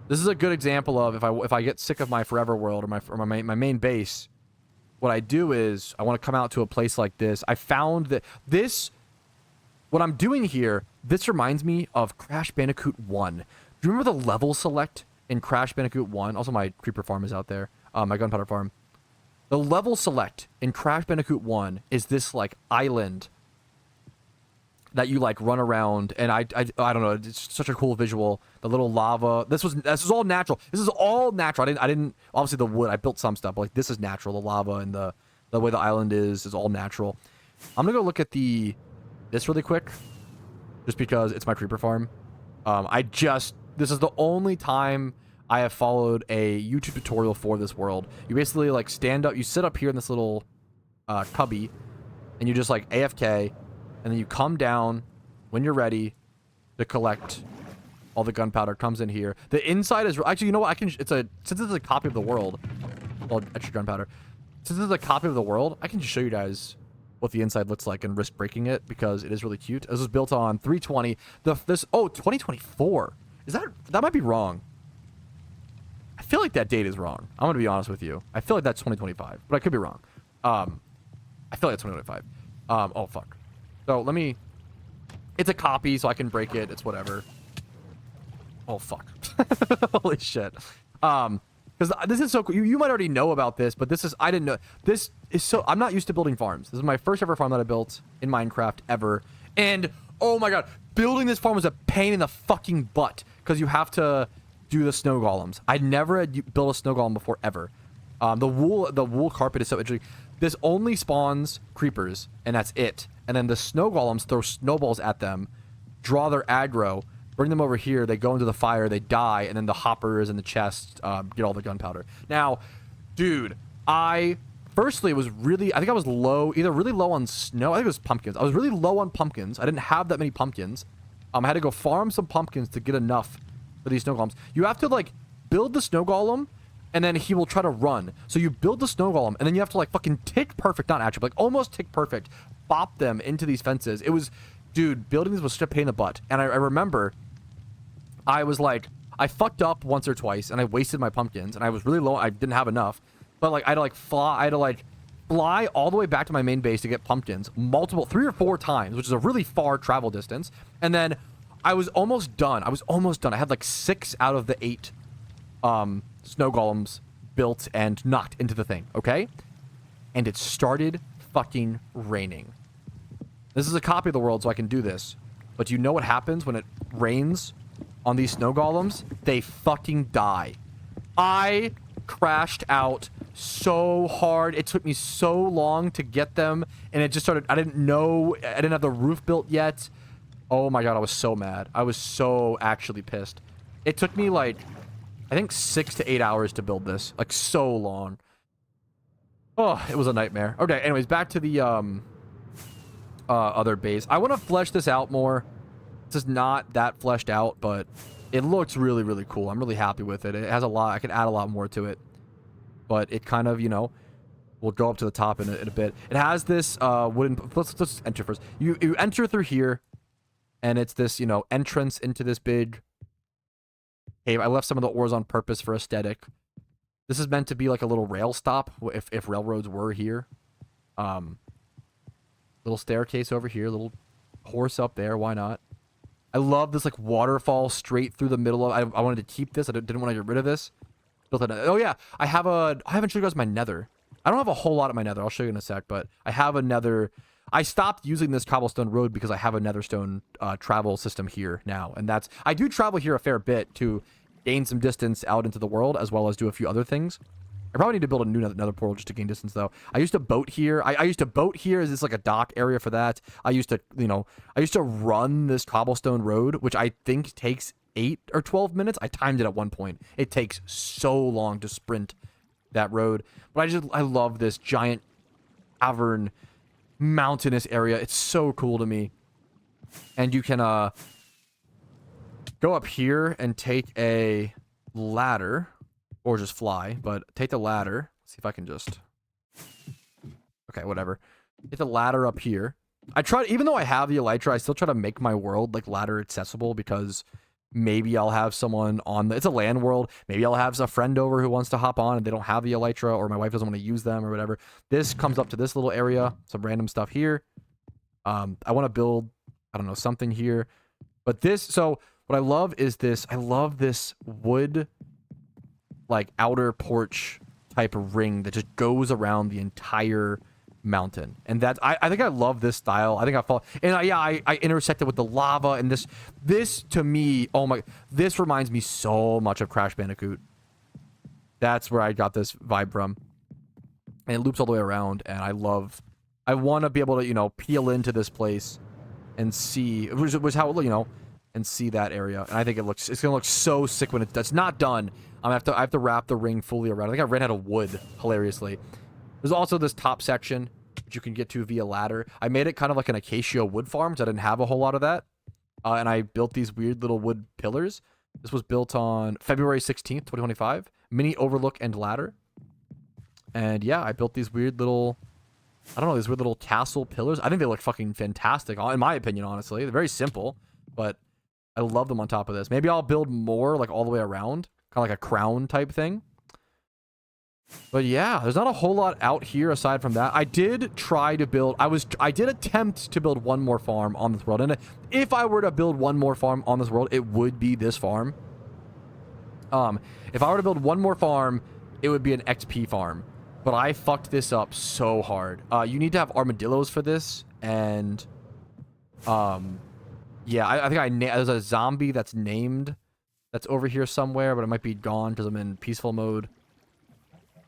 This is a good example of if I get sick of my forever world or my main base, what I do is I want to come out to a place like this. I found that what I'm doing here, this reminds me of Crash Bandicoot 1. Do you remember the level select in Crash Bandicoot 1? Also, my creeper farm is out there. My gunpowder farm. The level select in Crash Bandicoot 1 is this, like, island that you, like, run around, and I don't know, it's such a cool visual. The little lava. This is all natural. This is all natural. I didn't obviously the wood, I built some stuff, but, like, this is natural. The lava and the way the island is all natural. I'm gonna go look at this really quick, just because it's my creeper farm. This is the only time I have followed a YouTube tutorial for this world. You basically, like, stand up, you sit up here in this little cubby, and you just, like, AFK, and then you come down when you're ready to collect all the gunpowder. Comes in here. The inside is actually, you know what? Since this is a copy of the world, well, extra gunpowder. Since this is a copy of the world, I can just show you guys what the inside looks like and risk breaking it because it is really cute. This was built on 320. 2024. That might be wrong. I feel like that date is wrong. I'm gonna be honest with you. I feel like that's 2025, but I could be wrong. I feel like it's 2025. Oh fuck. So let me. It's a copy, so I can break it. It's whatever. Oh fuck. Holy shit. Because this is so cool. You might already know about this, but I didn't know. This is so. I'm not used to building farms. This is my first ever farm that I built in Minecraft ever. And oh my god, building this farm was a pain in the fucking butt because you have to do the snow golems. I never had built a snow golem before ever. The wool carpet is so interesting. This only spawns creepers, and that's it. And then the snow golems throw snowballs at them, draw their aggro, bring them over here, they go into the fire, they die, and then the hoppers and the chests get all the gunpowder. Now, dude, firstly, I think I was low, either really low on snow, I think it was pumpkins. I was really low on pumpkins. I didn't have that many pumpkins. I had to go farm some pumpkins to get enough for these snow golems. You have to, like, build the snow golem, and then he will try to run. So you build the snow golem, and then you have to, like, fucking tick perfect, not actually, but, like, almost tick perfect, bop them into these fences. It was, dude, building these was such a pain in the butt. And I remember I was like, I fucked up once or twice, and I wasted my pumpkins, and I was really low. I didn't have enough, but like I had to fly all the way back to my main base to get pumpkins, 3 or 4 times, which is a really far travel distance. And then I was almost done. I had like 6 out of the 8 snow golems built and knocked into the thing. Okay, and it started fucking raining. This is a copy of the world, so I can do this. But you know what happens when it rains on these snow golems? They fucking die. I crashed out so hard. It took me so long to get them, and it just started. I didn't have the roof built yet. Oh my god, I was so mad. I was so actually pissed. It took me like, I think 6 to 8 hours to build this. Like, so long. Oh, it was a nightmare. Okay, anyways, back to the other base. I want to flesh this out more. This is not that fleshed out, but it looks really, really cool. I'm really happy with it. It has a lot. I could add a lot more to it, but it kind of, we'll go up to the top in a bit. It has this wooden. Let's enter first. You enter through here, and it's this entrance into this big cave. I left some of the ores on purpose for aesthetic. This is meant to be like a little rail stop if railroads were here. Little staircase over here, little horse up there. Why not? I love this like waterfall straight through the middle of. I wanted to keep this. I didn't want to get rid of this. Built it. Oh yeah, I haven't showed you guys my nether. I don't have a whole lot of my nether. I'll show you in a sec, but I have a nether. I stopped using this cobblestone road because I have a netherstone travel system here now, and I do travel here a fair bit to gain some distance out into the world, as well as do a few other things. I probably need to build a new nether portal just to gain distance, though. I used to boat here. I used to boat here. Is this like a dock area for that? I used to run this cobblestone road, which I think takes 8 or 12 minutes. I timed it at one point. It takes so long to sprint that road. But I love this giant cavern, mountainous area. It's so cool to me. And you can go up here and take a ladder, or just fly, but take the ladder. Let's see if I can just, okay, whatever. Get the ladder up here. Even though I have the elytra, I still try to make my world like ladder accessible, because Maybe I'll have someone on it's a LAN world. Maybe I'll have a friend over who wants to hop on and they don't have the elytra, or my wife doesn't want to use them or whatever. This comes up to this little area, some random stuff here. I want to build, I don't know, something here. But this, so what I love is this. I love this wood, like outer porch type of ring that just goes around the entire mountain. And that's, I think I love this style. I think I fall, and yeah, I intersected with the lava, and this to me, oh my, this reminds me so much of Crash Bandicoot. That's where I got this vibe from. And it loops all the way around, and I want to be able to, you know, peel into this place and see, which how, you know, and see that area. And I think it's going to look so sick when it's not done. I have to wrap the ring fully around. I think I ran out of wood, hilariously. There's also this top section, which you can get to via ladder. I made it kind of like an acacia wood farm, because I didn't have a whole lot of that. And I built these weird little wood pillars. This was built on February 16th, 2025. Mini overlook and ladder. And yeah, I built these weird little, I don't know, these weird little castle pillars. I think they look fucking fantastic, in my opinion, honestly. They're very simple, but I love them on top of this. Maybe I'll build more, like, all the way around. Kind of like a crown type thing. But yeah, there's not a whole lot out here aside from that. I did try to build, I did attempt to build one more farm on this world. And if I were to build one more farm on this world, it would be this farm. If I were to build one more farm, it would be an XP farm. But I fucked this up so hard. You need to have armadillos for this. And, yeah, I think there's a zombie that's named that's over here somewhere, but it might be gone because I'm in peaceful mode.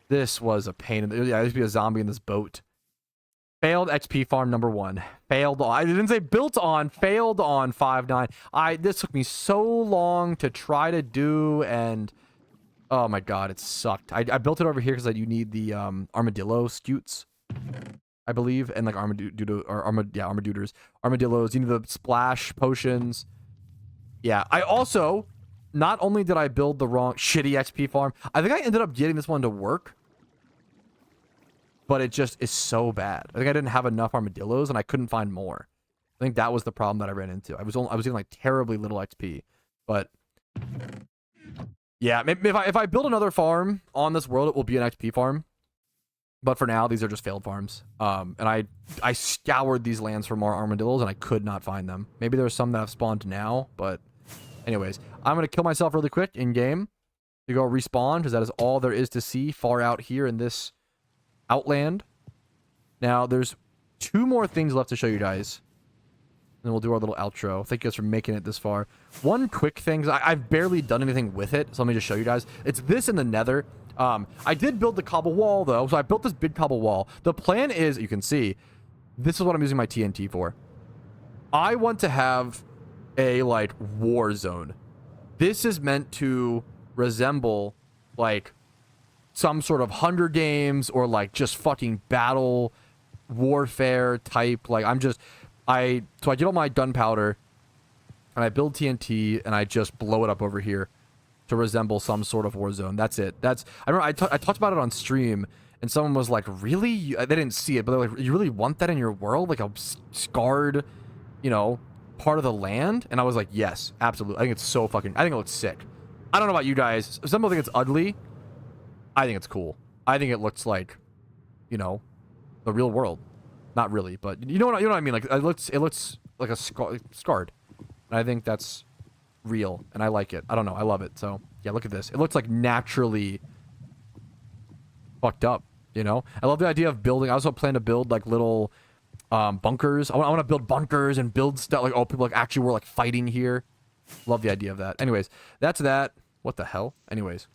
This was a pain. Yeah, there used to be a zombie in this boat. Failed XP farm number 1. Failed on. I didn't say built on. Failed on 5.9. This took me so long to try to do, and oh my god, it sucked. I built it over here because you need the armadillo scutes, I believe, and like armadillos. Armadillos. You need the splash potions. Yeah. I also, not only did I build the wrong shitty XP farm, I think I ended up getting this one to work, but it just is so bad. I think I didn't have enough armadillos and I couldn't find more. I think that was the problem that I ran into. I was getting like terribly little XP, but yeah, maybe if I build another farm on this world, it will be an XP farm. But for now, these are just failed farms. And I scoured these lands for more armadillos and I could not find them. Maybe there's some that have spawned now, but anyways, I'm going to kill myself really quick in game to go respawn, because that is all there is to see far out here in this outland. Now, there's 2 more things left to show you guys. And we'll do our little outro. Thank you guys for making it this far. One quick thing, because I've barely done anything with it, so let me just show you guys. It's this in the nether. I did build the cobble wall, though, so I built this big cobble wall. The plan is, you can see, this is what I'm using my TNT for. I want to have a, like, war zone. This is meant to resemble, like, some sort of Hunger Games or, like, just fucking battle warfare type. Like, so I get all my gunpowder and I build TNT and I just blow it up over here to resemble some sort of war zone. That's it. I remember I talked about it on stream and someone was like, really? They didn't see it, but they're like, you really want that in your world? Like a scarred, you know, part of the land? And I was like, yes, absolutely. I think it's so fucking, I think it looks sick. I don't know about you guys. Some people think it's ugly. I think it's cool. I think it looks like, you know, the real world. Not really, but you know what I mean? Like it looks like a scarred. And I think that's real and I like it. I don't know. I love it. So yeah, look at this. It looks like naturally fucked up, you know? I love the idea of building. I also plan to build like little bunkers. I want to build bunkers and build stuff like, oh, people like actually were like fighting here. Love the idea of that. Anyways, that's that. What the hell? Anyways.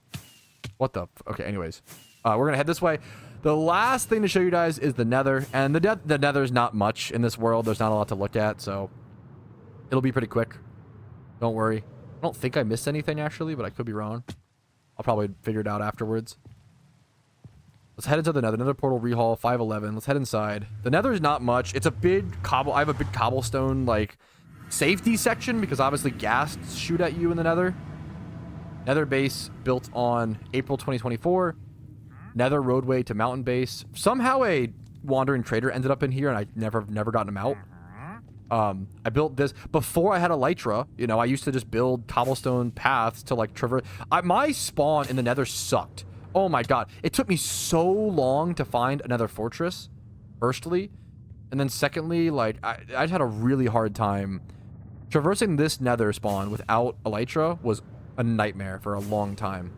Okay, anyways. We're going to head this way. The last thing to show you guys is the nether. And the nether's not much in this world. There's not a lot to look at, so it'll be pretty quick. Don't worry. I don't think I missed anything, actually, but I could be wrong. I'll probably figure it out afterwards. Let's head into the nether. Nether portal rehaul, 511. Let's head inside. The nether is not much. It's a big I have a big cobblestone, like, safety section, because obviously ghasts shoot at you in the nether. Nether base built on April 2024. Nether roadway to mountain base. Somehow a wandering trader ended up in here, and I never gotten him out. I built this before I had Elytra. You know, I used to just build cobblestone paths to like traverse. My spawn in the Nether sucked. Oh my god, it took me so long to find another fortress. Firstly, and then secondly, like I just had a really hard time traversing this Nether spawn without Elytra. Was a nightmare for a long time.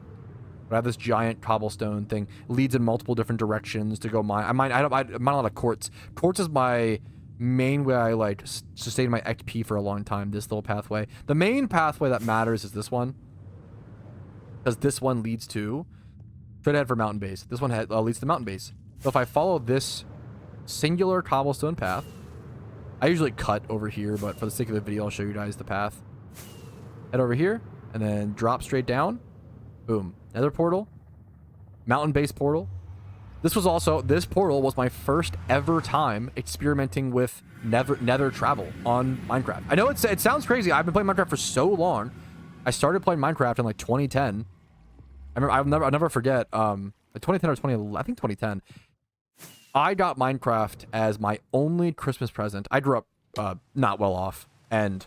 But I have this giant cobblestone thing, leads in multiple different directions to go mine. I mine a lot of quartz. Quartz is my main way I like sustain my XP for a long time. This little pathway. The main pathway that matters is this one, because this one leads to straight ahead for mountain base. This one leads to mountain base. So if I follow this singular cobblestone path, I usually cut over here, but for the sake of the video, I'll show you guys the path. Head over here and then drop straight down. Boom. Nether portal, mountain base portal. This portal was my first ever time experimenting with nether travel on Minecraft. I know it sounds crazy. I've been playing Minecraft for so long. I started playing Minecraft in like 2010. I remember, I'll never forget, 2010 or 2011, I think 2010. I got Minecraft as my only Christmas present. I grew up not well off, and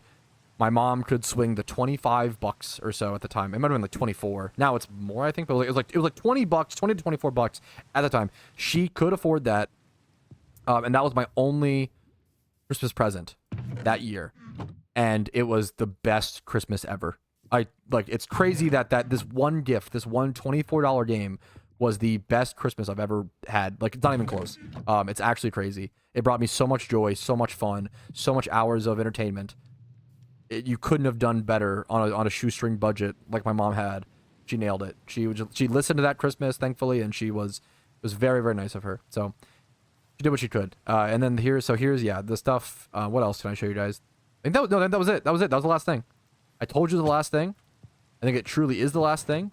my mom could swing the 25 bucks or so at the time. It might have been like 24. Now it's more, I think, but it was like 20 bucks, 20 to 24 bucks at the time. She could afford that. And that was my only Christmas present that year. And it was the best Christmas ever. It's crazy that this one gift, this one $24 game was the best Christmas I've ever had. Like, it's not even close. It's actually crazy. It brought me so much joy, so much fun, so much hours of entertainment. You couldn't have done better on a shoestring budget like my mom had. She nailed it. She listened to that Christmas, thankfully, and it was very, very nice of her. So she did what she could. And then here's the stuff. What else can I show you guys? I think that was it. That was it. That was the last thing. I told you the last thing. I think it truly is the last thing.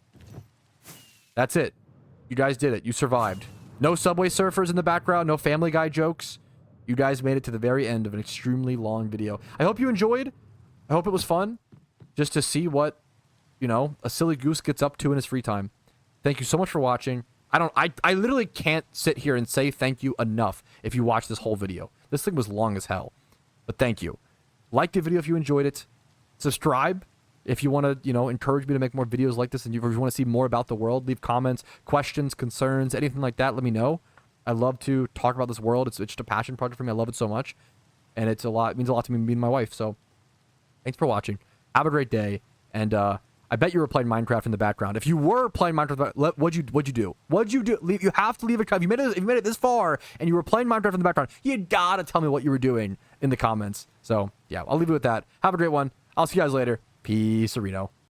That's it. You guys did it. You survived. No Subway Surfers in the background. No Family Guy jokes. You guys made it to the very end of an extremely long video. I hope you enjoyed. I hope it was fun just to see what, you know, a silly goose gets up to in his free time. Thank you so much for watching. I literally can't sit here and say thank you enough if you watch this whole video. This thing was long as hell, but thank you. Like the video if you enjoyed it. Subscribe if you want to, you know, encourage me to make more videos like this, and if you want to see more about the world. Leave comments, questions, concerns, anything like that. Let me know. I love to talk about this world. It's just a passion project for me. I love it so much, and it means a lot to me and my wife. So thanks for watching. Have a great day. And I bet you were playing Minecraft in the background. If you were playing Minecraft, what'd you do? What'd you do? You have to leave a comment. If you made it this far and you were playing Minecraft in the background, you gotta tell me what you were doing in the comments. So yeah, I'll leave it with that. Have a great one. I'll see you guys later. Peace, Reno.